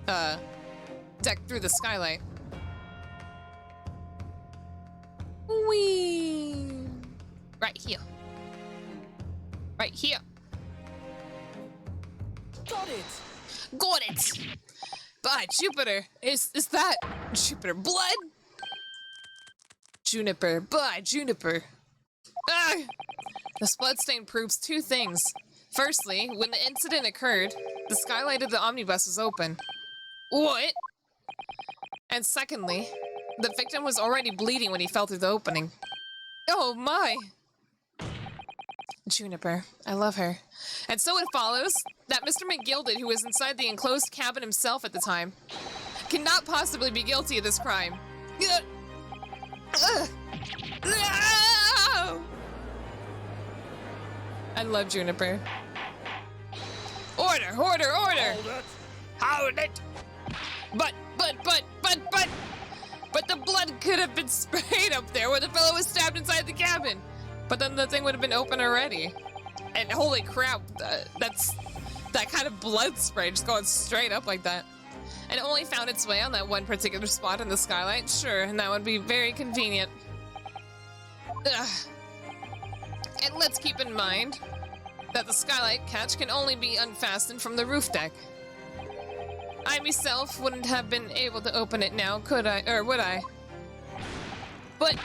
Deck through the skylight. Whee! Right here. Right here. Got it. Got it! By Jupiter! Is that Jupiter blood? Juniper, by Juniper. Ah! This bloodstain proves two things. Firstly, when the incident occurred, the skylight of the omnibus was open. What? And secondly, the victim was already bleeding when he fell through the opening. Oh my! Juniper. I love her. And so it follows that Mr. McGilded, who was inside the enclosed cabin himself at the time, cannot possibly be guilty of this crime. No! I love Juniper. Order! Order! Order! Hold it! Hold it! But the blood could have been sprayed up there where the fellow was stabbed inside the cabin. But then the thing would have been open already. And holy crap, that's that kind of blood spray just going straight up like that. And it only found its way on that one particular spot in the skylight, sure, and that would be very convenient. Ugh. And let's keep in mind that the skylight catch can only be unfastened from the roof deck. I myself wouldn't have been able to open it now, could I? Or would I? But,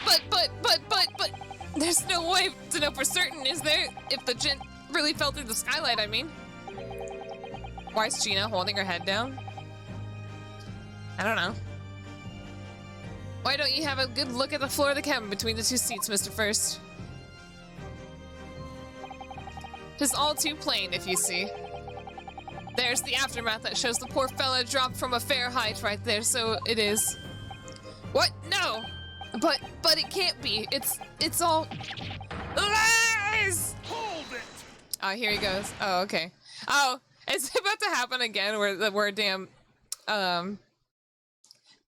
there's no way to know for certain, is there? If the gent really fell through the skylight, I mean. Why is Gina holding her head down? I don't know. Why don't you have a good look at the floor of the cabin between the two seats, Mr. First? Just all too plain, if you see. There's the aftermath that shows the poor fella dropped from a fair height right there, so it is. What? No! But it can't be. It's all lies! Hold it! Oh, here he goes. Oh, okay. Oh, it's about to happen again where damn,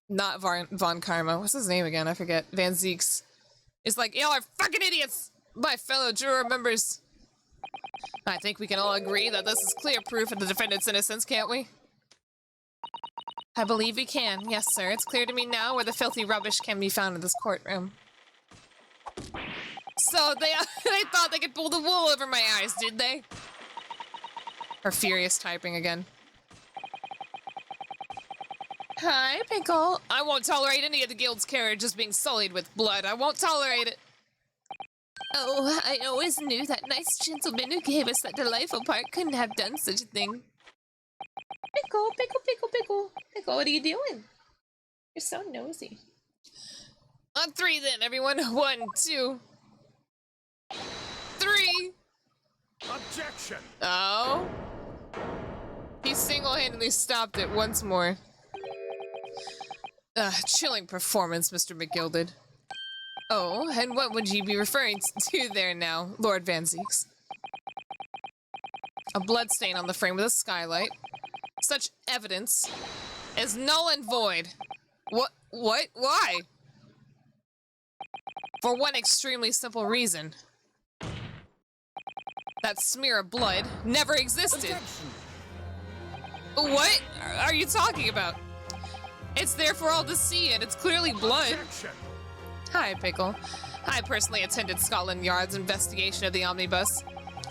not Von Karma. What's his name again? I forget. Van Zeeks. It's like, y'all are fucking idiots! My fellow juror members. I think we can all agree that this is clear proof of the defendant's innocence, can't we? I believe we can. Yes, sir. It's clear to me now where the filthy rubbish can be found in this courtroom. So they thought they could pull the wool over my eyes, did they? Her furious typing again. Hi, Pickle. I won't tolerate any of the guild's carriages being sullied with blood. I won't tolerate it. Oh, I always knew that nice gentleman who gave us that delightful part couldn't have done such a thing. Pickle, Pickle, Pickle, Pickle. Pickle, what are you doing? You're so nosy. On three then, everyone. 1, 2, 3. Objection! Oh. He single-handedly stopped it once more. Chilling performance, Mr. McGilded. Oh, and what would you be referring to there now, Lord Van Zeeks? A bloodstain on the frame of the skylight. Such evidence is null and void. What? Why? For one extremely simple reason. That smear of blood never existed. Objection. What are you talking about? It's there for all to see, and it's clearly blood. Objection! Hi, Pickle. I personally attended Scotland Yard's investigation of the omnibus.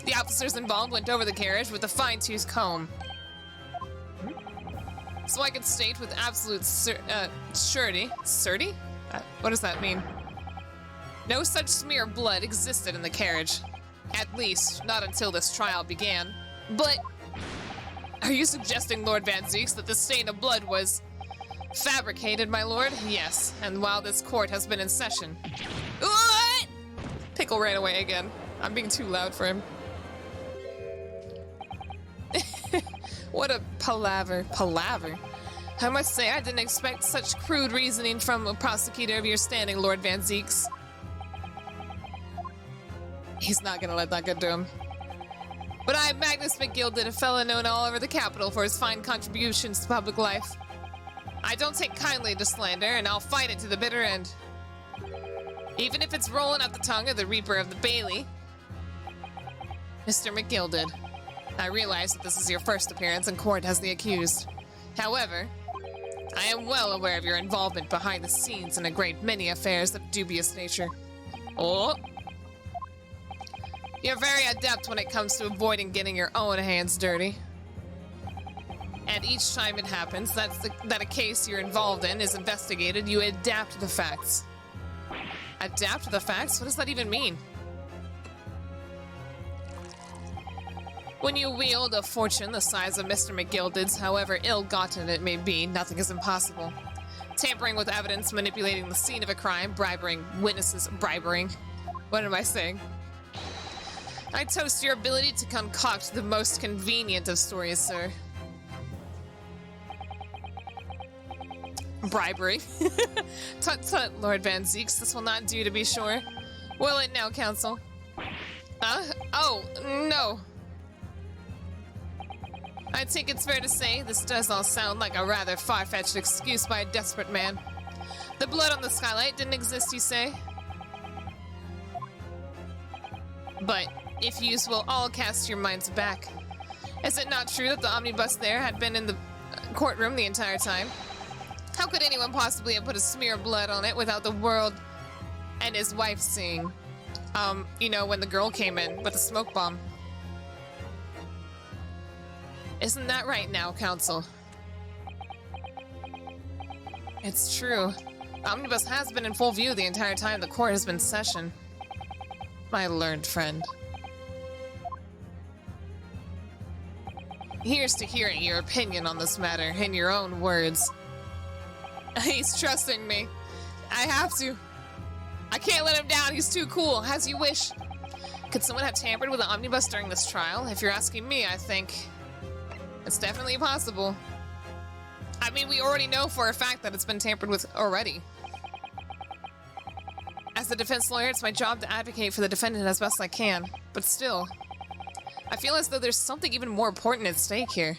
The officers involved went over the carriage with a fine-tooth comb. So I can state with absolute surety. Surety? What does that mean? No such smear of blood existed in the carriage. At least, not until this trial began. But are you suggesting, Lord Van Zeeks, that the stain of blood was fabricated, my lord? Yes, and while this court has been in session. What? Pickle ran away again. I'm being too loud for him. What a palaver. Palaver? I must say, I didn't expect such crude reasoning from a prosecutor of your standing, Lord Van Zeeks. He's not gonna let that get to him. But I am Magnus McGilded, a fellow known all over the capital for his fine contributions to public life. I don't take kindly to slander, and I'll fight it to the bitter end. Even if it's rolling out the tongue of the Reaper of the Bailey. Mr. McGilded, I realize that this is your first appearance in court as the accused. However, I am well aware of your involvement behind the scenes in a great many affairs of dubious nature. Oh! You're very adept when it comes to avoiding getting your own hands dirty. And each time it happens that a case you're involved in is investigated, you adapt the facts. Adapt the facts? What does that even mean? When you wield a fortune the size of Mr. McGilded's, however ill-gotten it may be, nothing is impossible. Tampering with evidence, manipulating the scene of a crime, bribing witnesses, What am I saying? I toast your ability to concoct the most convenient of stories, sir. Bribery. Tut tut, Lord Van Zeeks, this will not do to be sure. Will it now, Counsel? Oh, no. I think it's fair to say this does all sound like a rather far-fetched excuse by a desperate man. The blood on the skylight didn't exist, you say? But if yous will all cast your minds back, is it not true that the omnibus there had been in the courtroom the entire time? How could anyone possibly have put a smear of blood on it without the world and his wife seeing? You know, when the girl came in with the smoke bomb. Isn't that right now, Counsel? It's true. The omnibus has been in full view the entire time the court has been in session. My learned friend. Here's to hearing your opinion on this matter in your own words. He's trusting me. I have to. I can't let him down. He's too cool. As you wish. Could someone have tampered with the omnibus during this trial? If you're asking me, I think it's definitely possible. I mean, we already know for a fact that it's been tampered with already. As a defense lawyer, it's my job to advocate for the defendant as best I can. But still, I feel as though there's something even more important at stake here.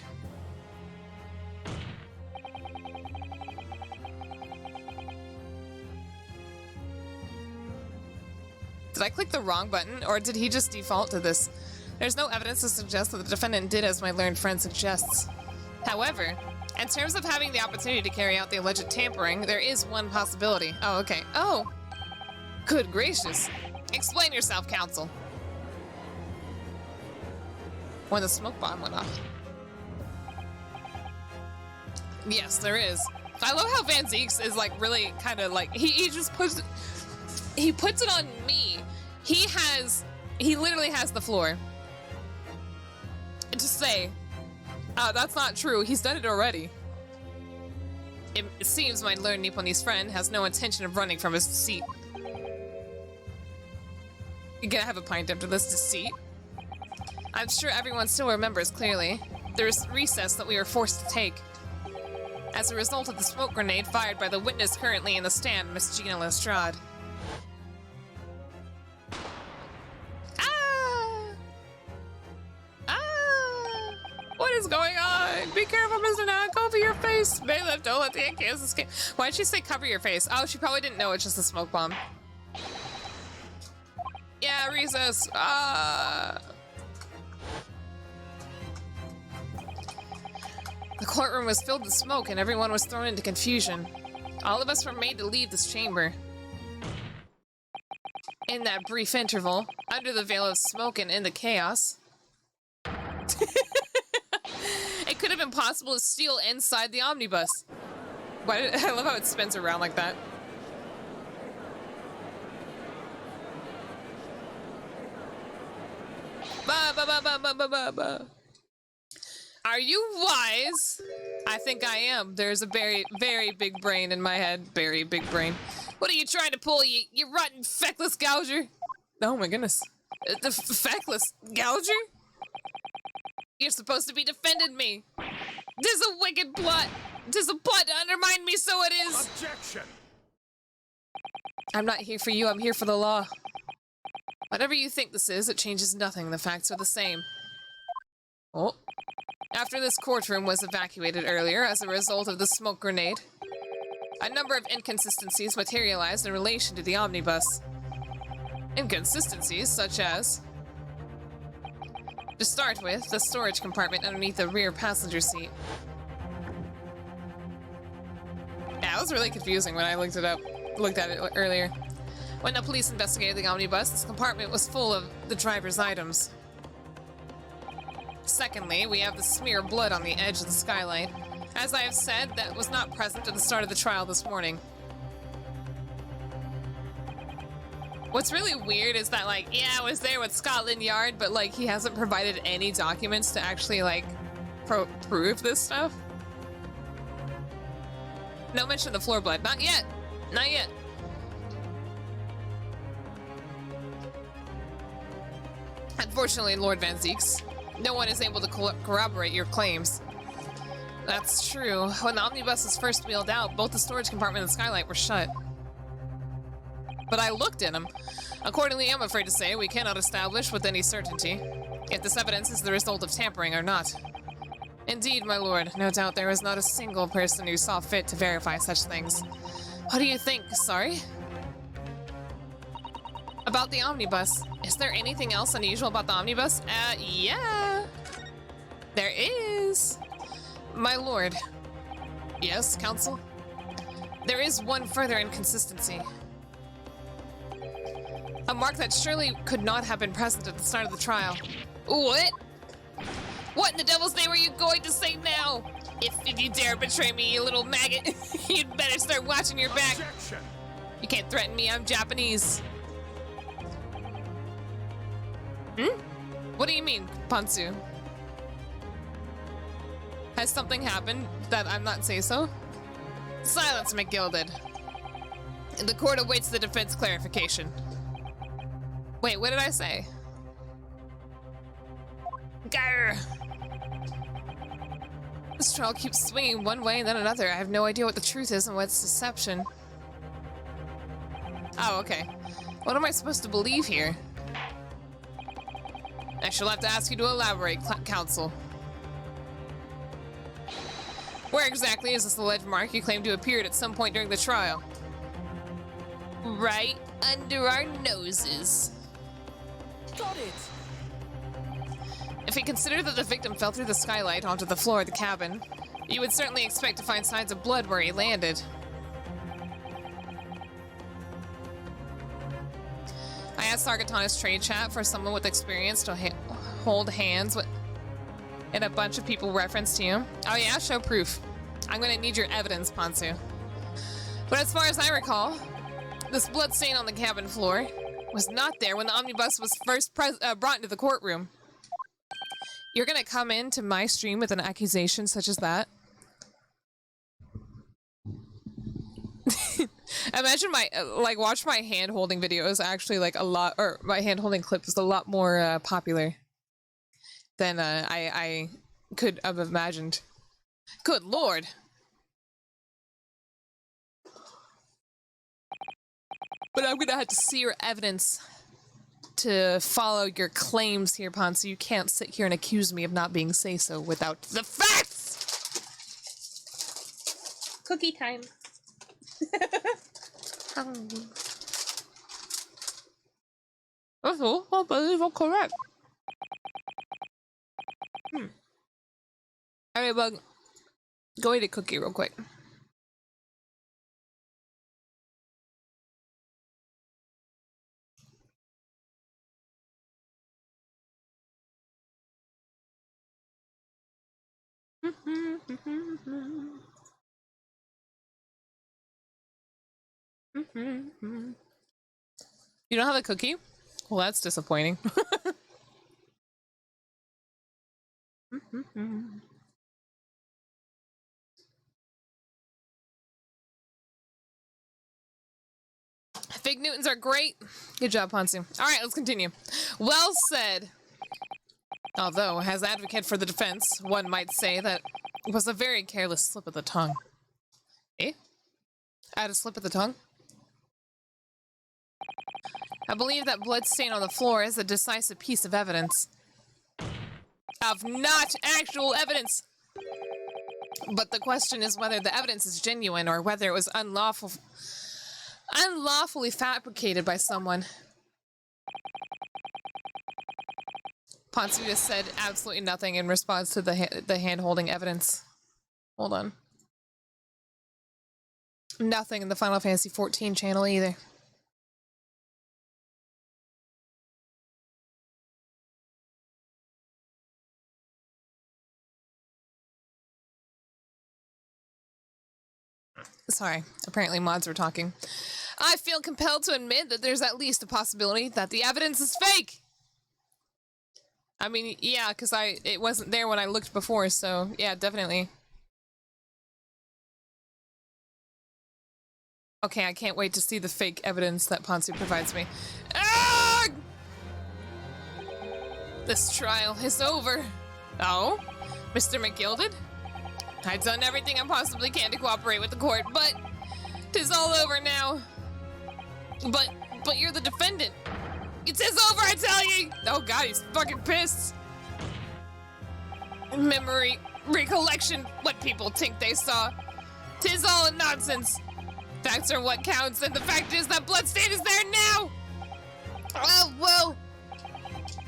Did I click the wrong button, or did he just default to this? There's no evidence to suggest that the defendant did as my learned friend suggests. However, in terms of having the opportunity to carry out the alleged tampering, there is one possibility. Oh, okay. Oh! Good gracious. Explain yourself, Counsel. When the smoke bomb went off. Yes, there is. I love how Van Zeeks is like really kind of like, he just puts it on me. He literally has the floor. And to say, that's not true. He's done it already. It seems my learned Nipponese friend has no intention of running from his seat. You gonna have a pint after this deceit? I'm sure everyone still remembers clearly. There's recess that we were forced to take as a result of the smoke grenade fired by the witness currently in the stand, Miss Gina Lestrade. What is going on? Be careful, Mr. Nat. Cover your face. Bailiff, don't let the accused escape. Why'd she say cover your face? Oh, she probably didn't know it's just a smoke bomb. Yeah, recess. The courtroom was filled with smoke and everyone was thrown into confusion. All of us were made to leave this chamber. In that brief interval, under the veil of smoke and in the chaos, it could have been possible to steal inside the omnibus. I love how it spins around like that. Ba ba ba ba ba ba ba ba. Are you wise? I think I am. There's a very, very big brain in my head. Very big brain. What are you trying to pull, you rotten feckless gouger? Oh my goodness. The feckless gouger? You're supposed to be defending me. Tis a wicked plot. Tis a plot to undermine me, so it is. Objection. I'm not here for you, I'm here for the law. Whatever you think this is, it changes nothing. The facts are the same. Oh. After this courtroom was evacuated earlier as a result of the smoke grenade, a number of inconsistencies materialized in relation to the omnibus. Inconsistencies such as, to start with, the storage compartment underneath the rear passenger seat. Yeah, it was really confusing when I looked at it earlier. When the police investigated the omnibus, this compartment was full of the driver's items. Secondly, we have the smear of blood on the edge of the skylight. As I have said, that was not present at the start of the trial this morning. What's really weird is that, like, yeah, I was there with Scotland Yard, but, like, he hasn't provided any documents to actually, like, prove this stuff. No mention of the floor blood. Not yet. Not yet. Unfortunately, Lord Van Zeeks, no one is able to corroborate your claims. That's true. When the omnibus was first wheeled out, both the storage compartment and the skylight were shut. But I looked in them. Accordingly, I'm afraid to say we cannot establish with any certainty if this evidence is the result of tampering or not. Indeed, my lord, no doubt there is not a single person who saw fit to verify such things. What do you think, sorry? About the omnibus. Is there anything else unusual about the omnibus? Yeah. There is. My lord. Yes, counsel? There is one further inconsistency. A mark that surely could not have been present at the start of the trial. What? What in the devil's name are you going to say now? If you dare betray me, you little maggot, you'd better start watching your back. Objection. You can't threaten me, I'm Japanese. What do you mean, Ponsu? Has something happened that I'm not say so? Silence, McGilded. The court awaits the defense clarification. Wait, what did I say? Grr. This trial keeps swinging one way and then another. I have no idea what the truth is and what's deception. Oh, okay. What am I supposed to believe here? I shall have to ask you to elaborate, counsel. Where exactly is this alleged mark you claim to have appeared at some point during the trial? Right under our noses. Got it! If you consider that the victim fell through the skylight onto the floor of the cabin, you would certainly expect to find signs of blood where he landed. I asked Sargatana's trade chat for someone with experience to hold hands with and a bunch of people referenced you. Oh yeah, show proof. I'm gonna need your evidence, Ponsu. But as far as I recall, this blood stain on the cabin floor was not there when the omnibus was first brought into the courtroom. You're gonna come into my stream with an accusation such as that? Imagine my, watch my hand-holding videos actually like a lot, or my hand-holding clip is a lot more popular than I could have imagined. Good lord. But I'm gonna have to see your evidence to follow your claims here, Ponsu. You can't sit here and accuse me of not being say-so without the facts! Cookie time. That's all. I believe I'm correct. Alright, Bug. Go eat a cookie real quick. You don't have a cookie? Well, that's disappointing. Fig Newtons are great. Good job, Ponsu. Alright, let's continue. Well said. Although, as advocate for the defense, one might say that it was a very careless slip of the tongue. Eh? I had a slip of the tongue? I believe that blood stain on the floor is a decisive piece of evidence. Of not actual evidence! But the question is whether the evidence is genuine or whether it was unlawfully fabricated by someone. Ponsu just said absolutely nothing in response to the hand-holding evidence. Hold on. Nothing in the Final Fantasy XIV channel either. Sorry, apparently mods were talking. I feel compelled to admit that there's at least a possibility that the evidence is fake. I mean, yeah, because it wasn't there when I looked before, so yeah, definitely. Okay, I can't wait to see the fake evidence that Ponsu provides me. Ah! This trial is over. Oh? Mr. McGilded? I've done everything I possibly can to cooperate with the court, but 'tis all over now. But you're the defendant. It is over, I tell you! Oh god, he's fucking pissed. Memory, recollection, what people think they saw. 'Tis all nonsense. Facts are what counts, and the fact is that bloodstain is there now! Oh, well.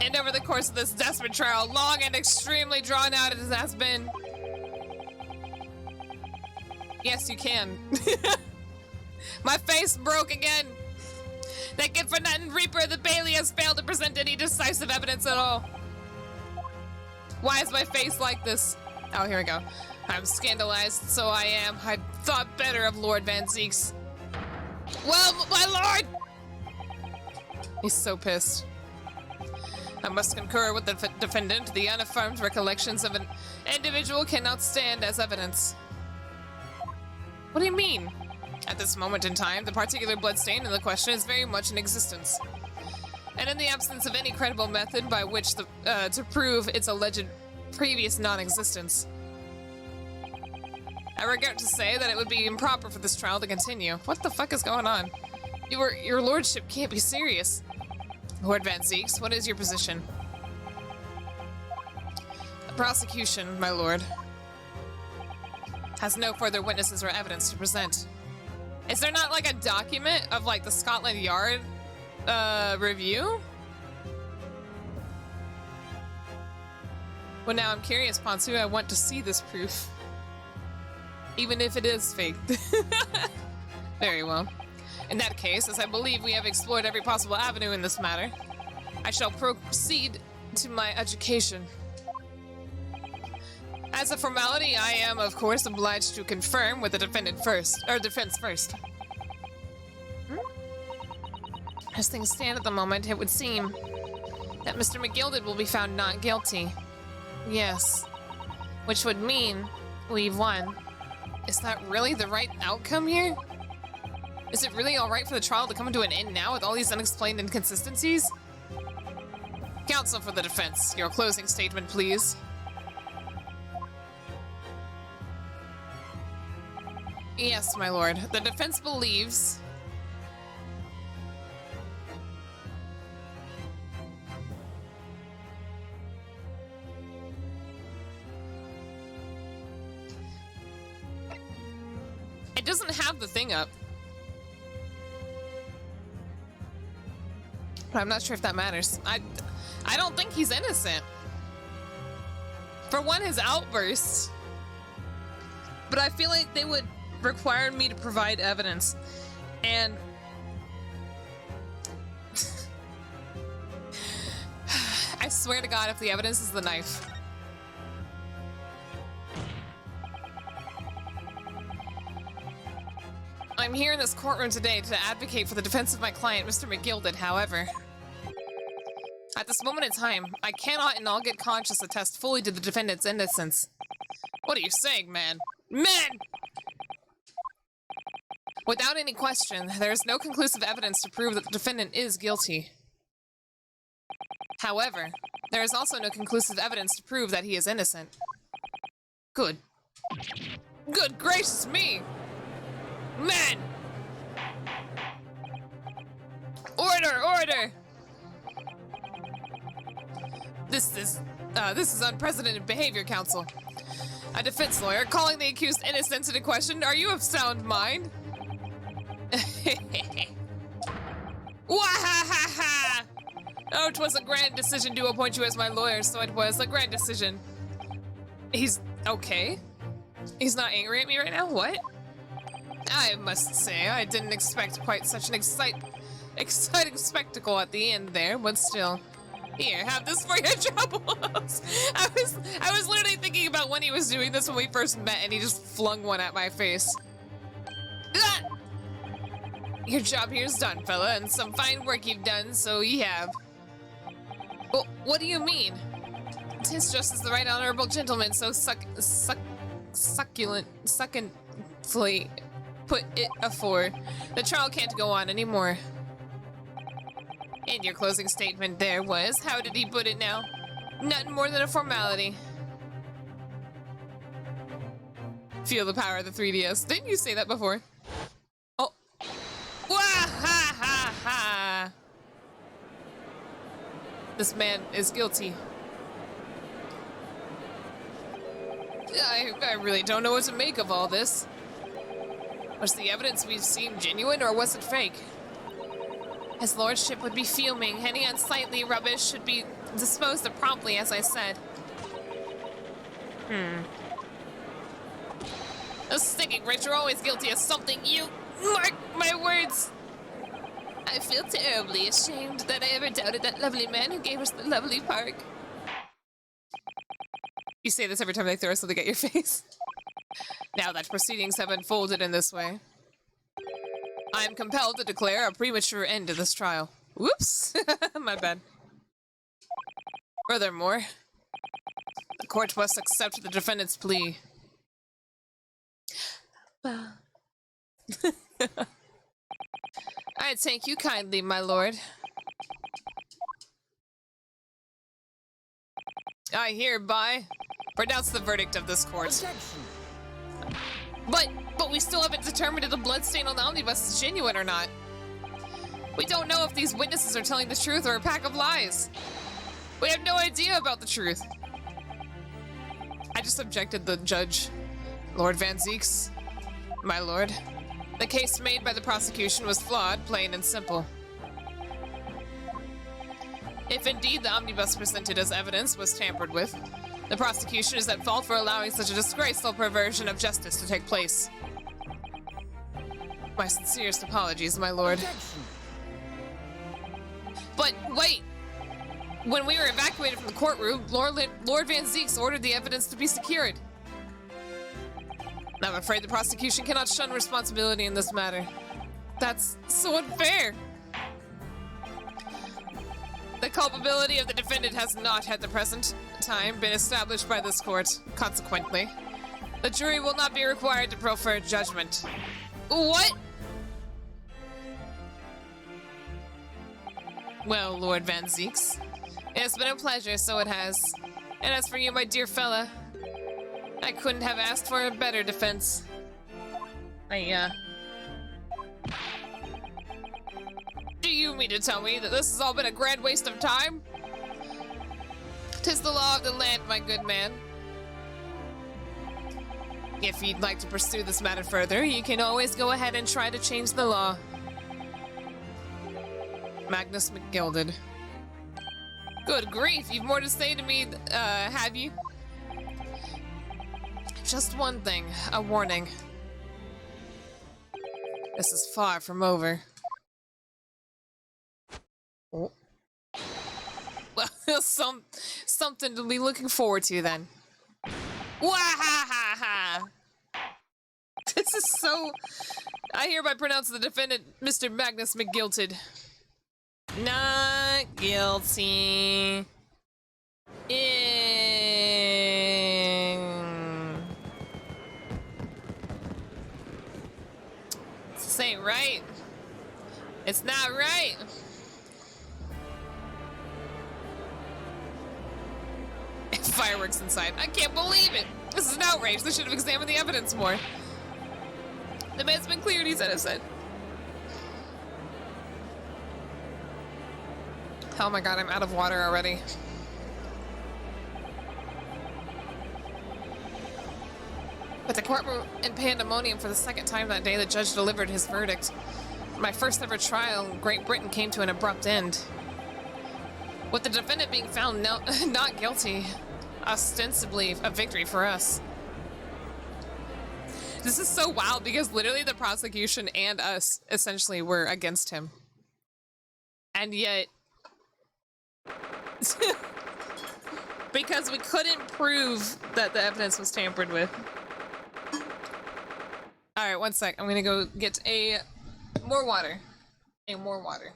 And over the course of this desperate trial, long and extremely drawn out as it has been. Yes, you can. My face broke again. That good for nothing Reaper of the Bailey has failed to present any decisive evidence at all. Why is my face like this? Oh, here we go. I'm scandalized, so I am. I thought better of Lord Van Zeeks. Well, my lord! He's so pissed. I must concur with the defendant. The unaffirmed recollections of an individual cannot stand as evidence. What do you mean? At this moment in time, the particular bloodstain in the question is very much in existence. And in the absence of any credible method by which to prove its alleged previous non-existence, I regret to say that it would be improper for this trial to continue. What the fuck is going on? Your lordship can't be serious. Lord Van Zeeks, what is your position? The prosecution, my lord, has no further witnesses or evidence to present. Is there not like a document of like the Scotland Yard review? Well, now I'm curious, Ponsu. I want to see this proof. Even if it is fake. Very well. In that case, as I believe we have explored every possible avenue in this matter, I shall proceed to my education. As a formality, I am, of course, obliged to confirm with the defendant first, or defense first. As things stand at the moment, it would seem that Mr. McGilded will be found not guilty. Yes. Which would mean we've won. Is that really the right outcome here? Is it really alright for the trial to come to an end now with all these unexplained inconsistencies? Counsel for the defense, your closing statement, please. Yes, my lord. The defense believes... It doesn't have the thing up. But I'm not sure if that matters. I don't think he's innocent. For one, his outbursts. But I feel like they would require me to provide evidence. And... I swear to God, if the evidence is the knife. I'm here in this courtroom today to advocate for the defense of my client, Mr. McGilded, however. At this moment in time, I cannot in all good conscience attest fully to the defendant's innocence. What are you saying, man? Man! Without any question, there is no conclusive evidence to prove that the defendant is guilty. However, there is also no conclusive evidence to prove that he is innocent. Good gracious me! Men! Order! This is unprecedented behavior, counsel. A defense lawyer calling the accused innocent into question. Are you of sound mind? Wahahaha! Oh, 'twas a grand decision to appoint you as my lawyer, so it was a grand decision. He's okay? He's not angry at me right now? What? I must say, I didn't expect quite such an exciting spectacle at the end there, but still. Here, have this for your troubles. I was literally thinking about when he was doing this when we first met, and he just flung one at my face. Your job here is done, fella, and some fine work you've done, so you have. Well, what do you mean? 'Tis just as the right honorable gentleman so succulently put it afore. The trial can't go on anymore. And your closing statement there was, how did he put it now? Nothing more than a formality. Feel the power of the 3DS. Didn't you say that before? Oh. Wah ha ha ha! This man is guilty. I really don't know what to make of all this. Was the evidence we've seen genuine, or was it fake? His lordship would be fuming. Any unsightly rubbish should be disposed of promptly, as I said. Those stinking rich are always guilty of something. You mark my words. I feel terribly ashamed that I ever doubted that lovely man who gave us the lovely park. You say this every time they throw something at your face. Now that proceedings have unfolded in this way, I am compelled to declare a premature end to this trial. Whoops! My bad. Furthermore, the court must accept the defendant's plea. I thank you kindly, my lord. I hereby pronounce the verdict of this court. Objection. But we still haven't determined if the bloodstain on the omnibus is genuine or not. We don't know if these witnesses are telling the truth or a pack of lies. We have no idea about the truth. I just objected the judge, Lord Van Zeeks. My lord, the case made by the prosecution was flawed, plain and simple. If indeed the omnibus presented as evidence was tampered with, the prosecution is at fault for allowing such a disgraceful perversion of justice to take place. My sincerest apologies, my lord. Objection. But wait! When we were evacuated from the courtroom, Lord Van Zeeks ordered the evidence to be secured. I'm afraid the prosecution cannot shun responsibility in this matter. That's so unfair! The culpability of the defendant has not, at the present time, been established by this court. Consequently, the jury will not be required to proffer judgment. What? Well, Lord Van Zeeks, it has been a pleasure, so it has. And as for you, my dear fella, I couldn't have asked for a better defense. Do you mean to tell me that this has all been a grand waste of time? 'Tis the law of the land, my good man. If you'd like to pursue this matter further, you can always go ahead and try to change the law. Magnus McGilded. Good grief, you've more to say to me, have you? Just one thing, a warning. This is far from over. Oh. Well, something to be looking forward to then. Wahahaha! This is so... I hereby pronounce the defendant, Mr. Magnus McGilted, not guilty. This ain't right. It's not right. Fireworks inside. I can't believe it. This is an outrage. They should have examined the evidence more. The man's been cleared, he said. Oh my god, I'm out of water already. With the courtroom in pandemonium for the second time that day, the judge delivered his verdict. My first ever trial in Great Britain came to an abrupt end, with the defendant being found not guilty. Ostensibly a victory for us. This is so wild because literally the prosecution and us essentially were against him. And yet... because we couldn't prove that the evidence was tampered with. Alright, one sec. I'm gonna go get a more water. Hey, more water.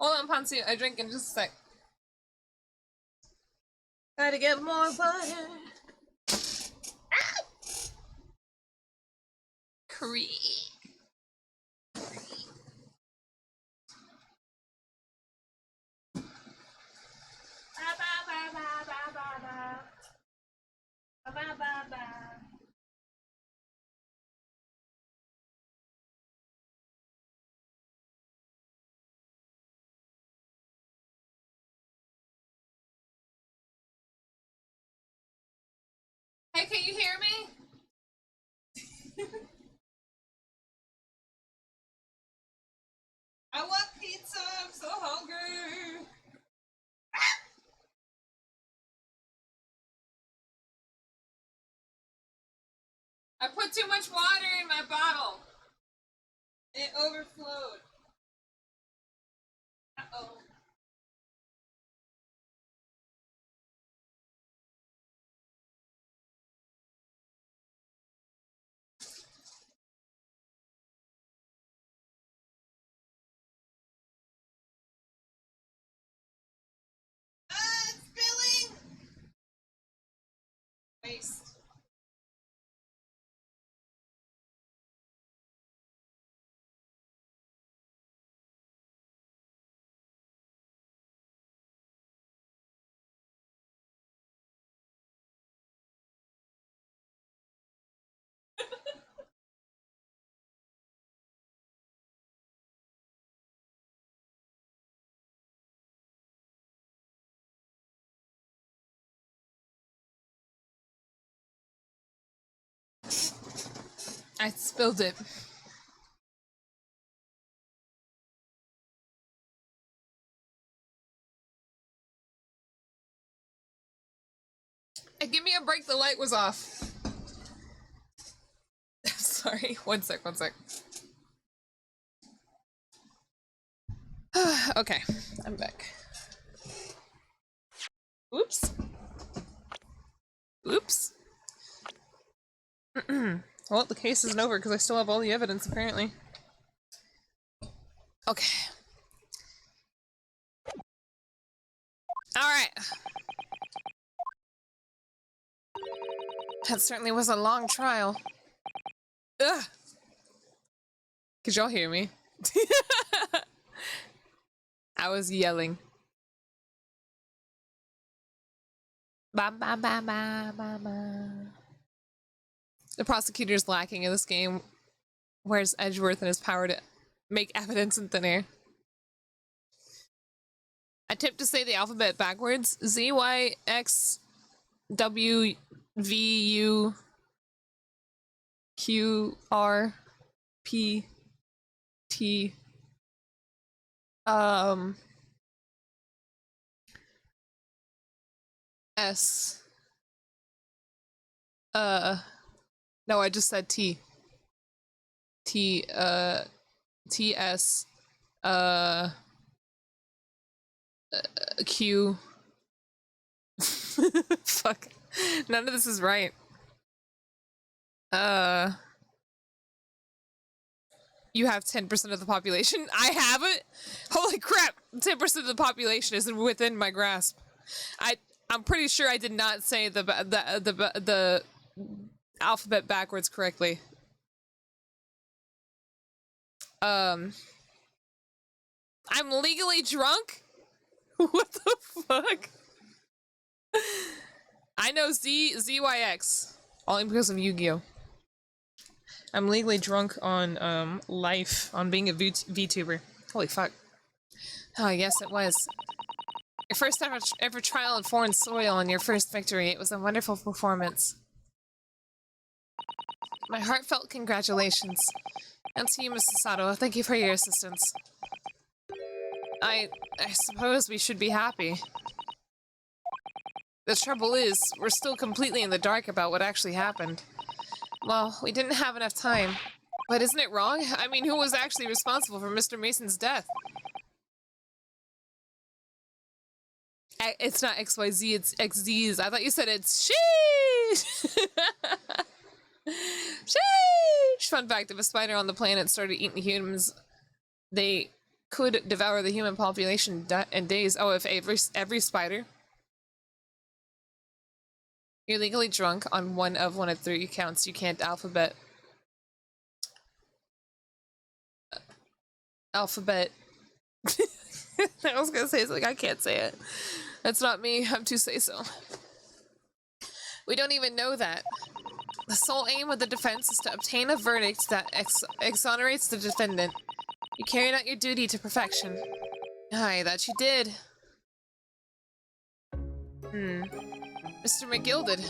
Hold on, Ponzi. I drink in just a sec. Gotta get more water. Ah! Cream. Hey, can you hear me? I want pizza. I'm so hungry. I put too much water in my bottle. It overflowed. Uh-oh. Ah, it's spilling. Waste. I spilled it. Hey, give me a break. The light was off. Sorry. One sec. Okay, I'm back. Oops. Well, the case isn't over because I still have all the evidence, apparently. Okay. Alright. That certainly was a long trial. Ugh. Could y'all hear me? I was yelling. Ba ba ba ba ba ba. The prosecutor's lacking in this game. Where's Edgeworth and his power to make evidence in thin air? Attempt to say the alphabet backwards. Z, Y, X, W, V, U, Q, R, P, T, S, no, I just said T. T, T, S, Q. Fuck. None of this is right. You have 10% of the population? I have it? Holy crap! 10% of the population is within my grasp. I'm pretty sure I did not say the alphabet backwards correctly. I'm legally drunk? What the fuck? I know ZYX. Only because of Yu-Gi-Oh! I'm legally drunk on life, on being a VTuber. Holy fuck. Oh, yes it was. Your first ever trial in foreign soil and your first victory. It was a wonderful performance. My heartfelt congratulations. And to you, Mrs. Sato, thank you for your assistance. I suppose we should be happy. The trouble is, we're still completely in the dark about what actually happened. Well, we didn't have enough time. But isn't it wrong? I mean, who was actually responsible for Mr. Mason's death? It's not XYZ, it's XZs. I thought you said it's sheesh! Sheesh! Fun fact, if a spider on the planet started eating humans, they could devour the human population in days. Oh, if every spider. You're legally drunk on one of 3 counts. You can't alphabet. Alphabet. I was gonna say something. I can't say it. That's not me. I'm too say so. We don't even know that. The sole aim of the defense is to obtain a verdict that exonerates the defendant. You carried out your duty to perfection. Aye, that you did. Mr. McGilded.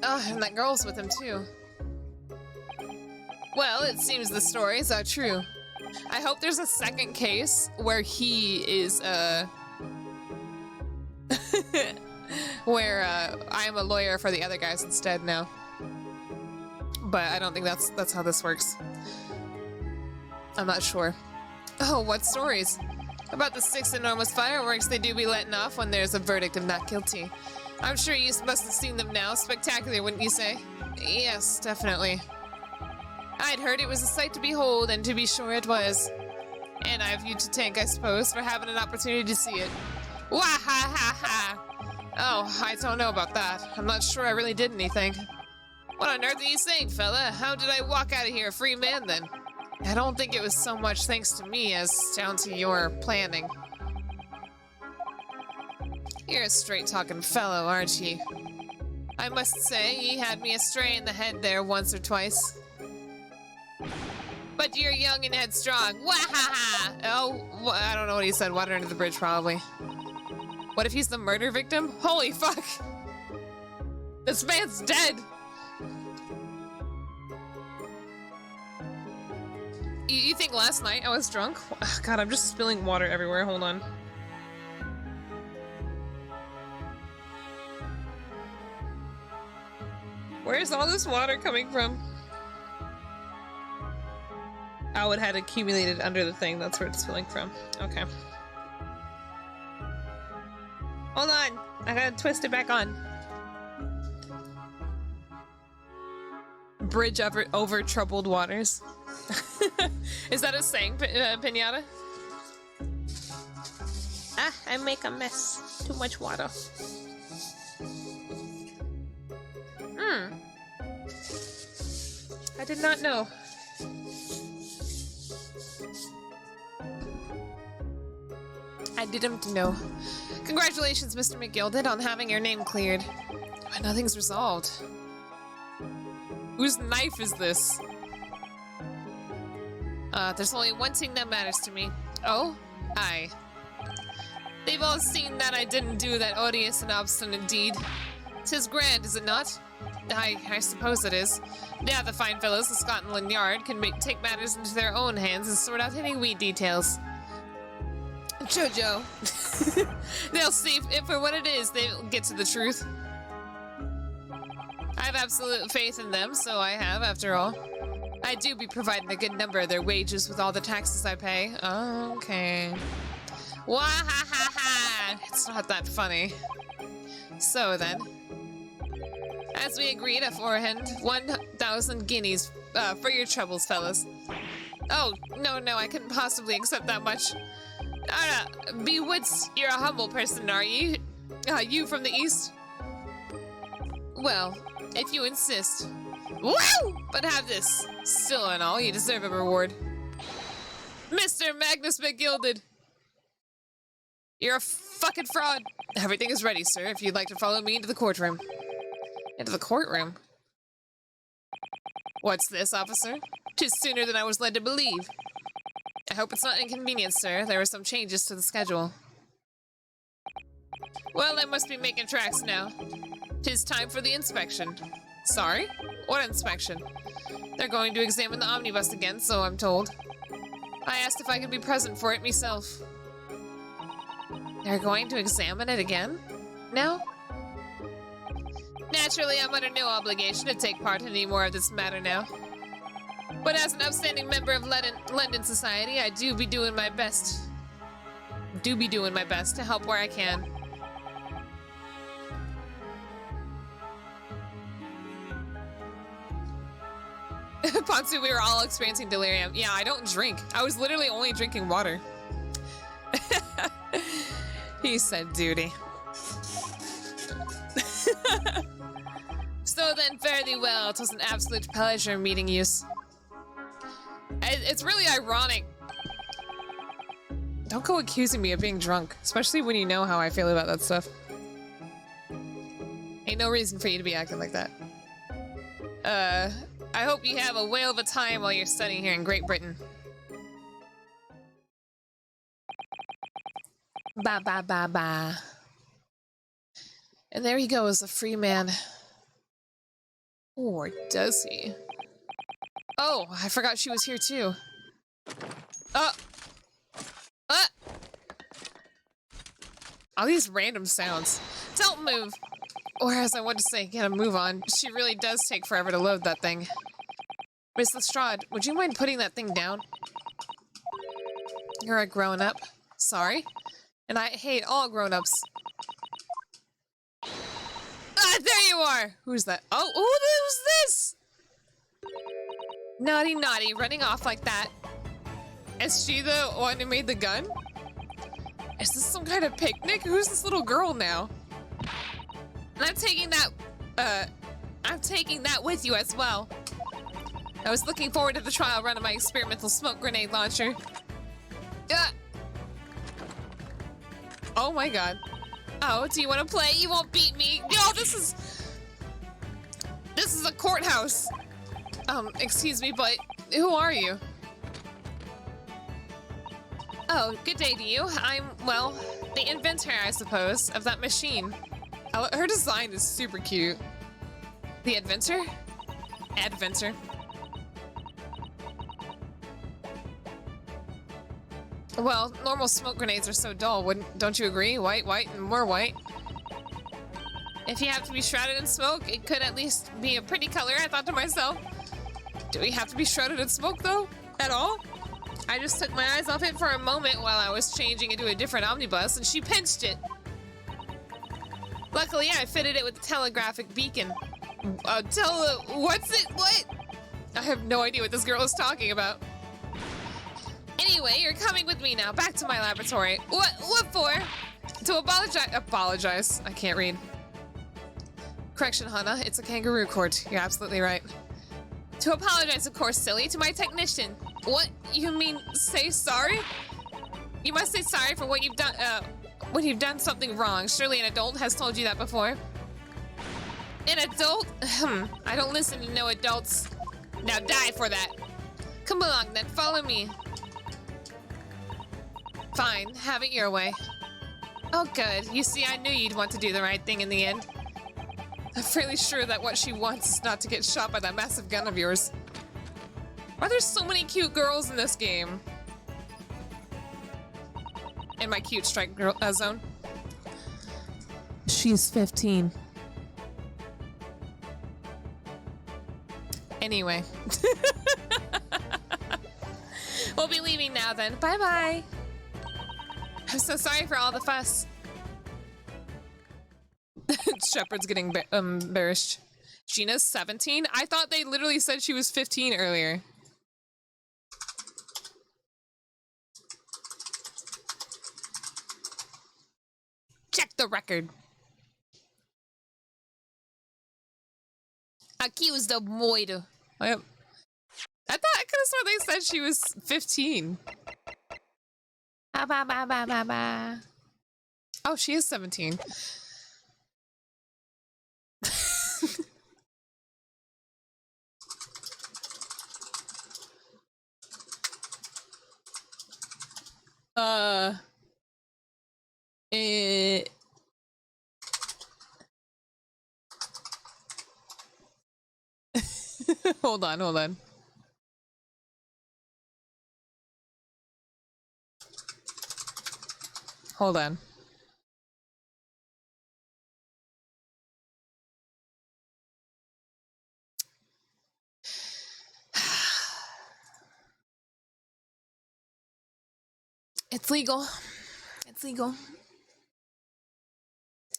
Oh, and that girl's with him too. Well, it seems the stories are true. I hope there's a second case where he is, where, I am a lawyer for the other guys instead now. But I don't think that's how this works. I'm not sure. Oh, what stories? About the 6 enormous fireworks they do be letting off when there's a verdict of not guilty. I'm sure you must have seen them now. Spectacular, wouldn't you say? Yes, definitely. I'd heard it was a sight to behold, and to be sure it was. And I have you to thank, I suppose, for having an opportunity to see it. Wah ha ha ha! Oh, I don't know about that. I'm not sure I really did anything. What on earth are you saying, fella? How did I walk out of here a free man, then? I don't think it was so much thanks to me as down to your planning. You're a straight-talking fellow, aren't ye? I must say, ye had me astray in the head there once or twice. But you're young and headstrong. Wah-ha-ha! Oh, I don't know what he said. Water under the bridge, probably. What if he's the murder victim? Holy fuck! This man's dead! You think last night I was drunk? Oh, God, I'm just spilling water everywhere. Hold on. Where's all this water coming from? Oh, it had accumulated under the thing. That's where it's spilling from. Okay. Hold on. I gotta twist it back on. Bridge over troubled waters. Is that a saying, Pinata? Ah, I make a mess. Too much water. I did not know. I didn't know. Congratulations, Mr. McGilded, on having your name cleared. But nothing's resolved. Whose knife is this? There's only one thing that matters to me. Oh? Aye. They've all seen that I didn't do that odious and obstinate deed. 'Tis grand, is it not? I suppose it is. Now the fine fellows of Scotland Yard can take matters into their own hands and sort out any wee details. Jojo. They'll see if for what it is, they'll get to the truth. I have absolute faith in them, so I have, after all. I do be providing a good number of their wages with all the taxes I pay. Okay. Wah ha ha ha! It's not that funny. So then, as we agreed aforehand, 1,000 guineas for your troubles, fellas. Oh, no, I couldn't possibly accept that much. Bewitz, you're a humble person, are you? You from the east? Well, if you insist. Woo! But have this. Still and all, you deserve a reward. Mr. Magnus McGilded! You're a fucking fraud. Everything is ready, sir, if you'd like to follow me into the courtroom. Into the courtroom? What's this, officer? 'Tis sooner than I was led to believe. I hope it's not inconvenient, sir. There were some changes to the schedule. Well, I must be making tracks now. 'Tis time for the inspection. Sorry? What inspection? They're going to examine the omnibus again, so I'm told. I asked if I could be present for it myself. They're going to examine it again? Now? Naturally, I'm under no obligation to take part in any more of this matter now. But as an upstanding member of London society, I do be doing my best. To help where I can. Honestly, we were all experiencing delirium. Yeah, I don't drink. I was literally only drinking water. He said duty. So then, fare thee well. It was an absolute pleasure meeting you. It's really ironic. Don't go accusing me of being drunk, especially when you know how I feel about that stuff. Ain't no reason for you to be acting like that. I hope you have a whale of a time while you're studying here in Great Britain. Ba ba ba ba. And there he goes, a free man. Or does he? Oh, I forgot she was here too. All these random sounds. Don't move. Or as I want to say, get a move on. She really does take forever to load that thing. Miss Lestrade, would you mind putting that thing down? You're a grown-up. Sorry. And I hate all grown-ups. Ah, there you are! Who's that? Oh, who's this? Naughty, naughty, running off like that. Is she the one who made the gun? Is this some kind of picnic? Who's this little girl now? And I'm taking that with you as well. I was looking forward to the trial run of my experimental smoke grenade launcher. Oh my god. Oh, do you want to play? You won't beat me. Yo, this is a courthouse. Excuse me, but who are you? Oh, good day to you. I'm, well, the inventor, I suppose, of that machine. Her design is super cute. The inventor? Adventure. Well, normal smoke grenades are so dull, don't you agree? White, white, and more white. If you have to be shrouded in smoke, it could at least be a pretty color, I thought to myself. Do we have to be shrouded in smoke, though? At all? I just took my eyes off it for a moment while I was changing into a different omnibus, and she pinched it. Luckily, I fitted it with the telegraphic beacon. What's it? What? I have no idea what this girl is talking about. Anyway, you're coming with me now, back to my laboratory. What for? To apologize. I can't read. Correction, Hana, it's a kangaroo court. You're absolutely right. To apologize, of course, silly, to my technician. What? You mean say sorry? You must say sorry for what you've done, when you've done something wrong. Surely an adult has told you that before. An adult? I don't listen to no adults. Now die for that. Come along then, follow me. Fine, have it your way. Oh good, you see I knew you'd want to do the right thing in the end. I'm fairly sure that what she wants is not to get shot by that massive gun of yours. Why are there so many cute girls in this game? In my cute strike girl zone. She's 15. Anyway. We'll be leaving now then. Bye-bye. I'm so sorry for all the fuss. Shepard's getting embarrassed. Gina's 17? I thought they literally said she was 15 earlier. Check the record. Accused of murder. I thought I could have sworn they said she was 15. Oh, she is 17. Hold on. Hold on. It's legal. It's legal.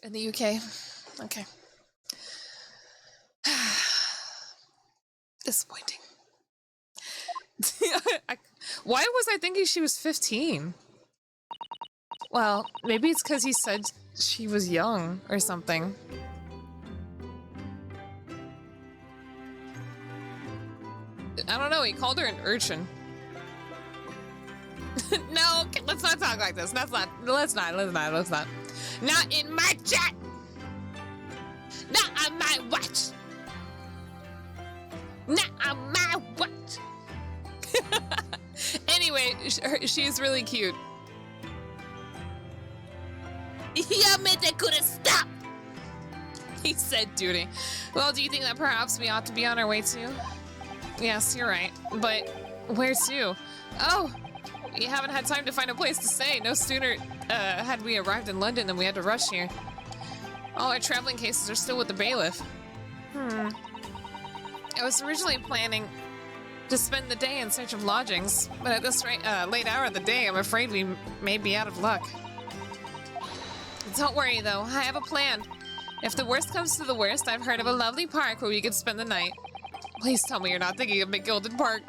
In the UK. Okay. Disappointing. Why was I thinking she was 15? Well, maybe it's because he said she was young or something. I don't know, he called her an urchin. No, let's not talk like this. Let's not. Not in my chat! Not on my watch! Not on my watch! Anyway, she's really cute. Yeah, man, they couldn't stop. He said duty. Well, do you think that perhaps we ought to be on our way too? Yes, you're right. But where to? Oh, we haven't had time to find a place to stay. No sooner had we arrived in London than we had to rush here. All our traveling cases are still with the bailiff. I was originally planning to spend the day in search of lodgings, but at this late hour of the day, I'm afraid we may be out of luck. Don't worry, though. I have a plan. If the worst comes to the worst, I've heard of a lovely park where we could spend the night. Please tell me you're not thinking of McGilded Park.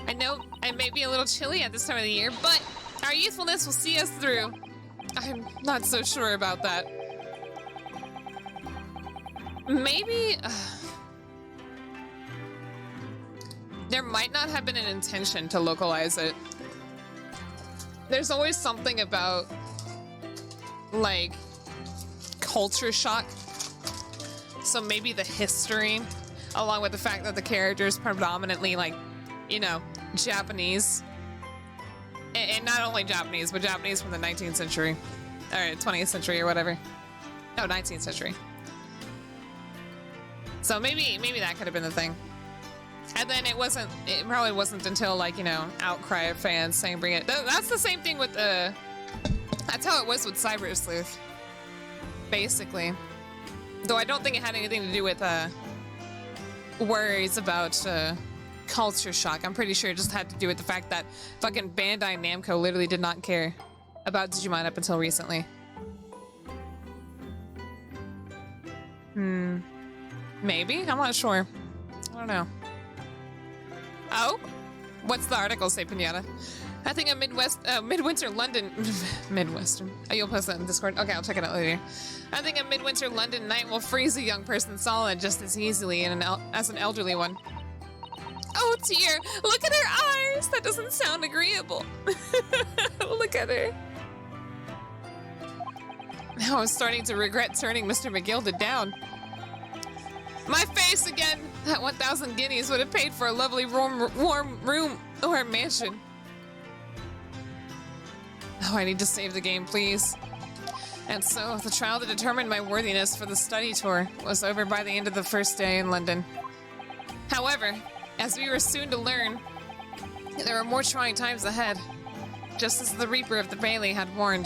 I know I may be a little chilly at this time of the year, but our youthfulness will see us through. I'm not so sure about that. Maybe... there might not have been an intention to localize it. There's always something about, like, culture shock. So maybe the history, along with the fact that the character is predominantly, like, you know, Japanese. And not only Japanese, but Japanese from the 19th century. Or 20th century or whatever. No, 19th century. So maybe that could have been the thing. And then it probably wasn't until, like, you know, outcry of fans saying bring it. That's the same thing with that's how it was with Cyber Sleuth. Basically. Though I don't think it had anything to do with worries about culture shock. I'm pretty sure it just had to do with the fact that fucking Bandai Namco literally did not care about Digimon up until recently. Maybe? I'm not sure. I don't know. Oh? What's the article say, Pinata? I think a midwinter London... Midwestern. Oh, you'll post that in Discord? Okay, I'll check it out later. I think a midwinter London night will freeze a young person solid just as easily as an elderly one. Oh dear, look at her eyes! That doesn't sound agreeable. Look at her. Now I'm starting to regret turning Mr. McGilded down. My face again! That 1,000 guineas would have paid for a lovely warm room or mansion. Oh, I need to save the game, please. And so, the trial that determined my worthiness for the study tour was over by the end of the first day in London. However, as we were soon to learn, there were more trying times ahead, just as the Reaper of the Bailey had warned.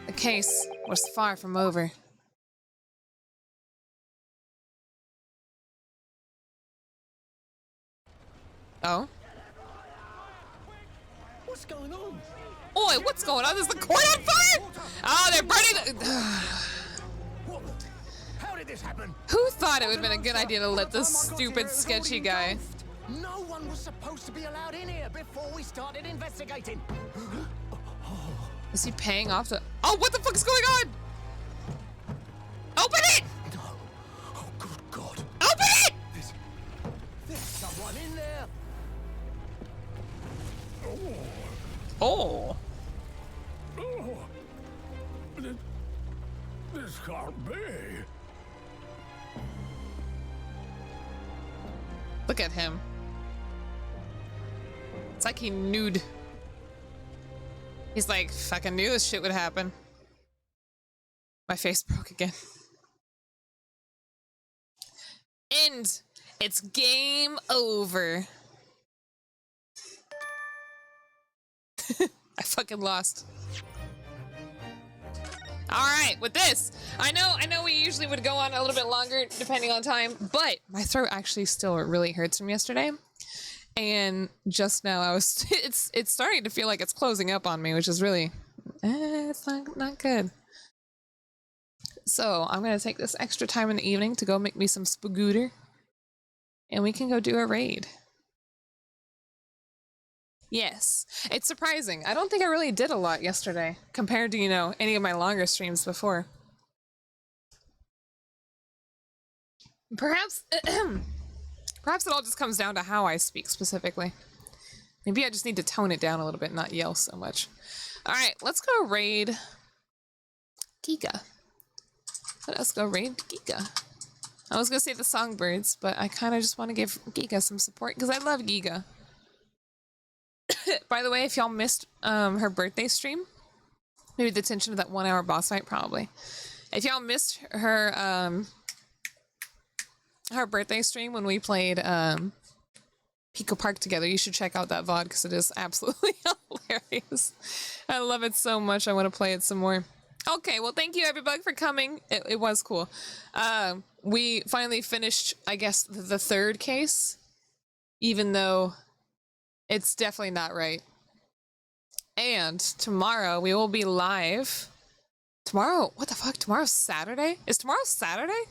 The case was far from over. Oh? What's going on? Oi, what's going on? Is the court on fire? Oh, they're burning the... What? How did this happen? Who thought it would have been a good idea to let this stupid, sketchy guy... No one was supposed to be allowed in here before we started investigating. Is he paying off to... Oh, what the fuck is going on? Open it! No. Oh, good God. Open it! There's someone in there. Oh. Oh, this can't be. Look at him. It's like he knew. He's like, fucking knew this shit would happen. My face broke again. End. It's game over. I fucking lost. Alright, with this, I know we usually would go on a little bit longer depending on time, but my throat actually still really hurts from yesterday. And just now I was it's starting to feel like it's closing up on me, which is really it's not good. So I'm gonna take this extra time in the evening to go make me some spagooter. And we can go do a raid. Yes. It's surprising. I don't think I really did a lot yesterday compared to, you know, any of my longer streams before. Perhaps, perhaps it all just comes down to how I speak specifically. Maybe I just need to tone it down a little bit, not yell so much. All right, let's go raid Giga. Let us go raid Giga. I was gonna say the Songbirds, but I kind of just want to give Giga some support because I love Giga. By the way, if y'all missed her birthday stream, maybe the tension of that 1 hour boss fight, probably. If y'all missed her her birthday stream when we played Pico Park together, you should check out that VOD because it is absolutely hilarious. I love it so much. I want to play it some more. Okay, well, thank you, everybody, for coming. It was cool. We finally finished, I guess, the third case, even though it's definitely not right. And tomorrow we will be live. Tomorrow? What the fuck? Tomorrow's Saturday? Is tomorrow Saturday?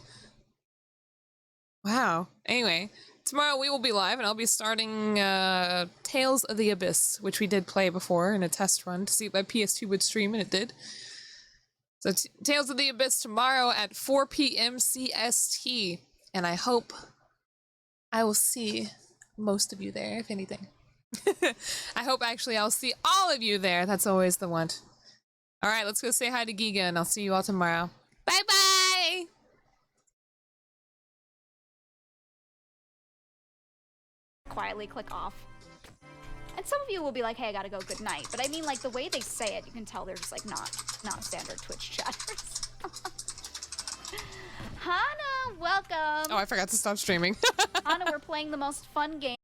Wow. Anyway, tomorrow we will be live and I'll be starting Tales of the Abyss, which we did play before in a test run to see if my PS2 would stream, and it did. So Tales of the Abyss tomorrow at 4 p.m. CST. And I hope I will see most of you there, if anything. I hope actually I'll see all of you there. That's always the want. All right, let's go say hi to Giga, and I'll see you all tomorrow. Bye-bye! Quietly click off. And some of you will be like, hey, I gotta go, good night. But I mean, like, the way they say it, you can tell they're just, like, not standard Twitch chatters. Hana, welcome! Oh, I forgot to stop streaming. Hana, we're playing the most fun game.